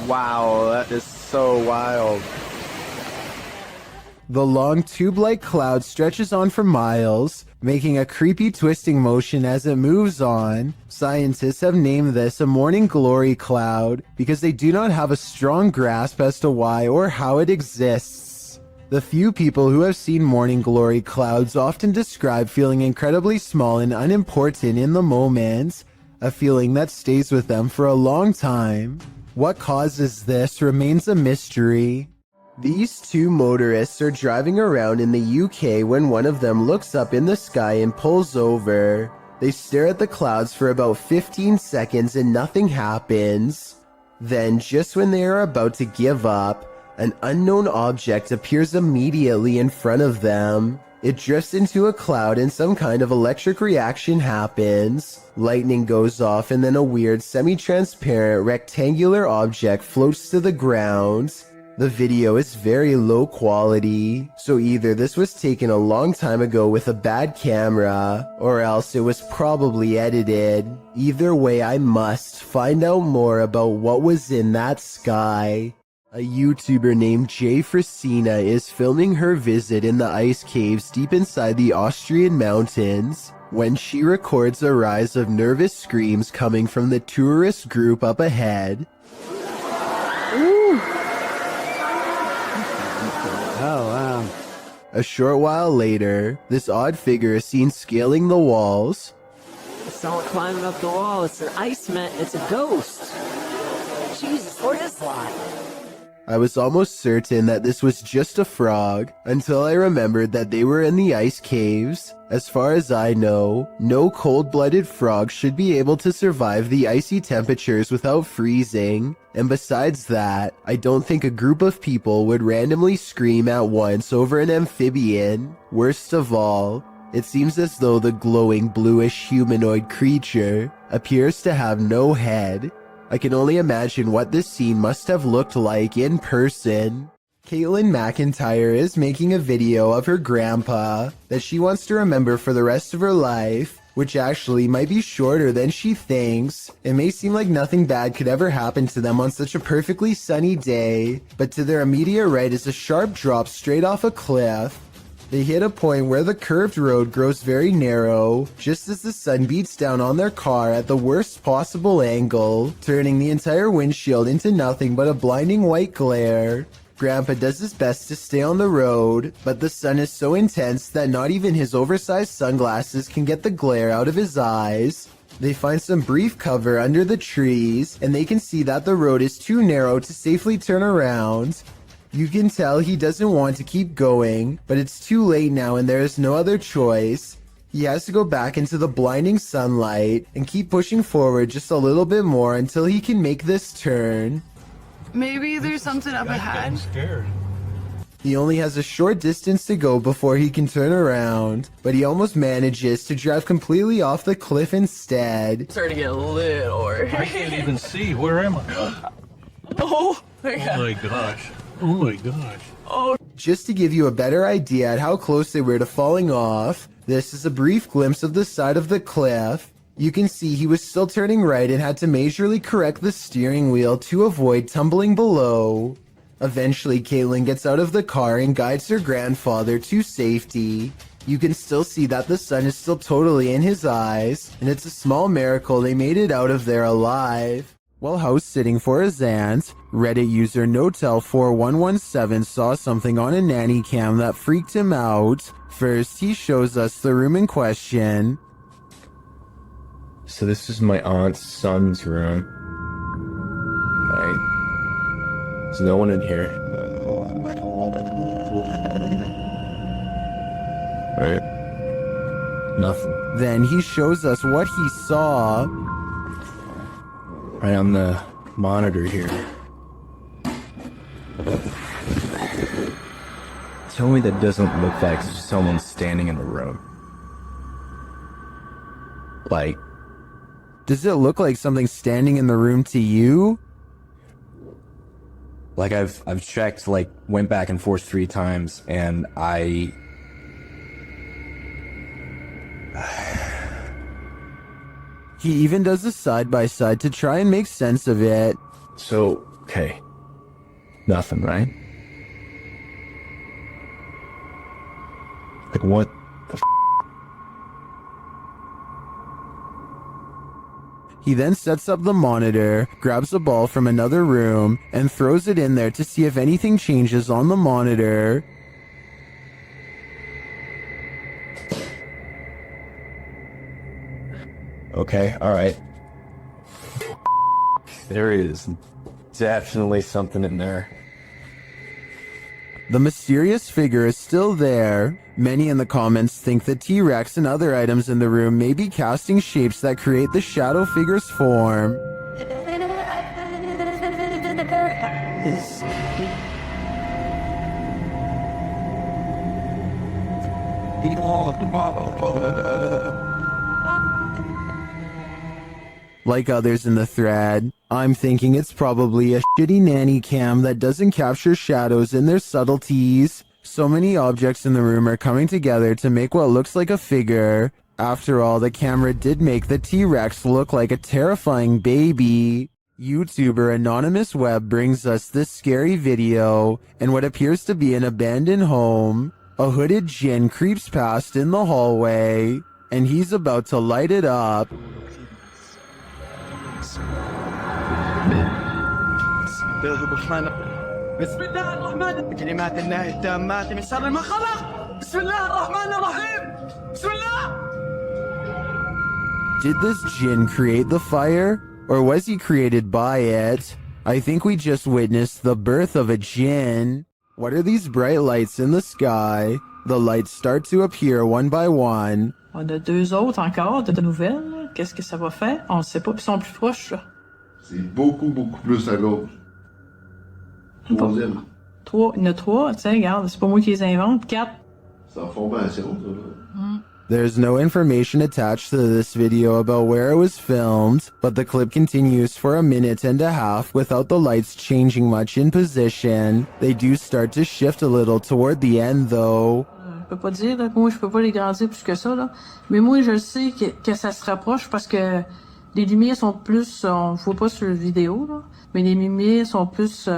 Wow, that is so wild. The long tube-like cloud stretches on for miles, making a creepy twisting motion as it moves on. Scientists have named this a morning glory cloud because they do not have a strong grasp as to why or how it exists. The few people who have seen morning glory clouds often describe feeling incredibly small and unimportant in the moment, a feeling that stays with them for a long time. What causes this remains a mystery. These 2 motorists are driving around in the UK when one of them looks up in the sky and pulls over. They stare at the clouds for about 15 seconds and nothing happens. Then, just when they are about to give up, an unknown object appears immediately in front of them. It drifts into a cloud and some kind of electric reaction happens. Lightning goes off and then a weird semi-transparent rectangular object floats to the ground. The video is very low quality, so either this was taken a long time ago with a bad camera, or else it was probably edited. Either way, I must find out more about what was in that sky. A YouTuber named Jay Frasina is filming her visit in the ice caves deep inside the Austrian mountains when she records a rise of nervous screams coming from the tourist group up ahead. Ooh. Oh, wow. A short while later, this odd figure is seen scaling the walls. It's not climbing up the wall, it's an iceman, it's a ghost. Jesus, what is that? I was almost certain that this was just a frog, until I remembered that they were in the ice caves. As far as I know, no cold-blooded frog should be able to survive the icy temperatures without freezing. And besides that, I don't think a group of people would randomly scream at once over an amphibian. Worst of all, it seems as though the glowing bluish humanoid creature appears to have no head. I can only imagine what this scene must have looked like in person. Caitlin McIntyre is making a video of her grandpa that she wants to remember for the rest of her life, which actually might be shorter than she thinks. It may seem like nothing bad could ever happen to them on such a perfectly sunny day, but to their immediate right is a sharp drop straight off a cliff. They hit a point where the curved road grows very narrow, just as the sun beats down on their car at the worst possible angle, turning the entire windshield into nothing but a blinding white glare. Grandpa does his best to stay on the road, but the sun is so intense that not even his oversized sunglasses can get the glare out of his eyes. They find some brief cover under the trees, and they can see that the road is too narrow to safely turn around. You can tell he doesn't want to keep going, but it's too late now and there is no other choice. He has to go back into the blinding sunlight and keep pushing forward just a little bit more until he can make this turn. Maybe there's something up ahead. He only has a short distance to go before he can turn around, but he almost manages to drive completely off the cliff instead. It's starting to get a little. I can't even see. Where am I? Oh my God. Oh my gosh. Oh my gosh. Oh. Just to give you a better idea at how close they were to falling off, this is a brief glimpse of the side of the cliff. You can see he was still turning right and had to majorly correct the steering wheel to avoid tumbling below. Eventually, Caitlin gets out of the car and guides her grandfather to safety. You can still see that the sun is still totally in his eyes, and it's a small miracle they made it out of there alive. While house sitting for his aunt, Reddit user Notel4117 saw something on a nanny cam that freaked him out. First, he shows us the room in question. So this is my aunt's son's room. Right. There's no one in here. Right. Nothing. Then he shows us what he saw. Right on the monitor here. Tell me that doesn't look like someone standing in the room. Like, does it look like something standing in the room to you? Like I've checked, like went back and forth 3 times, and He even does a side-by-side to try and make sense of it. So, okay. Nothing, right? Like, what the f***? He then sets up the monitor, grabs a ball from another room, and throws it in there to see if anything changes on the monitor. Okay, alright. There is definitely something in there. The mysterious figure is still there. Many in the comments think the T-Rex and other items in the room may be casting shapes that create the shadow figure's form. Like others in the thread, I'm thinking it's probably a shitty nanny cam that doesn't capture shadows in their subtleties. So many objects in the room are coming together to make what looks like a figure. After all, the camera did make the T-Rex look like a terrifying baby. YouTuber Anonymous Web brings us this scary video in what appears to be an abandoned home. A hooded djinn creeps past in the hallway, and he's about to light it up. بسم الله الرحمن الرحيم بكلمات الله التامات من شر ما خلق بسم الله الرحمن الرحيم بسم الله. Did this djinn create the fire, or was he created by it? I think we just witnessed the birth of a djinn. What are these bright lights in the sky? The lights start to appear one by one. On a 2 autres encore de nouvelles. Qu'est-ce que ça va faire? On ne sait pas, puis ils sont plus proches, là. C'est beaucoup plus à gauche. Troisième. 3, il y en a 3, tu sais, regarde, c'est pas moi qui les invente. 4. C'est en formation, ça, là. There's no information attached to this video about where it was filmed, but the clip continues for 1.5 minutes without the lights changing much in position. They do start to shift a little toward the end though. Je peux pas dire, là, moi je peux pas les grandir plus que ça, là. Mais moi je sais que ça se rapproche parce que les lumières sont plus, on voit pas sur la vidéo, là, mais les lumières sont plus,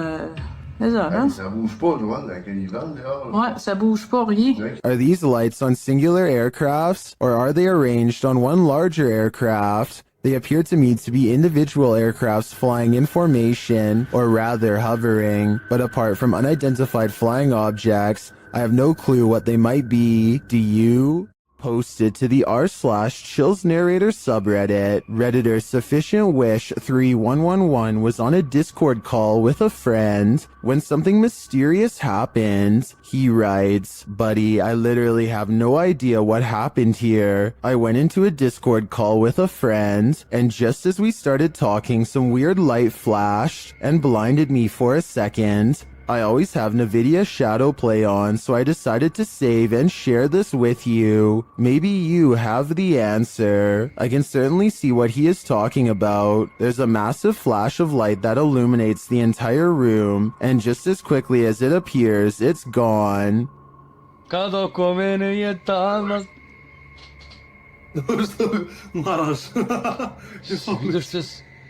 c'est ça, hein? Ça bouge pas, Joanne, avec les vents dehors. Ouais, ça bouge pas, rien. Are these lights on singular aircrafts, or are they arranged on one larger aircraft? They appear to me to be individual aircrafts flying in formation, or rather hovering, but apart from unidentified flying objects, I have no clue what they might be. Do you? Posted to the r/Chills Narrator subreddit, Redditor Sufficient Wish 3111 was on a Discord call with a friend when something mysterious happened. He writes, "Buddy, I literally have no idea what happened here. I went into a Discord call with a friend, and just as we started talking, some weird light flashed and blinded me for a second. I always have NVIDIA Shadow Play on, so I decided to save and share this with you. Maybe you have the answer. I can certainly see what he is talking about. There's a massive flash of light that illuminates the entire room, and just as quickly as it appears, it's gone.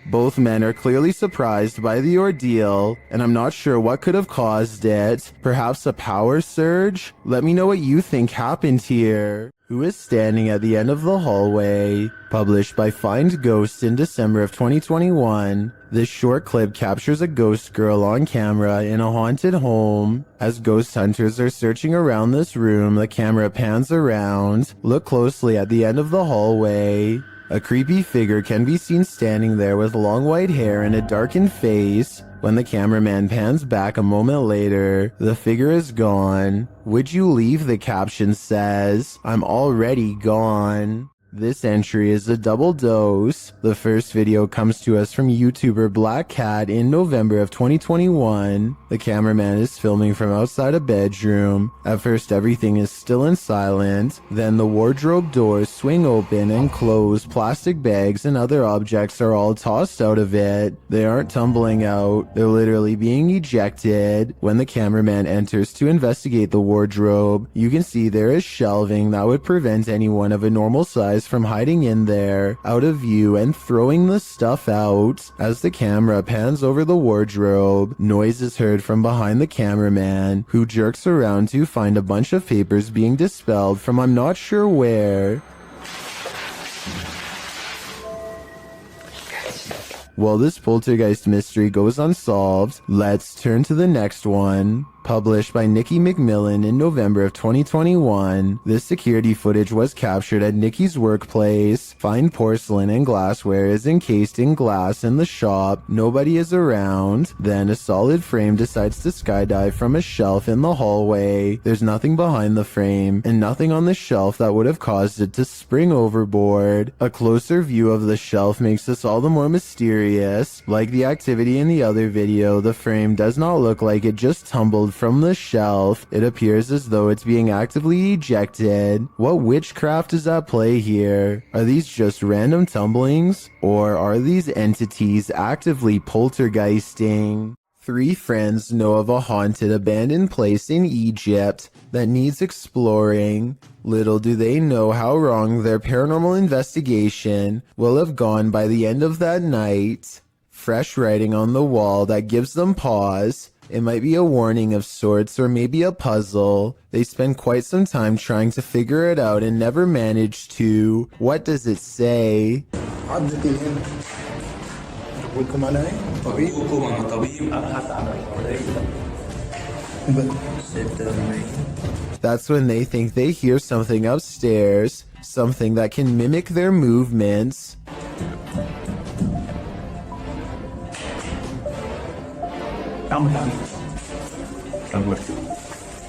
Both men are clearly surprised by the ordeal, and I'm not sure what could have caused it. Perhaps a power surge? Let me know what you think happened here. Who is standing at the end of the hallway? Published by Find Ghosts in December of 2021. This short clip captures a ghost girl on camera in a haunted home. As ghost hunters are searching around this room, the camera pans around. Look closely at the end of the hallway. A creepy figure can be seen standing there with long white hair and a darkened face. When the cameraman pans back a moment later, the figure is gone. Would you leave? The caption says. I'm already gone. This entry is a double dose. The first video comes to us from YouTuber Black Cat in November of 2021. The cameraman is filming from outside a bedroom. At first everything is still and silent. Then the wardrobe doors swing open and close. Plastic bags and other objects are all tossed out of it. They aren't tumbling out. They're literally being ejected. When the cameraman enters to investigate the wardrobe, you can see there is shelving that would prevent anyone of a normal size from hiding in there, out of view, and throwing the stuff out. As the camera pans over the wardrobe, noise is heard from behind the cameraman, who jerks around to find a bunch of papers being dispelled from I'm not sure where. While this poltergeist mystery goes unsolved, let's turn to the next one. Published by Nikki McMillan in November of 2021, this security footage was captured at Nikki's workplace. Fine porcelain and glassware is encased in glass in the shop. Nobody is around. Then a solid frame decides to skydive from a shelf in the hallway. There's nothing behind the frame, and nothing on the shelf that would have caused it to spring overboard. A closer view of the shelf makes this all the more mysterious. Like the activity in the other video, the frame does not look like it just tumbled from the shelf. It appears as though it's being actively ejected. What witchcraft is at play here? Are these just random tumblings? Or are these entities actively poltergeisting? 3 friends know of a haunted abandoned place in Egypt that needs exploring. Little do they know how wrong their paranormal investigation will have gone by the end of that night. Fresh writing on the wall that gives them pause. It might be a warning of sorts, or maybe a puzzle. They spend quite some time trying to figure it out and never manage to. What does it say? That's when they think they hear something upstairs, something that can mimic their movements.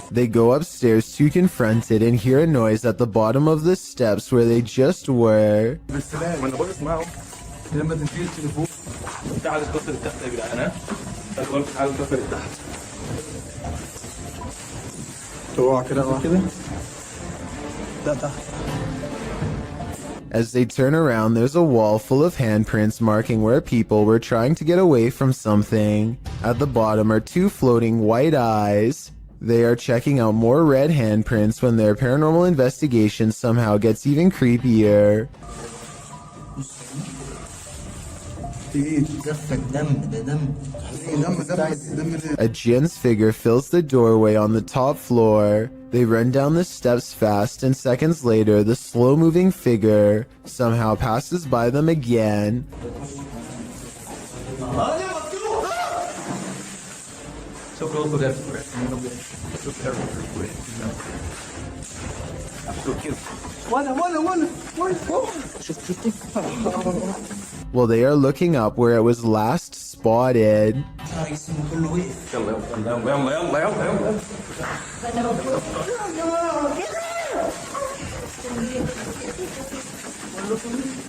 They go upstairs to confront it and hear a noise at the bottom of the steps where they just were. As they turn around, there's a wall full of handprints marking where people were trying to get away from something. At the bottom are 2 floating white eyes. They are checking out more red handprints when their paranormal investigation somehow gets even creepier. A Jin's figure fills the doorway on the top floor. They run down the steps fast, and seconds later, the slow-moving figure somehow passes by them again. Well, they are looking up where it was last spotted.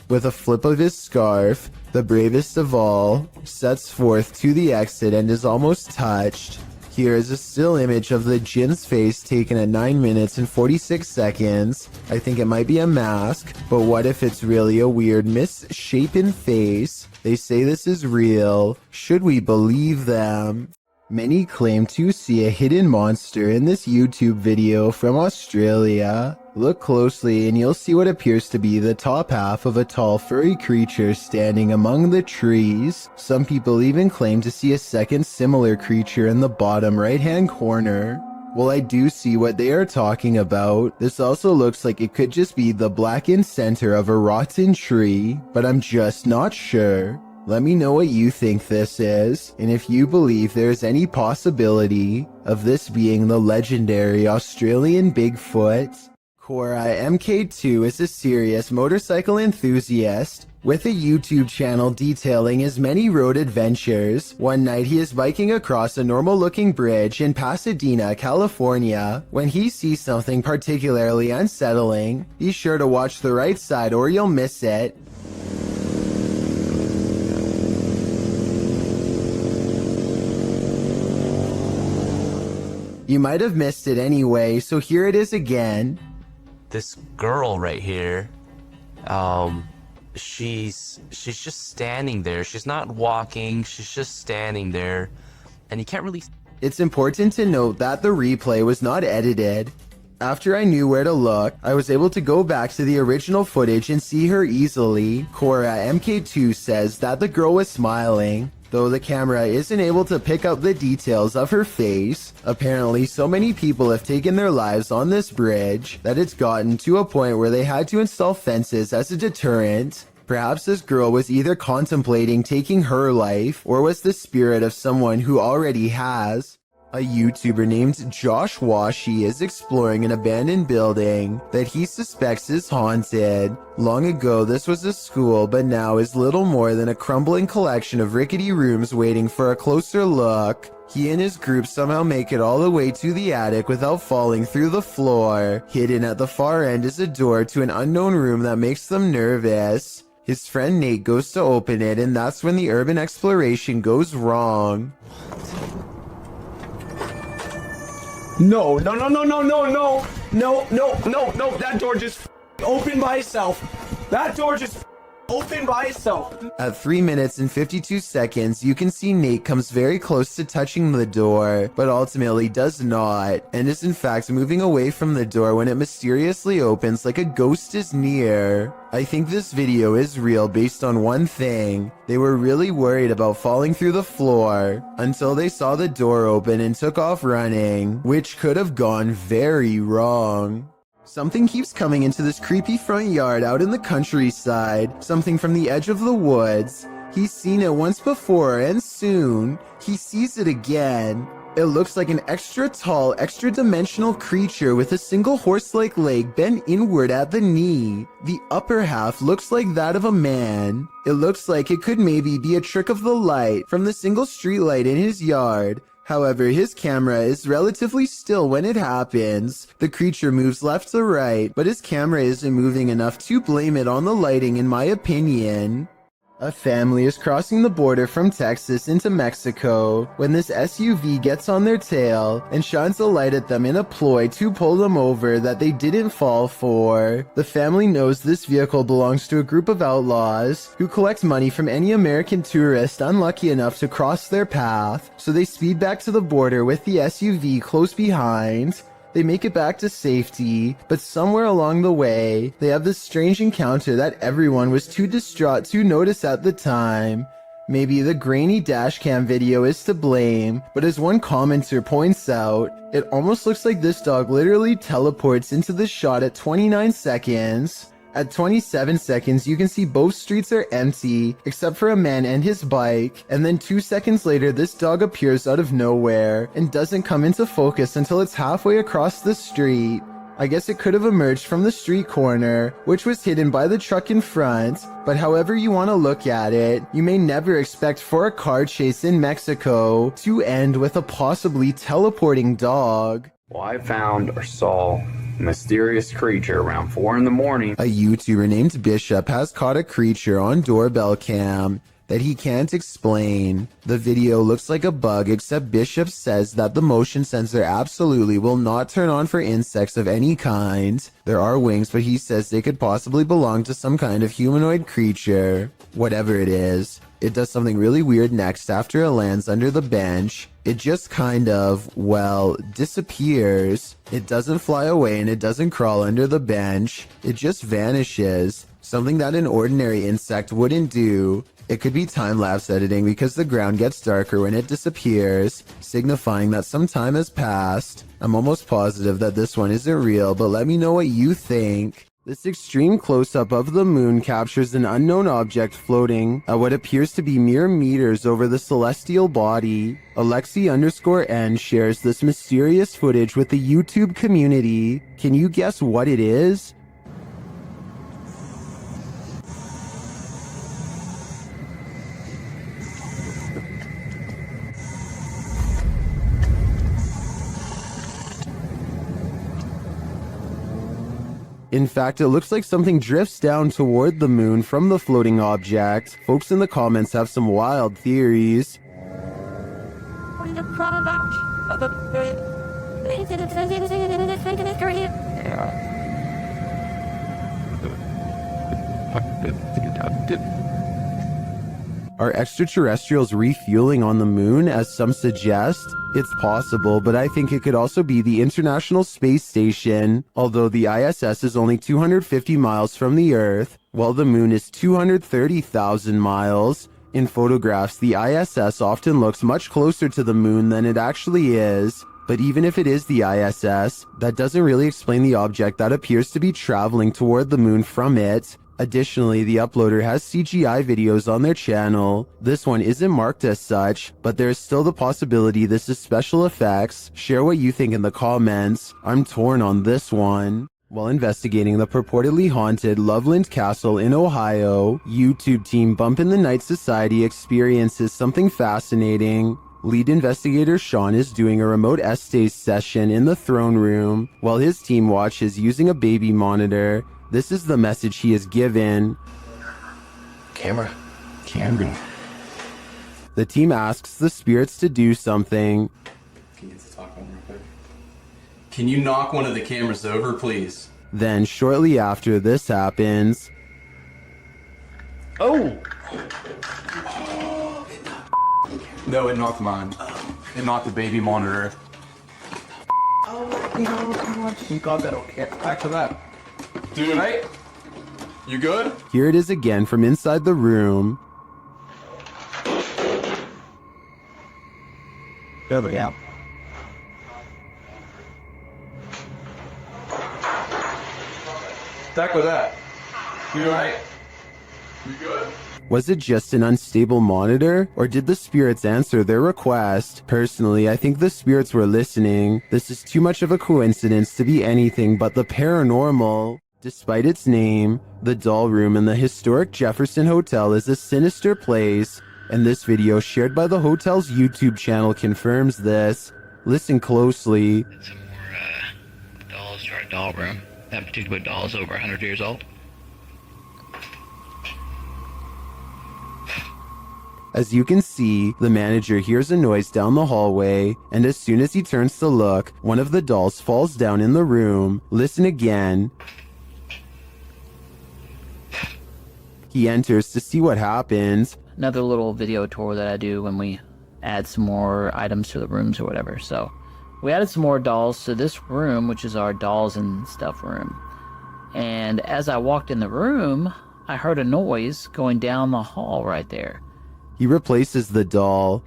With a flip of his scarf, the bravest of all sets forth to the exit and is almost touched. Here is a still image of the Jin's face taken at 9 minutes and 46 seconds. I think it might be a mask, but what if it's really a weird misshapen face? They say this is real. Should we believe them? Many claim to see a hidden monster in this YouTube video from Australia. Look closely and you'll see what appears to be the top half of a tall furry creature standing among the trees. Some people even claim to see a second similar creature in the bottom right-hand corner. Well, I do see what they are talking about. This also looks like it could just be the blackened center of a rotten tree, but I'm just not sure. Let me know what you think this is, and if you believe there is any possibility of this being the legendary Australian Bigfoot. Cora MK2 is a serious motorcycle enthusiast with a YouTube channel detailing his many road adventures. One night he is biking across a normal-looking bridge in Pasadena, California, when he sees something particularly unsettling. Be sure to watch the right side or you'll miss it. You might have missed it anyway, so here it is again. This girl right here, she's just standing there. She's not walking, she's just standing there, and you can't really... It's important to note that the replay was not edited. After I knew where to look, I was able to go back to the original footage and see her easily. Cora MK2 says that the girl was smiling, though the camera isn't able to pick up the details of her face. Apparently, so many people have taken their lives on this bridge that it's gotten to a point where they had to install fences as a deterrent. Perhaps this girl was either contemplating taking her life or was the spirit of someone who already has. A YouTuber named Josh Washi is exploring an abandoned building that he suspects is haunted. Long ago, this was a school, but now is little more than a crumbling collection of rickety rooms waiting for a closer look. He and his group somehow make it all the way to the attic without falling through the floor. Hidden at the far end is a door to an unknown room that makes them nervous. His friend Nate goes to open it, and that's when the urban exploration goes wrong. No, that door just opened by itself. That door just opened by itself. At 3 minutes and 52 seconds, you can see Nate comes very close to touching the door, but ultimately does not, and is in fact moving away from the door when it mysteriously opens like a ghost is near. I think this video is real based on one thing. They were really worried about falling through the floor until they saw the door open and took off running, which could have gone very wrong. Something keeps coming into this creepy front yard out in the countryside, something from the edge of the woods. He's seen it once before, and soon, he sees it again. It looks like an extra tall, extra dimensional creature with a single horse-like leg bent inward at the knee. The upper half looks like that of a man. It looks like it could maybe be a trick of the light from the single streetlight in his yard. However, his camera is relatively still when it happens. The creature moves left to right, but his camera isn't moving enough to blame it on the lighting in my opinion. A family is crossing the border from Texas into Mexico when this SUV gets on their tail and shines a light at them in a ploy to pull them over that they didn't fall for. The family knows this vehicle belongs to a group of outlaws who collect money from any American tourist unlucky enough to cross their path, so they speed back to the border with the SUV close behind. They make it back to safety, but somewhere along the way, they have this strange encounter that everyone was too distraught to notice at the time. Maybe the grainy dashcam video is to blame, but as one commenter points out, it almost looks like this dog literally teleports into the shot at 29 seconds. At 27 seconds, you can see both streets are empty, except for a man and his bike, and then 2 seconds later, this dog appears out of nowhere, and doesn't come into focus until it's halfway across the street. I guess it could have emerged from the street corner, which was hidden by the truck in front, but however you want to look at it, you may never expect for a car chase in Mexico to end with a possibly teleporting dog. Well, I found or saw a mysterious creature around 4 in the morning. A YouTuber named Bishop has caught a creature on doorbell cam. that he can't explain. The video looks like a bug, except Bishop says that the motion sensor absolutely will not turn on for insects of any kind. There are wings, but he says they could possibly belong to some kind of humanoid creature. Whatever it is, it does something really weird next after it lands under the bench. It just kind of, well, disappears. It doesn't fly away and it doesn't crawl under the bench. It just vanishes. Something that an ordinary insect wouldn't do. It could be time-lapse editing because the ground gets darker when it disappears, signifying that some time has passed. I'm almost positive that this one isn't real, but let me know what you think. This extreme close-up of the moon captures an unknown object floating at what appears to be mere meters over the celestial body. Alexi_N shares this mysterious footage with the YouTube community. Can you guess what it is? In fact, it looks like something drifts down toward the moon from the floating object. Folks in the comments have some wild theories. Are extraterrestrials refueling on the moon, as some suggest? It's possible, but I think it could also be the International Space Station. Although the ISS is only 250 miles from the Earth, while the moon is 230,000 miles. In photographs, the ISS often looks much closer to the moon than it actually is. But even if it is the ISS, that doesn't really explain the object that appears to be traveling toward the moon from it. Additionally, the uploader has CGI videos on their channel. This one isn't marked as such, but there is still the possibility this is special effects. Share what you think in the comments. I'm torn on this one. While investigating the purportedly haunted Loveland Castle in Ohio, YouTube team Bump in the Night Society experiences something fascinating. Lead investigator Sean is doing a remote essays session in the throne room, while his team watches using a baby monitor. This is the message he is given. Camera. The team asks the spirits to do something. Can you get to talk one real quick? Can you knock one of the cameras over, please? Then, shortly after this happens... Oh! No, it knocked mine. It knocked the baby monitor. You got that, okay. Back to that. Doing right? You good? Here it is again from inside the room. Good, yeah. Back with that. You alright? You good? Was it just an unstable monitor, or did the spirits answer their request? Personally, I think the spirits were listening. This is too much of a coincidence to be anything but the paranormal. Despite its name, the doll room in the historic Jefferson Hotel is a sinister place, and this video shared by the hotel's YouTube channel confirms this. Listen closely. Some more dolls to our doll room. That particular doll is over 100 years old. As you can see, the manager hears a noise down the hallway, and as soon as he turns to look, one of the dolls falls down in the room. Listen again. He enters to see what happens. Another little video tour that I do when we add some more items to the rooms or whatever. So we added some more dolls to this room, which is our dolls and stuff room. And as I walked in the room, I heard a noise going down the hall right there. He replaces the doll.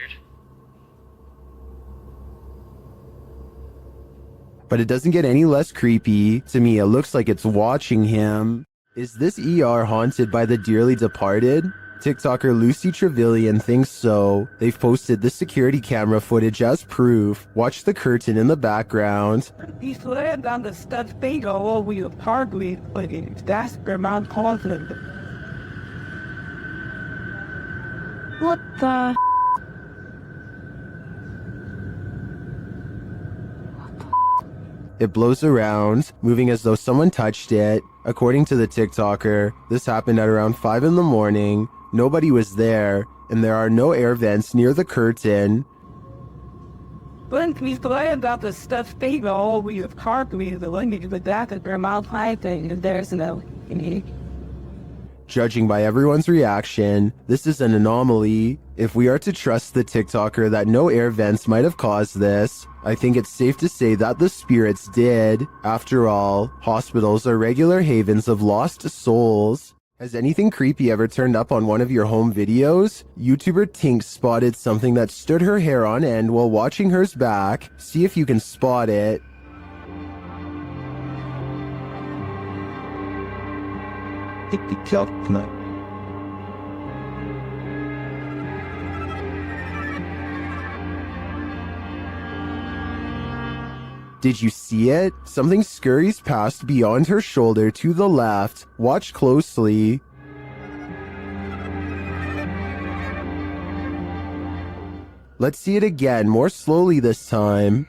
But it doesn't get any less creepy. To me, it looks like it's watching him. Is this ER haunted by the dearly departed? TikToker Lucy Trevelyan thinks so. They've posted the security camera footage as proof. Watch the curtain in the background. He slammed on the steps bingo over your hardly, but that's where my confidence. What the? It blows around, moving as though someone touched it. According to the TikToker, this happened at around 5 in the morning. Nobody was there, and there are no air vents near the curtain. But he's glad about the stuff people always have carved me the language, but that is their mouth high thing, and there's no. Judging by everyone's reaction, this is an anomaly. If we are to trust the TikToker that no air vents might have caused this, I think it's safe to say that the spirits did. After all, hospitals are regular havens of lost souls. Has anything creepy ever turned up on one of your home videos? YouTuber Tink spotted something that stood her hair on end while watching hers back. See if you can spot it. Did you see it? Something scurries past beyond her shoulder to the left. Watch closely. Let's see it again, more slowly this time.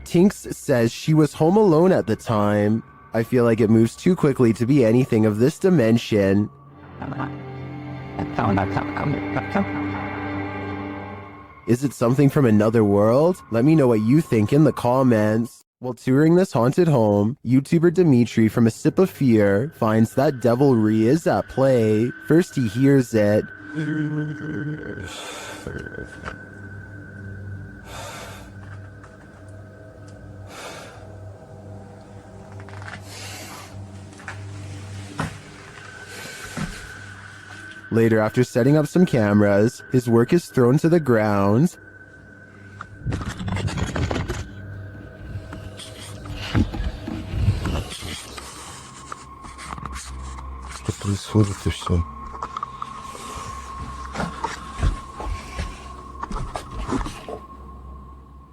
Tinks says she was home alone at the time. I feel like it moves too quickly to be anything of this dimension. Is it something from another world? Let me know what you think in the comments. While touring this haunted home, YouTuber Dimitri from A Sip of Fear finds that devilry is at play. First he hears it. Later, after setting up some cameras, his work is thrown to the ground.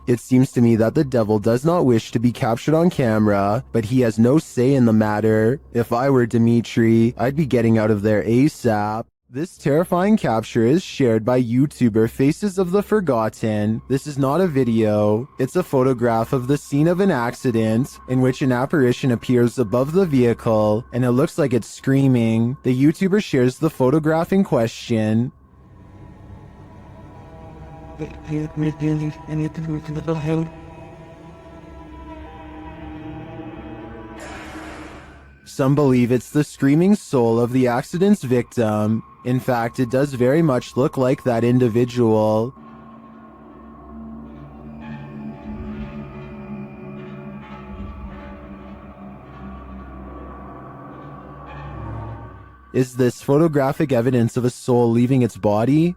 It seems to me that the devil does not wish to be captured on camera, but he has no say in the matter. If I were Dimitri, I'd be getting out of there ASAP. This terrifying capture is shared by YouTuber Faces of the Forgotten. This is not a video. It's a photograph of the scene of an accident in which an apparition appears above the vehicle and it looks like it's screaming. The YouTuber shares the photograph in question. Some believe it's the screaming soul of the accident's victim. In fact, it does very much look like that individual. Is this photographic evidence of a soul leaving its body?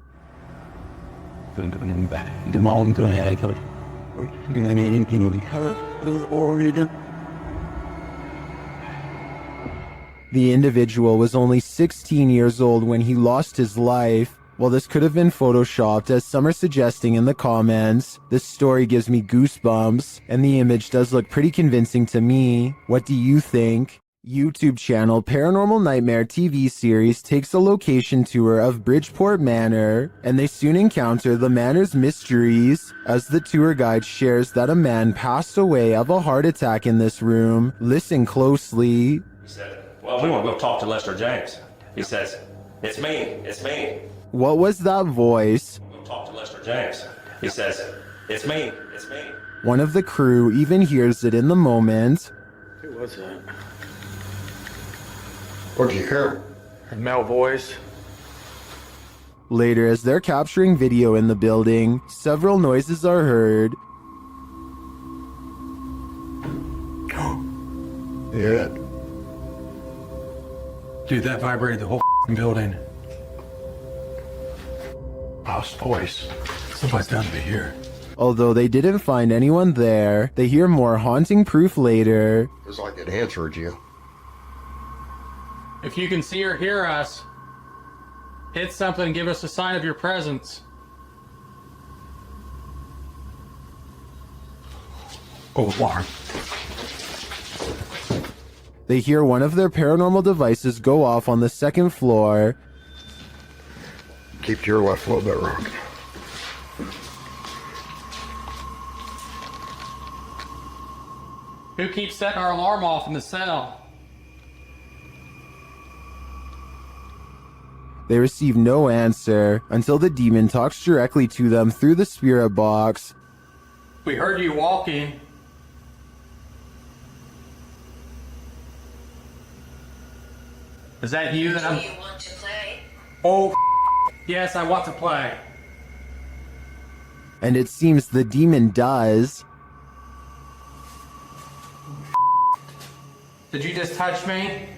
The individual was only 16 years old when he lost his life. While this could have been photoshopped, as some are suggesting in the comments, this story gives me goosebumps, and the image does look pretty convincing to me. What do you think? YouTube channel Paranormal Nightmare TV series takes a location tour of Bridgeport Manor, and they soon encounter the manor's mysteries, as the tour guide shares that a man passed away of a heart attack in this room. Listen closely. He said, well, we want to go talk to Lester James. He says, it's me, it's me. What was that voice? We'll talk to Lester James. He says, it's me, it's me. One of the crew even hears it in the moment. Who was that? What'd you hear? A male voice. Later, as they're capturing video in the building, several noises are heard. Yeah. Dude, that vibrated the whole building. House voice. Somebody's down to be here. Although they didn't find anyone there, they hear more haunting proof later. It's like it answered you. If you can see or hear us, hit something and give us a sign of your presence. Oh, alarm. They hear one of their paranormal devices go off on the second floor. Keep to your left a little bit, Rock. Who keeps setting our alarm off in the cell? They receive no answer until the demon talks directly to them through the spirit box. We heard you walking. Is that you that I'm... Do you want to play? Oh, yes, I want to play. And it seems the demon does. Did you just touch me?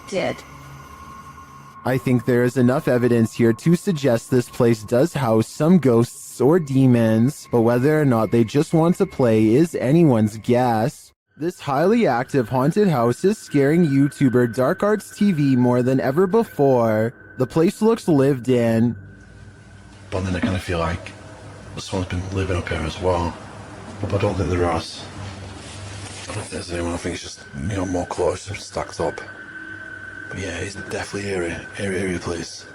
Did. I think there is enough evidence here to suggest this place does house some ghosts or demons, but whether or not they just want to play is anyone's guess. This highly active haunted house is scaring YouTuber Dark Arts TV more than ever before. The place looks lived in. But then I kind of feel like someone's been living up here as well. But I don't think there is. I don't think there's anyone. I think it's just, you know, more close, stacked up. But yeah, it's definitely eerie place.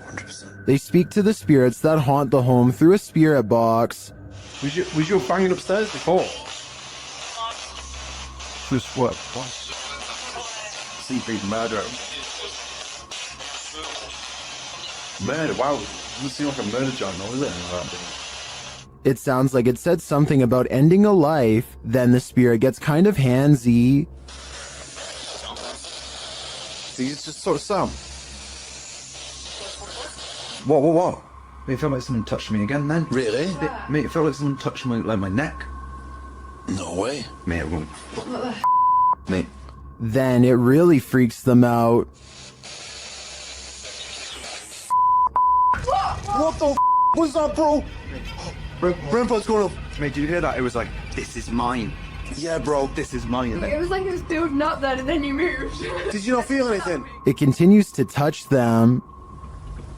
100%. They speak to the spirits that haunt the home through a spirit box. Was you banging upstairs before? Just what? Sleeping murder. Murder? Wow. Doesn't seem like a murder journal, is it? It sounds like it said something about ending a life. Then the spirit gets kind of handsy. See, it's just sort of sound. What? Mate, it felt like someone touched me again then. Really? Mate, it felt like someone touched me, like my neck. No way. Mate, Mate. Then it really freaks them out. What the was that, bro? Brentford's going up. Mate, did you hear that? It was like, this is mine. Yeah, bro, this is mine. It was like it was building up then, and then you moved. Did you not feel anything? It continues to touch them.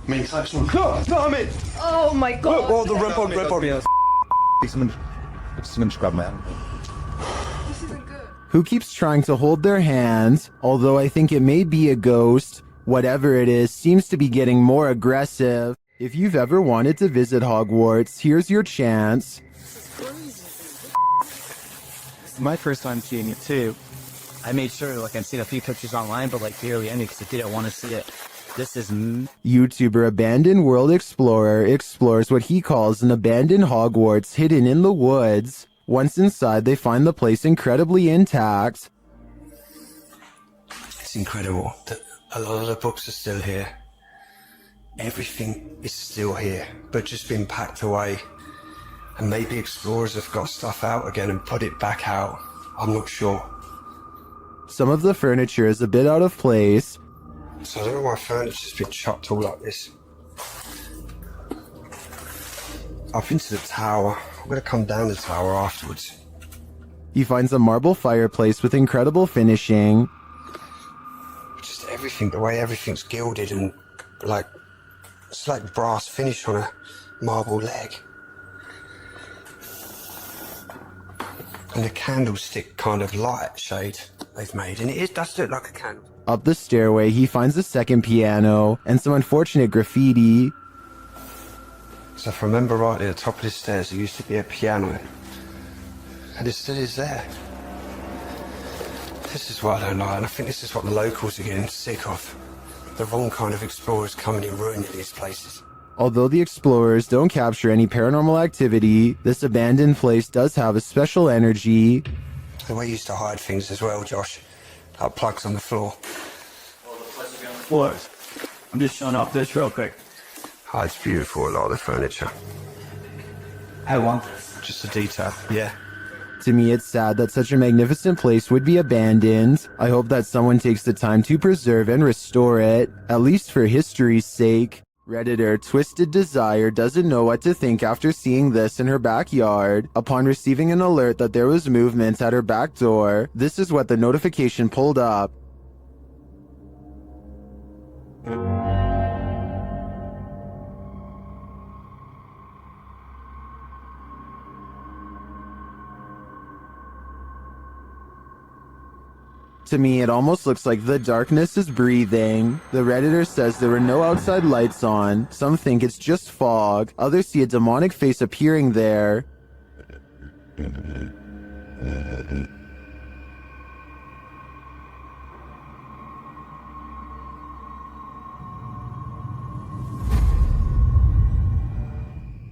Mate, type someone. Damn it! Oh my god. Whoa, the Brentford. Someone just grabbed my hand. Who keeps trying to hold their hands, although I think it may be a ghost. Whatever it is, seems to be getting more aggressive. If you've ever wanted to visit Hogwarts, here's your chance. It's my first time seeing it too. I made sure, like, I've seen a few pictures online, but like barely any because I didn't want to see it. This is YouTuber Abandoned World Explorer explores what he calls an abandoned Hogwarts hidden in the woods. Once inside, they find the place incredibly intact. It's incredible that a lot of the books are still here. Everything is still here, but just been packed away. And maybe explorers have got stuff out again and put it back out. I'm not sure. Some of the furniture is a bit out of place. So I don't know why furniture's been chopped all like this. I've been to the tower. I'm gonna come down the tower afterwards. He finds a marble fireplace with incredible finishing. Just everything, the way everything's gilded and like, it's like brass finish on a marble leg. And the candlestick kind of light shade they've made, and it does look like a candle. Up the stairway, he finds a second piano and some unfortunate graffiti. So if I remember rightly, at the top of the stairs there used to be a piano. And it still is there. This is what I don't like, and I think this is what the locals are getting sick of. The wrong kind of explorers coming and ruining these places. Although the explorers don't capture any paranormal activity, this abandoned place does have a special energy. The way you used to hide things as well, Josh. Like plugs on the floor. What? I'm just showing off this real quick. Oh, it's beautiful, a lot of the furniture. How long? Just a detail, yeah. To me, it's sad that such a magnificent place would be abandoned. I hope that someone takes the time to preserve and restore it, at least for history's sake. Redditor Twisted Desire doesn't know what to think after seeing this in her backyard. Upon receiving an alert that there was movement at her back door, this is what the notification pulled up. To me, it almost looks like the darkness is breathing. The Redditor says there were no outside lights on. Some think it's just fog. Others see a demonic face appearing there.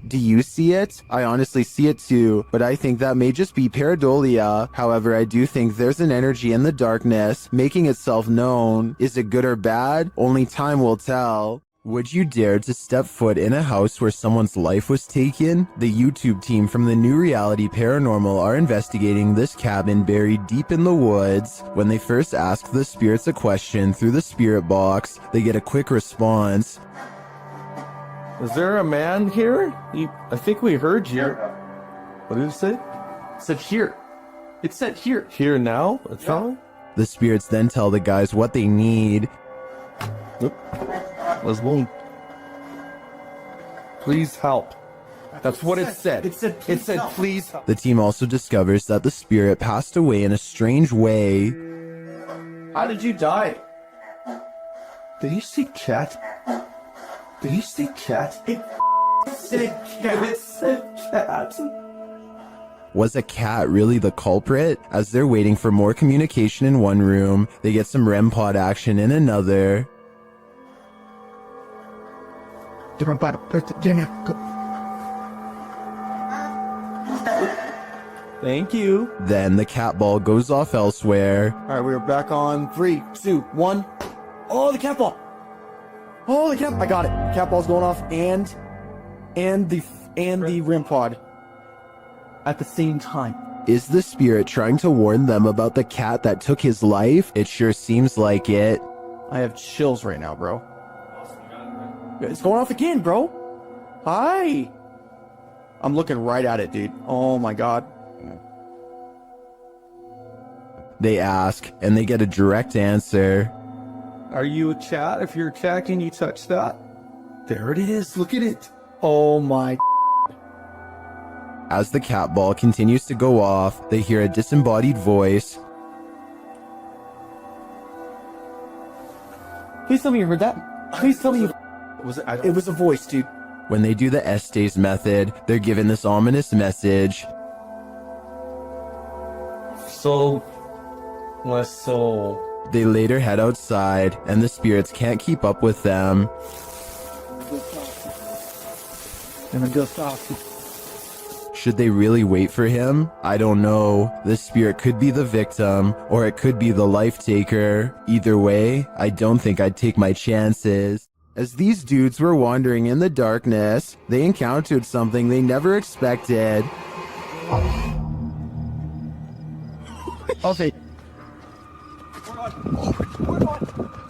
Do you see it? I honestly see it too, but I think that may just be pareidolia. However, I do think there's an energy in the darkness making itself known. Is it good or bad? Only time will tell. Would you dare to step foot in a house where someone's life was taken? The YouTube team from the New Reality Paranormal are investigating this cabin buried deep in the woods. When they first ask the spirits a question through the spirit box, they get a quick response. Is there a man here? I think we heard you. What did it say? It said here. It said here. Here now? It's telling? The spirits then tell the guys what they need. Oop. Let's move. Please help. That's what it said. It said please help. The team also discovers that the spirit passed away in a strange way. How did you die? Did you see cat? Did you see cat? It said cat. It said cat. Was a cat really the culprit? As they're waiting for more communication in one room, they get some REM pod action in another. Thank you. Then the cat ball goes off elsewhere. Alright, we're back on 3, 2, 1. Oh, the cat ball! Oh, the cat! I got it. Cat ball's going off, and the REM pod at the same time. Is the spirit trying to warn them about the cat that took his life? It sure seems like it. I have chills right now, bro. It's going off again, bro. Hi. I'm looking right at it, dude. Oh my god. They ask, and they get a direct answer. Are you a cat? If you're a cat, can you touch that? There it is. Look at it. Oh my. As the cat ball continues to go off, they hear a disembodied voice. Please tell me you heard that. Please tell me you... It was a voice, dude. When they do the Estes method, they're given this ominous message. So... my soul... They later head outside, and the spirits can't keep up with them. Should they really wait for him? I don't know. The spirit could be the victim, or it could be the life taker. Either way, I don't think I'd take my chances. As these dudes were wandering in the darkness, they encountered something they never expected. Okay.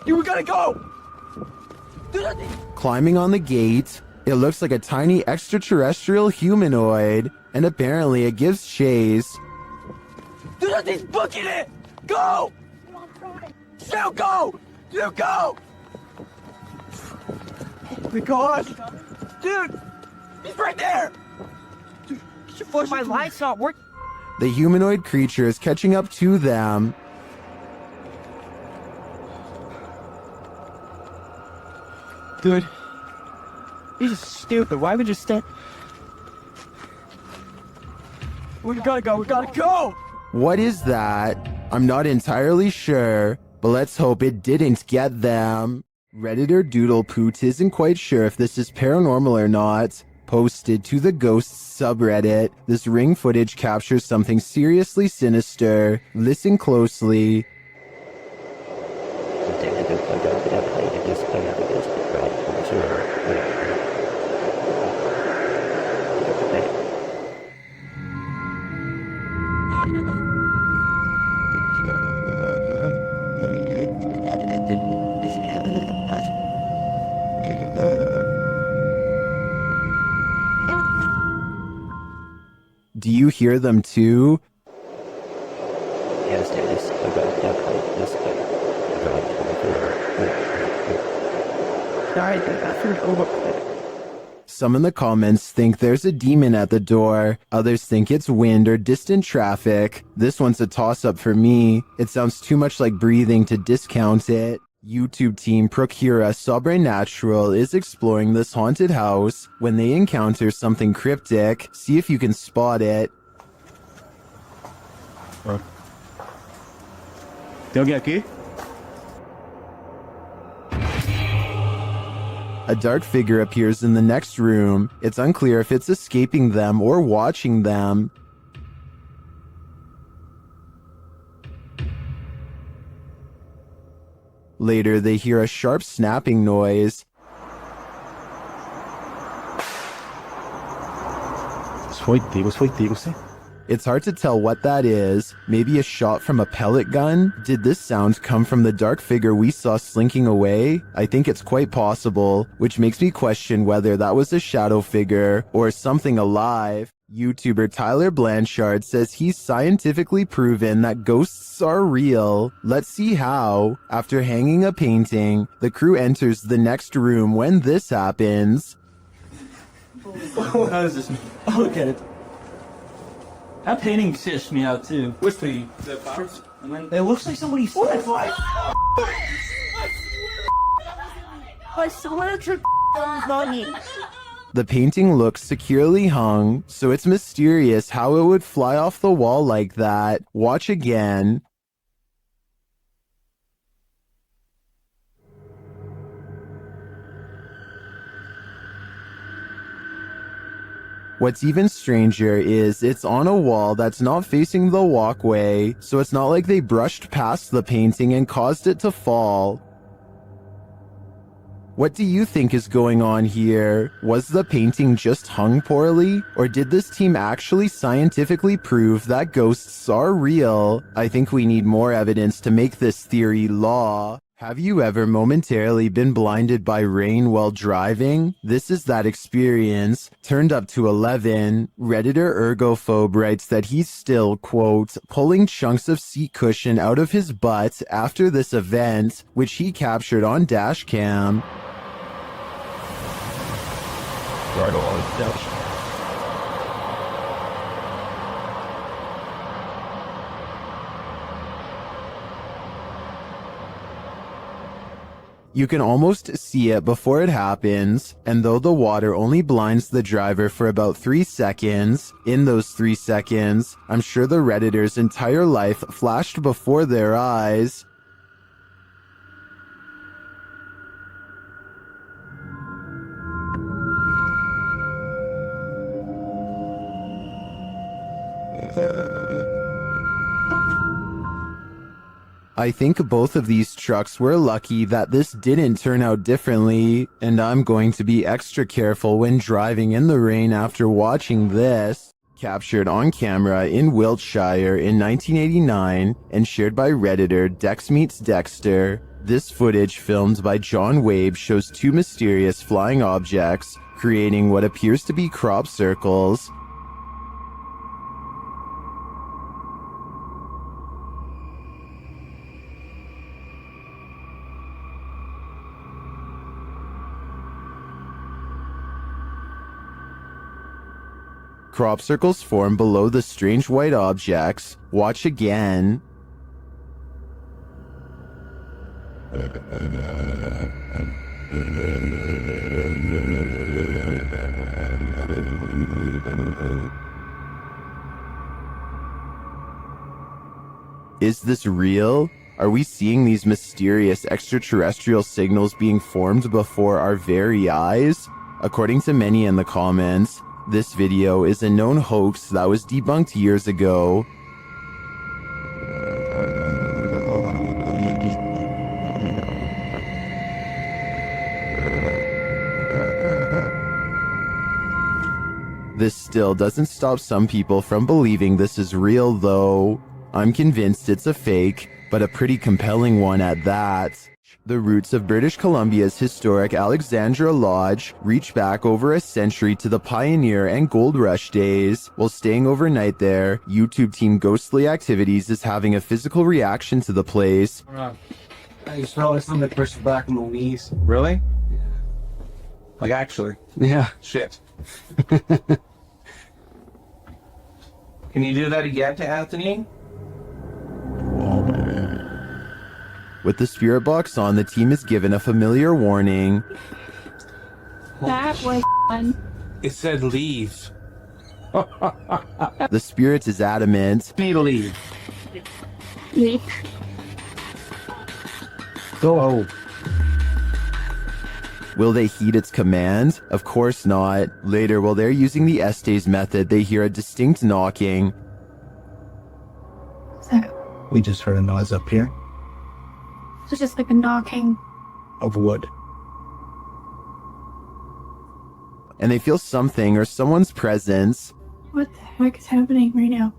You gotta go! Climbing on the gate, it looks like a tiny extraterrestrial humanoid, and apparently it gives chase. Dude, he's booking it! Go! You go! You go! Oh my god! Dude! He's right there! Dude, my light's not working. The humanoid creature is catching up to them. Dude, he's stupid. Why would you stand? We gotta go. We gotta go. What is that? I'm not entirely sure, but let's hope it didn't get them. Redditor Doodle Poot isn't quite sure if this is paranormal or not. Posted to the Ghosts subreddit, this ring footage captures something seriously sinister. Listen closely. Do you hear them too? Some in the comments think there's a demon at the door. Others think it's wind or distant traffic. This one's a toss-up for me. It sounds too much like breathing to discount it. YouTube team Procura Sobrenatural is exploring this haunted house. When they encounter something cryptic, see if you can spot it. Tem alguém aqui? A dark figure appears in the next room. It's unclear if it's escaping them or watching them. Later, they hear a sharp snapping noise. It's hard to tell what that is. Maybe a shot from a pellet gun? Did this sound come from the dark figure we saw slinking away? I think it's quite possible, which makes me question whether that was a shadow figure or something alive. YouTuber Tyler Blanchard says he's scientifically proven that ghosts are real. Let's see how. After hanging a painting, the crew enters the next room when this happens. How is this? Oh, look at it. That painting stitched me out too. Which the flowers? It looks like somebody stepped like. I swear to money. The painting looks securely hung, so it's mysterious how it would fly off the wall like that. Watch again. What's even stranger is it's on a wall that's not facing the walkway, so it's not like they brushed past the painting and caused it to fall. What do you think is going on here? Was the painting just hung poorly? Or did this team actually scientifically prove that ghosts are real? I think we need more evidence to make this theory law. Have you ever momentarily been blinded by rain while driving? This is that experience. Turned up to 11, Redditor Ergophobe writes that he's still, quote, pulling chunks of seat cushion out of his butt after this event, which he captured on dash cam. Right on dash. You can almost see it before it happens, and though the water only blinds the driver for about 3 seconds, in those 3 seconds, I'm sure the Redditor's entire life flashed before their eyes. I think both of these trucks were lucky that this didn't turn out differently, and I'm going to be extra careful when driving in the rain after watching this. Captured on camera in Wiltshire in 1989 and shared by Redditor Dex Meets Dexter, this footage filmed by John Wabe shows 2 mysterious flying objects creating what appears to be crop circles. Crop circles form below the strange white objects. Watch again. Is this real? Are we seeing these mysterious extraterrestrial signals being formed before our very eyes? According to many in the comments, this video is a known hoax that was debunked years ago. This still doesn't stop some people from believing this is real though. I'm convinced it's a fake, but a pretty compelling one at that. The roots of British Columbia's historic Alexandra Lodge reach back over a century to the pioneer and gold rush days. While staying overnight there, YouTube team Ghostly Activities is having a physical reaction to the place. I just felt like something pushed back in the knees. Really? Yeah. Like actually? Yeah. Shit. Can you do that again to Anthony? With the spirit box on, the team is given a familiar warning. That was fun. It said leave. The spirit is adamant. Need to leave. Leave. Go. Will they heed its command? Of course not. Later, while they're using the Estes method, they hear a distinct knocking. So, We just heard a noise up here it's just like a knocking. of wood. And they feel something or someone's presence. What the heck is happening right now?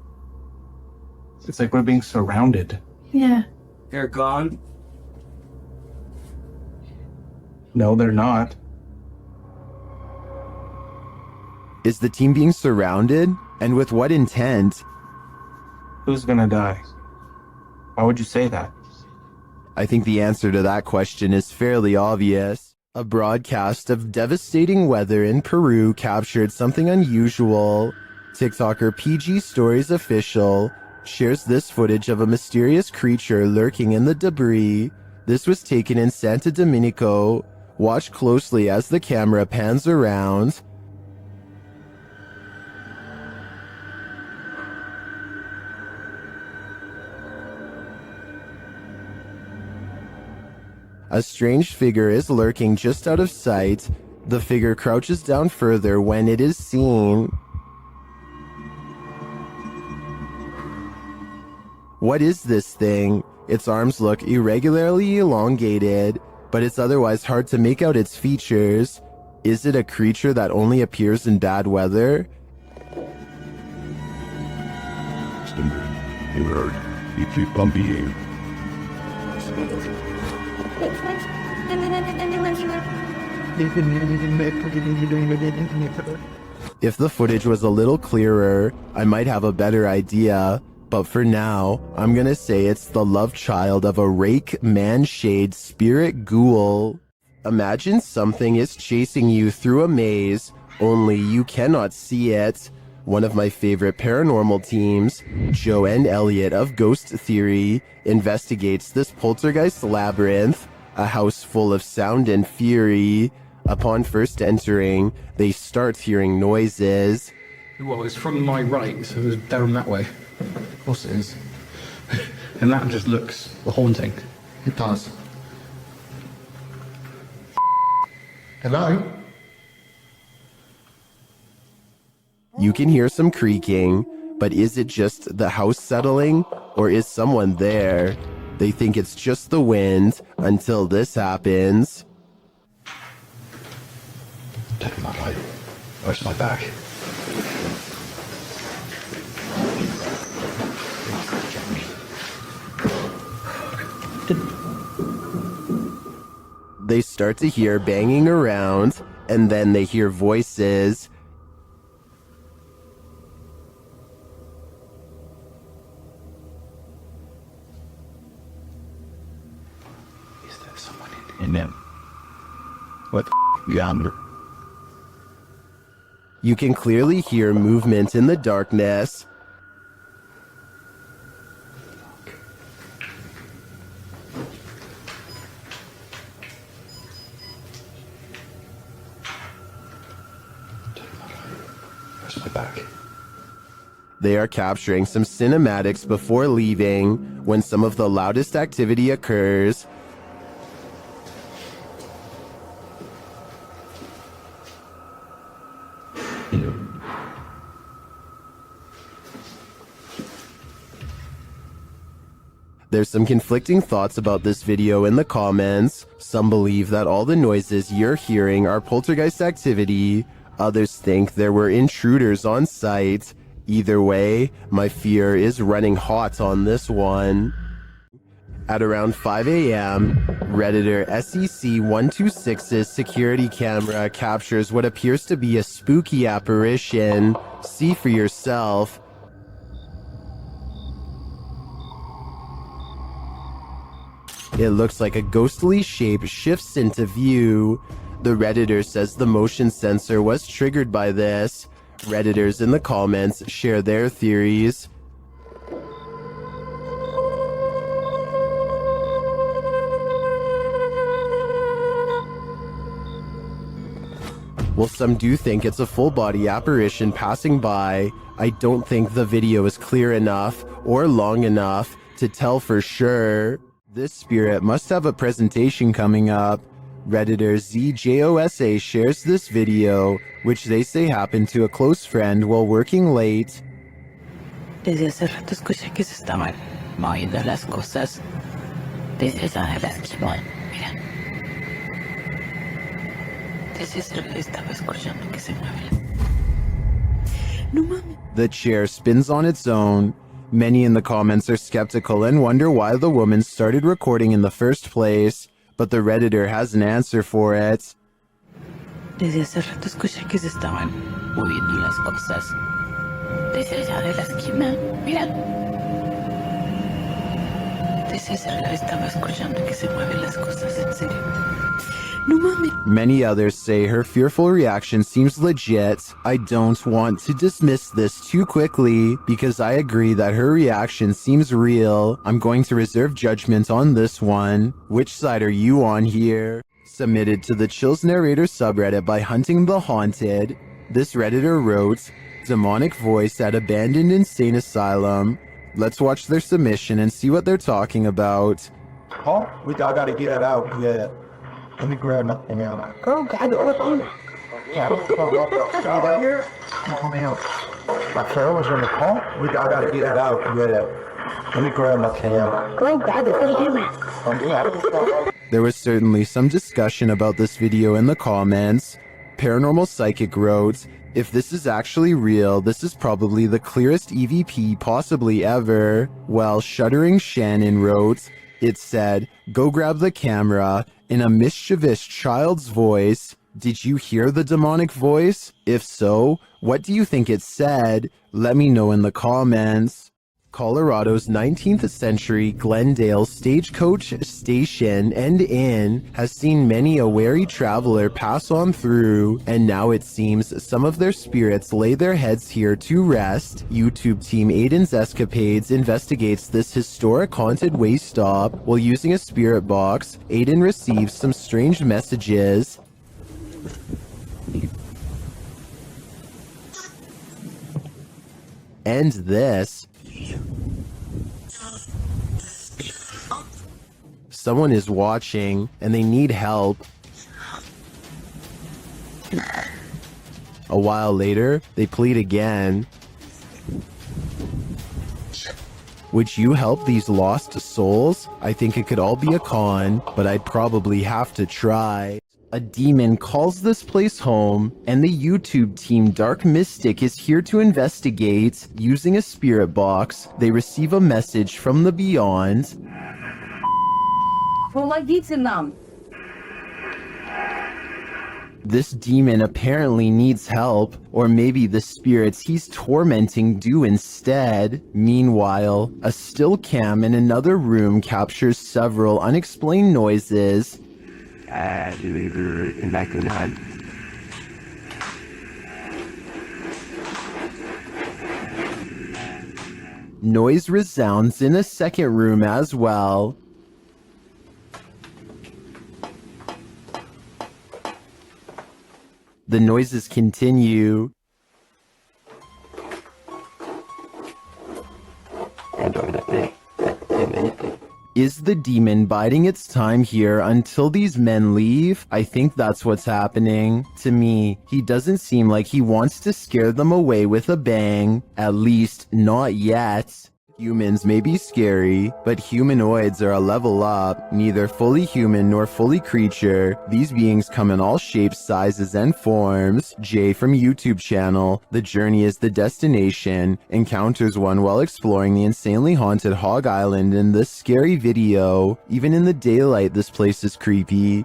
It's like we're being surrounded. Yeah. They're gone. No, they're not. Is the team being surrounded? And with what intent? Who's gonna die? Why would you say that? I think the answer to that question is fairly obvious. A broadcast of devastating weather in Peru captured something unusual. TikToker PG Stories Official shares this footage of a mysterious creature lurking in the debris. This was taken in Santo Domenico. Watch closely as the camera pans around. A strange figure is lurking just out of sight. The figure crouches down further when it is seen. What is this thing? Its arms look irregularly elongated, but it's otherwise hard to make out its features. Is it a creature that only appears in bad weather? If the footage was a little clearer, I might have a better idea. But for now, I'm gonna say it's the love child of a rake man-shade spirit ghoul. Imagine something is chasing you through a maze, only you cannot see it. One of my favorite paranormal teams, Joe and Elliot of Ghost Theory, investigates this poltergeist labyrinth, a house full of sound and fury. Upon first entering, they start hearing noises. Well, it's from my right, so it's down that way. Of course it is. And that just looks haunting. It does. Hello? You can hear some creaking, but is it just the house settling, or is someone there? They think it's just the wind until this happens. Take my light. Where's my back? They start to hear banging around, and then they hear voices. Is there someone in them? What yonder? You can clearly hear movement in the darkness. Where's my back? They are capturing some cinematics before leaving when some of the loudest activity occurs. There's some conflicting thoughts about this video in the comments. Some believe that all the noises you're hearing are poltergeist activity. Others think there were intruders on site. Either way, my fear is running hot on this one. At around 5 a.m., Redditor SEC126's security camera captures what appears to be a spooky apparition. See for yourself. It looks like a ghostly shape shifts into view. The Redditor says the motion sensor was triggered by this. Redditors in the comments share their theories. While some do think it's a full-body apparition passing by, I don't think the video is clear enough or long enough to tell for sure. This spirit must have a presentation coming up. Redditor ZJOSA shares this video, which they say happened to a close friend while working late. Desde hace rato escuché que se estaban moviendo las cosas. Desde esa mira. Desde ese estaba escuchando que se mueven. No mames. The chair spins on its own. Many in the comments are skeptical and wonder why the woman started recording in the first place, but the Redditor has an answer for it. Desde hace rato escuché que se estaban moviendo las cosas. Desde allá de la esquina, mira. Desde ese lado estaba escuchando que se mueven las cosas, en serio. No mames. Many others say her fearful reaction seems legit. I don't want to dismiss this too quickly because I agree that her reaction seems real. I'm going to reserve judgment on this one. Which side are you on here? Submitted to the Chills Narrator subreddit by Hunting the Haunted, this Redditor wrote, "Demonic voice at abandoned insane asylum." Let's watch their submission and see what they're talking about. Oh, I gotta get it out. Yeah. Let me grab nothing out. Oh, God, yeah, right here. Come out. My phone was in the car. I gotta get it out. Yeah. Let me grab nothing out. Oh, God, There was certainly some discussion about this video in the comments. Paranormal Psychic wrote, "If this is actually real, this is probably the clearest EVP possibly ever." While Shuddering Shannon wrote, it said, "Go grab the camera," in a mischievous child's voice. Did you hear the demonic voice? If so, what do you think it said? Let me know in the comments. Colorado's 19th century Glendale Stagecoach Station and Inn has seen many a wary traveler pass on through, and now it seems some of their spirits lay their heads here to rest. YouTube team Aiden's Escapades investigates this historic haunted way stop. While using a spirit box, Aiden receives some strange messages. And this. Someone is watching and they need help. A while later, they plead again. Would you help these lost souls? I think it could all be a con, but I'd probably have to try. A demon calls this place home, and the YouTube team Dark Mystic is here to investigate. Using a spirit box, they receive a message from the beyond. This demon apparently needs help, or maybe the spirits he's tormenting do instead. Meanwhile, a still cam in another room captures several unexplained noises. Noise resounds in a second room as well. The noises continue. Is the demon biding its time here until these men leave? I think that's what's happening. To me, he doesn't seem like he wants to scare them away with a bang. At least, not yet. Humans may be scary, but humanoids are a level up, neither fully human nor fully creature. These beings come in all shapes, sizes, and forms. Jay from YouTube channel, The Journey is the Destination, encounters one while exploring the insanely haunted Hog Island in this scary video. Even in the daylight, this place is creepy.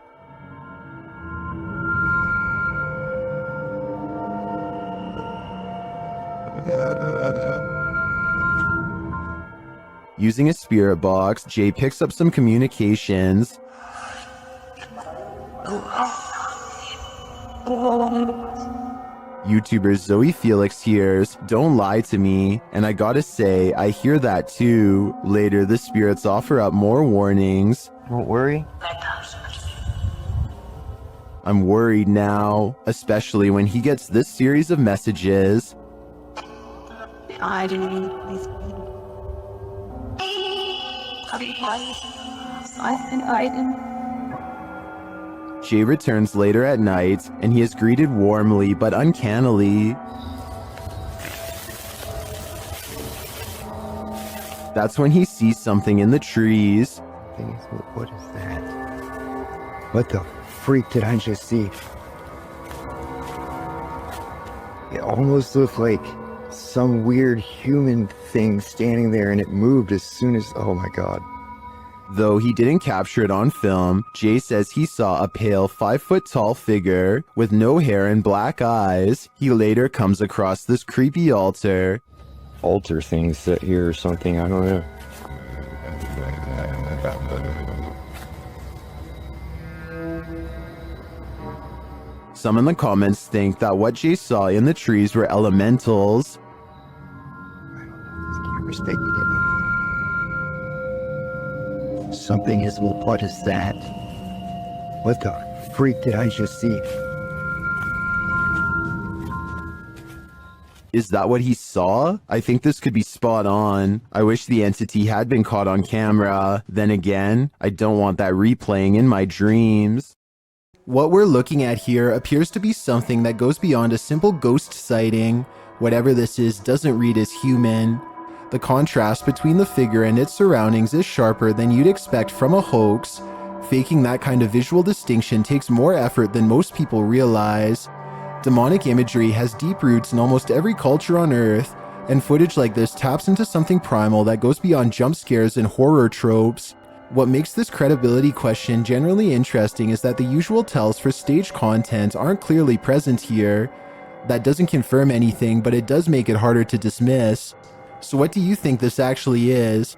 Using a spirit box, Jay picks up some communications. YouTuber Zoe Felix hears, "Don't lie to me," and I gotta say, I hear that too. Later, the spirits offer up more warnings. Don't worry. I'm worried now, especially when he gets this series of messages. I didn't. Jay returns later at night, and he is greeted warmly but uncannily. That's when he sees something in the trees. What is that? What the freak did I just see? It almost looked like some weird human thing standing there, and it moved as soon as, oh my god. Though he didn't capture it on film, Jay says he saw a pale 5-foot-tall figure with no hair and black eyes. He later comes across this creepy altar. Altar things set here or something, I don't know. Some in the comments think that what Jay saw in the trees were elementals. Something is, what is that? What the freak did I just see? Is that what he saw? I think this could be spot on. I wish the entity had been caught on camera. Then again, I don't want that replaying in my dreams. What we're looking at here appears to be something that goes beyond a simple ghost sighting. Whatever this is doesn't read as human. The contrast between the figure and its surroundings is sharper than you'd expect from a hoax. Faking that kind of visual distinction takes more effort than most people realize. Demonic imagery has deep roots in almost every culture on Earth, and footage like this taps into something primal that goes beyond jump scares and horror tropes. What makes this credibility question generally interesting is that the usual tells for staged content aren't clearly present here. That doesn't confirm anything, but it does make it harder to dismiss. So what do you think this actually is?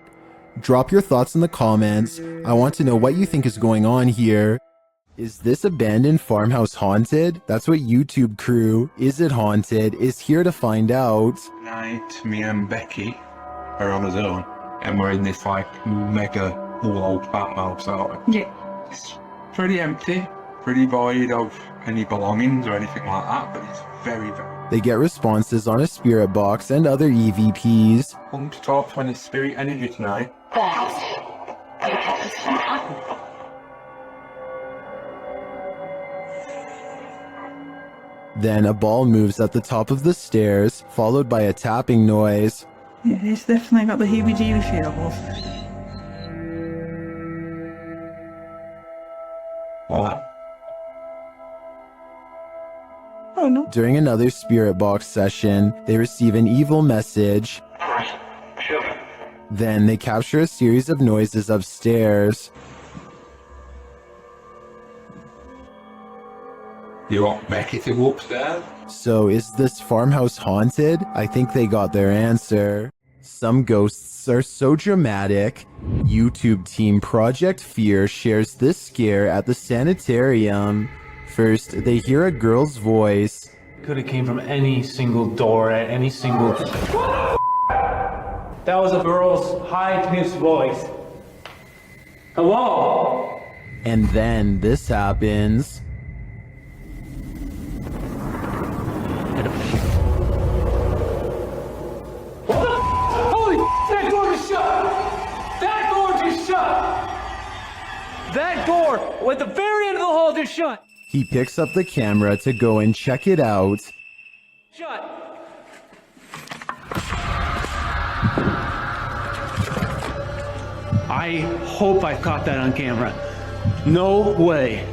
Drop your thoughts in the comments. I want to know what you think is going on here. Is this abandoned farmhouse haunted? That's what YouTube crew, Is It Haunted, is here to find out. Tonight, me and Becky are on our own, and we're in this like mega old farmhouse out. Yeah. It's pretty empty, pretty void of any belongings or anything like that, but it's very, very... They get responses on a spirit box and other EVPs. Come to talk to any spirit energy tonight. Then a ball moves at the top of the stairs, followed by a tapping noise. Yeah, it's definitely got the heebie-jeebie feels. What? Oh no. During another spirit box session, they receive an evil message. Then they capture a series of noises upstairs. You want Becky to go upstairs? So is this farmhouse haunted? I think they got their answer. Some ghosts are so dramatic. YouTube team Project Fear shares this scare at the sanitarium. First, they hear a girl's voice. Could have came from any single door at any single... That was a girl's high-pitched voice. Hello? And then this happens. Holy, that door just shut! That door just shut! That door at the very end of the hall just shut! He picks up the camera to go and check it out. Shut! I hope I caught that on camera. No way.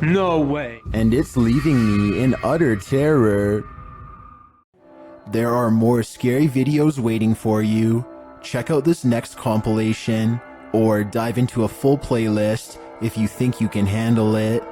No way. And it's leaving me in utter terror. There are more scary videos waiting for you. Check out this next compilation, or dive into a full playlist if you think you can handle it.